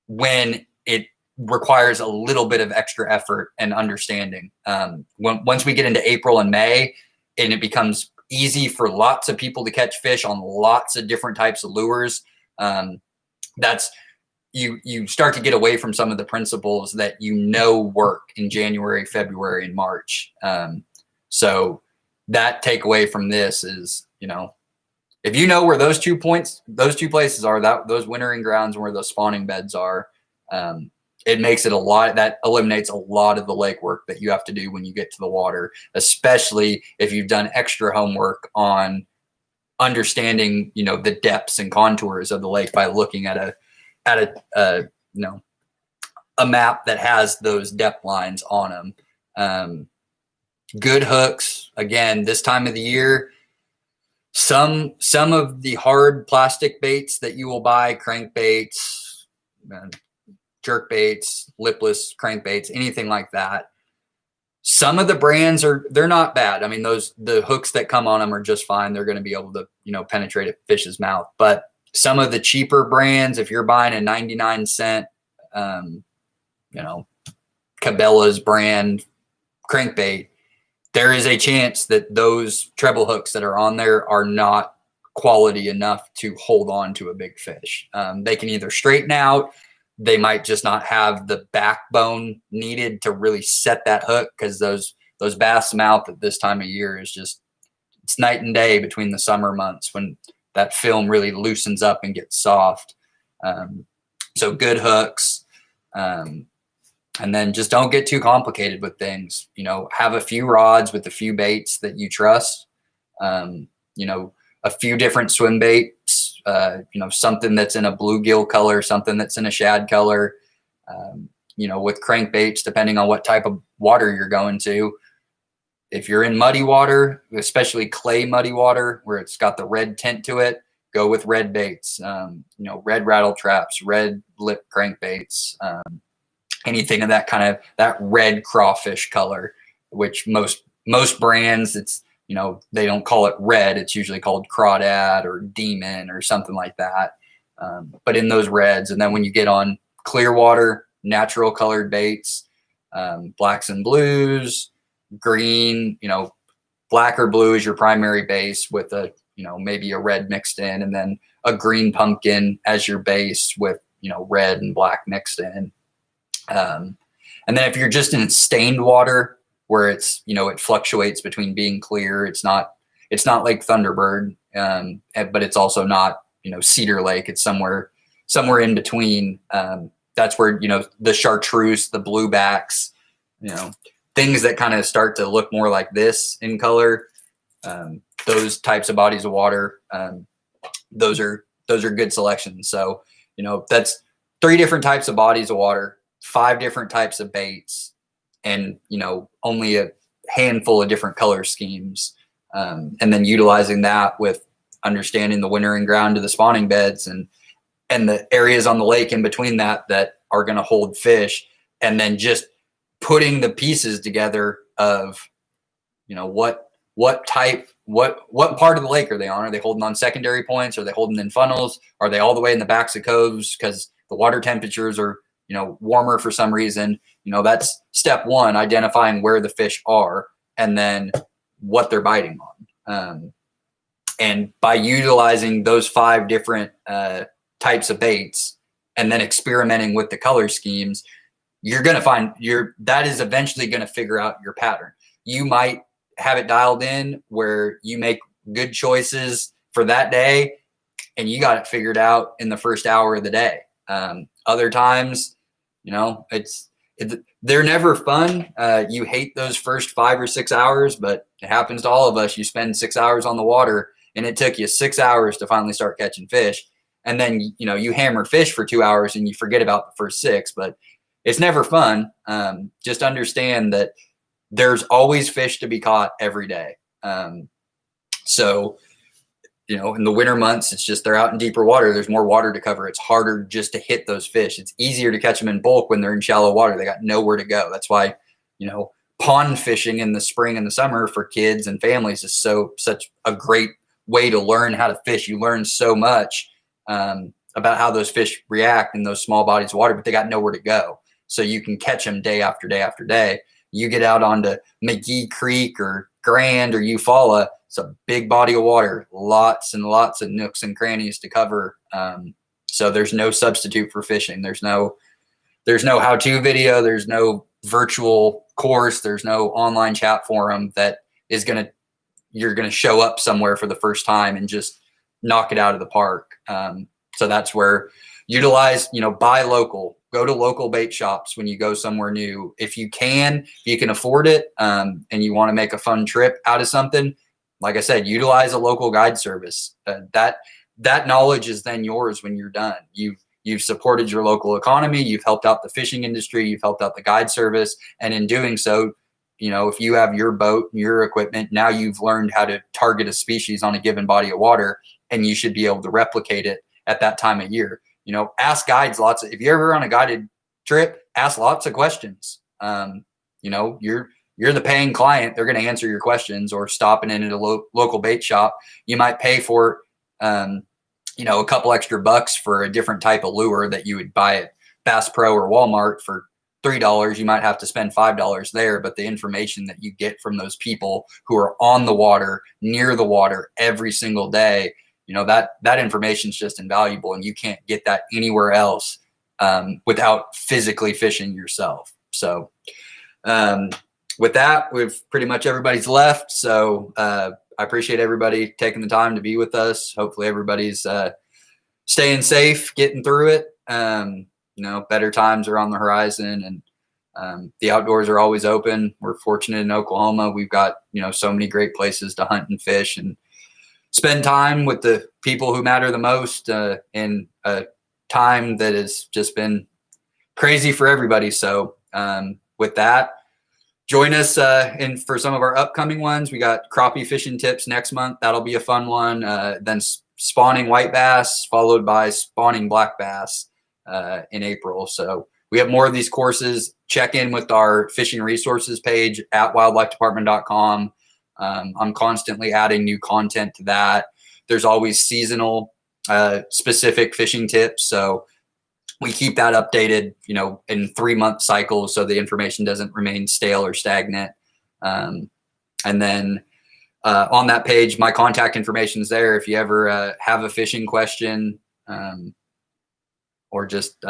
when it requires a little bit of extra effort and understanding. Once we get into April and May, and it becomes easy for lots of people to catch fish on lots of different types of lures, that's you start to get away from some of the principles that work in January, February, and March. So that takeaway from this is, if you know where those two places are, those wintering grounds where those spawning beds are, it makes it that eliminates a lot of the legwork that you have to do when you get to the water, especially if you've done extra homework on understanding, the depths and contours of the lake by looking at a map that has those depth lines on them. Good hooks, again, this time of the year. Some of the hard plastic baits that you will buy, crankbaits, jerk baits, lipless crankbaits, anything like that. Some of the brands they're not bad. I mean, the hooks that come on them are just fine. They're going to be able to, penetrate a fish's mouth. But some of the cheaper brands, if you're buying a 99-cent, Cabela's brand crankbait, there is a chance that those treble hooks that are on there are not quality enough to hold on to a big fish. They can either straighten out, they might just not have the backbone needed to really set that hook, because those bass mouth at this time of year it's night and day between the summer months when that film really loosens up and gets soft. So good hooks. And then just don't get too complicated with things. Have a few rods with a few baits that you trust. A few different swim baits. Something that's in a bluegill color, something that's in a shad color. With crankbaits, depending on what type of water you're going to. If you're in muddy water, especially clay muddy water, where it's got the red tint to it, go with red baits. Red rattle traps, red lip crankbaits. Anything of that kind of that red crawfish color, which most brands, it's, they don't call it red. It's usually called crawdad or demon or something like that. But in those reds, and then when you get on clear water, natural colored baits, blacks and blues, green, black or blue is your primary base with a, maybe a red mixed in, and then a green pumpkin as your base with, red and black mixed in. And then if you're just in stained water where it's, it fluctuates between being clear, it's not like Thunderbird, but it's also not, Cedar Lake. It's somewhere in between. That's where, the chartreuse, the bluebacks, things that kind of start to look more like this in color. Those types of bodies of water, those are good selections. So, that's 3 different types of bodies of water, 5 different types of baits, and only a handful of different color schemes, and then utilizing that with understanding the wintering ground to the spawning beds and the areas on the lake in between that are going to hold fish, and then just putting the pieces together of what part of the lake are they on? Are they holding on secondary points? Are they holding in funnels? Are they all the way in the backs of coves because the water temperatures are warmer for some reason? That's step 1, identifying where the fish are and then what they're biting on. And by utilizing those 5 different types of baits and then experimenting with the color schemes, you're going to find that is eventually going to figure out your pattern. You might have it dialed in where you make good choices for that day and you got it figured out in the first hour of the day. Other times, they're never fun. You hate those first 5 or 6 hours, but it happens to all of us. You spend 6 hours on the water and it took you 6 hours to finally start catching fish. And then, you hammer fish for 2 hours and you forget about the first 6, but it's never fun. Just understand that there's always fish to be caught every day. So, in the winter months, it's just they're out in deeper water. There's more water to cover. It's harder just to hit those fish. It's easier to catch them in bulk when they're in shallow water. They got nowhere to go. That's why, pond fishing in the spring and the summer for kids and families is such a great way to learn how to fish. You learn so much about how those fish react in those small bodies of water, but they got nowhere to go. So you can catch them day after day after day. You get out onto McGee Creek or Grand or Eufaula. It's a big body of water, lots and lots of nooks and crannies to cover. So there's no substitute for fishing. There's no how-to video. There's no virtual course. There's no online chat forum that you're going to show up somewhere for the first time and just knock it out of the park. So that's where utilize, buy local, go to local bait shops when you go somewhere new. If you can afford it, and you want to make a fun trip out of something, like I said, utilize a local guide service. That knowledge is then yours when you're done. You've supported your local economy. You've helped out the fishing industry. You've helped out the guide service. And in doing so, if you have your boat and your equipment, now you've learned how to target a species on a given body of water, and you should be able to replicate it at that time of year. Ask guides if you're ever on a guided trip, ask lots of questions. You're the paying client. They're going to answer your questions, or stopping in at a local bait shop. You might pay for, a couple extra bucks for a different type of lure that you would buy at Bass Pro or Walmart for $3. You might have to spend $5 there, but the information that you get from those people who are on the water, near the water every single day, that information is just invaluable, and you can't get that anywhere else without physically fishing yourself. So with that, we've pretty much everybody's left. So I appreciate everybody taking the time to be with us. Hopefully everybody's staying safe, getting through it. Better times are on the horizon, and the outdoors are always open. We're fortunate in Oklahoma. We've got, so many great places to hunt and fish and spend time with the people who matter the most in a time that has just been crazy for everybody. So with that, join us for some of our upcoming ones. We got crappie fishing tips next month. That'll be a fun one. Then spawning white bass, followed by spawning black bass in April. So we have more of these courses. Check in with our fishing resources page at wildlifedepartment.com. I'm constantly adding new content to that. There's always seasonal specific fishing tips. So we keep that updated, in 3-month cycles, so the information doesn't remain stale or stagnant. And then on that page, my contact information is there. If you ever have a fishing question or just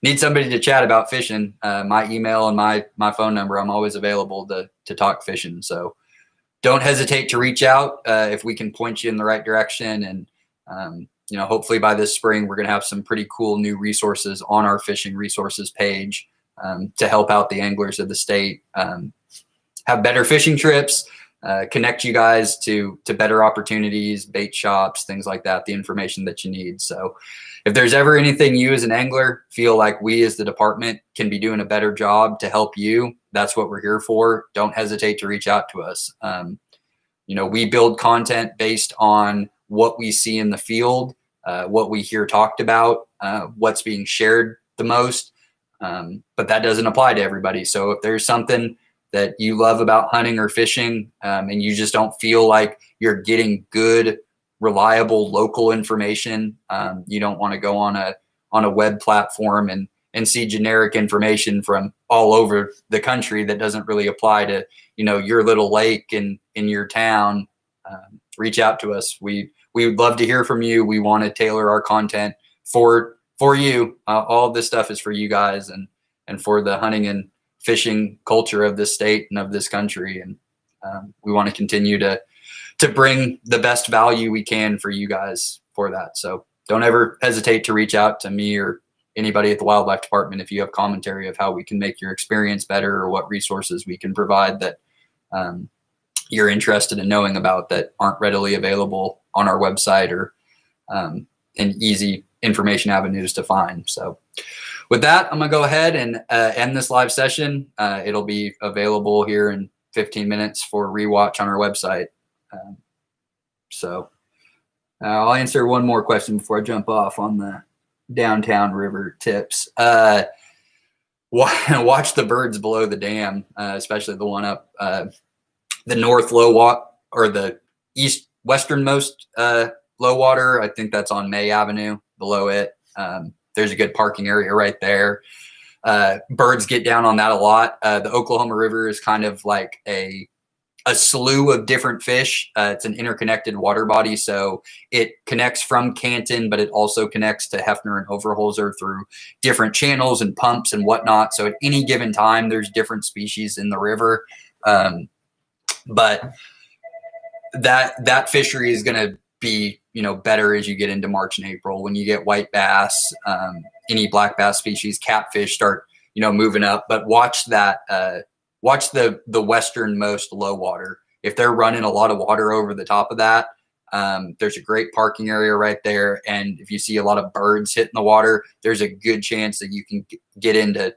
need somebody to chat about fishing, my email and my phone number, I'm always available to talk fishing. So don't hesitate to reach out if we can point you in the right direction. And hopefully by this spring, we're going to have some pretty cool new resources on our fishing resources page to help out the anglers of the state have better fishing trips, connect you guys to better opportunities, bait shops, things like that, the information that you need. So if there's ever anything you as an angler feel like we as the department can be doing a better job to help you, that's what we're here for. Don't hesitate to reach out to us. We build content based on what we see in the field, what we hear talked about, what's being shared the most. But that doesn't apply to everybody. So if there's something that you love about hunting or fishing, and you just don't feel like you're getting good, reliable local information, you don't want to go on a web platform and see generic information from all over the country that doesn't really apply to, your little lake in your town. Reach out to us. We would love to hear from you. We want to tailor our content for you. All of this stuff is for you guys and for the hunting and fishing culture of this state and of this country. And we want to continue to bring the best value we can for you guys for that. So don't ever hesitate to reach out to me or anybody at the wildlife department if you have commentary of how we can make your experience better or what resources we can provide that you're interested in knowing about that aren't readily available on our website or in easy information avenues to find. So with that, I'm going to go ahead and end this live session. It'll be available here in 15 minutes for rewatch on our website. So I'll answer one more question before I jump off on the downtown river tips. Watch the birds below the dam, especially the one up the north low water or the east westernmost low water. I think that's on May Avenue below it. There's a good parking area right there. Birds get down on that a lot. The Oklahoma River is kind of like a slew of different fish. It's an interconnected water body, so it connects from Canton, but it also connects to Hefner and Overholser through different channels and pumps and whatnot. So at any given time, there's different species in the river. But that fishery is going to be, better as you get into March and April. When you get white bass, any black bass species, catfish start, moving up. But watch that. Watch the westernmost low water. If they're running a lot of water over the top of that, there's a great parking area right there. And if you see a lot of birds hitting the water, there's a good chance that you can get into,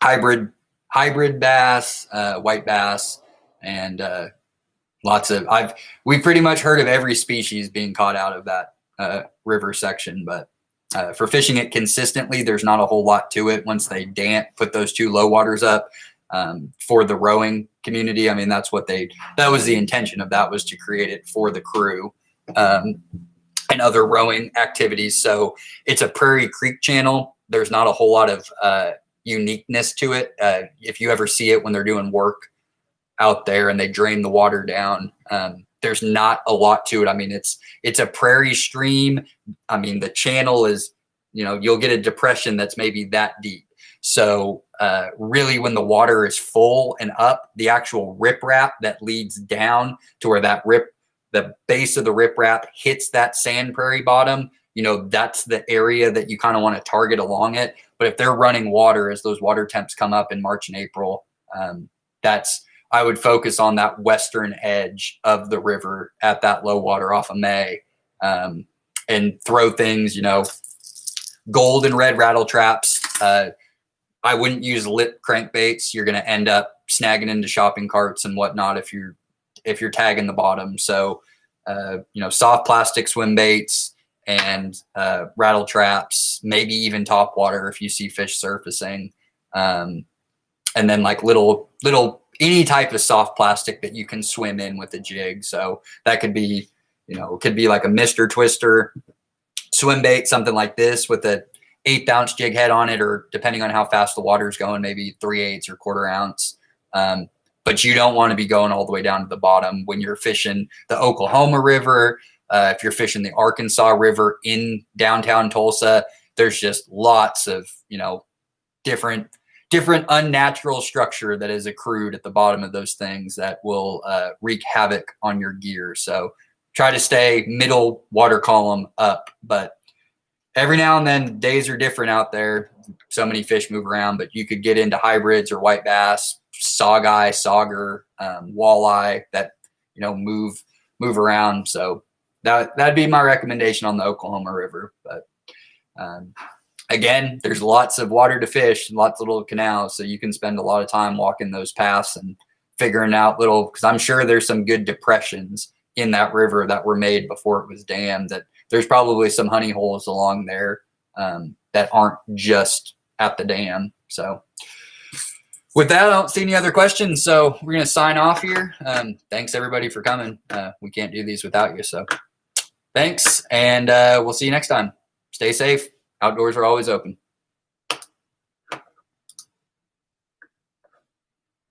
hybrid bass, white bass, and we've pretty much heard of every species being caught out of that river section, but for fishing it consistently, there's not a whole lot to it. Once they put those two low waters up for the rowing community. I mean, that was the intention of that, was to create it for the crew and other rowing activities. So it's a Prairie Creek channel. There's not a whole lot of uniqueness to it. If you ever see it when they're doing work out there and they drain the water down, there's not a lot to it. I mean, it's a prairie stream. I mean, the channel is, you'll get a depression that's maybe that deep. So really, when the water is full and up, the actual riprap that leads down to where the base of the riprap hits that sand prairie bottom, that's the area that you kind of want to target along it. But if they're running water as those water temps come up in March and April, I would focus on that western edge of the river at that low water off of May, and throw things, gold and red rattle traps. I wouldn't use lip crankbaits. You're going to end up snagging into shopping carts and whatnot if you're tagging the bottom. So, soft plastic swim baits and rattle traps, maybe even top water if you see fish surfacing, and then like little any type of soft plastic that you can swim in with a jig. So that could be, it could be like a Mr. Twister swim bait, something like this with a 1/8 ounce jig head on it, or depending on how fast the water's going, maybe 3/8 or 1/4 ounce. But you don't want to be going all the way down to the bottom when you're fishing the Oklahoma River. If you're fishing the Arkansas River in downtown Tulsa, there's just lots of, different unnatural structure that is accrued at the bottom of those things that will wreak havoc on your gear. So try to stay middle water column up, but every now and then days are different out there. So many fish move around, but you could get into hybrids or white bass, saugeye, sauger, walleye that, move around. So that'd be my recommendation on the Oklahoma River. But again, there's lots of water to fish, lots of little canals, so you can spend a lot of time walking those paths and figuring out because I'm sure there's some good depressions in that river that were made before it was dammed, that there's probably some honey holes along there that aren't just at the dam. So with that, I don't see any other questions, so we're going to sign off here. Thanks everybody for coming. We can't do these without you, so thanks, and we'll see you next time. Stay safe. Outdoors are always open.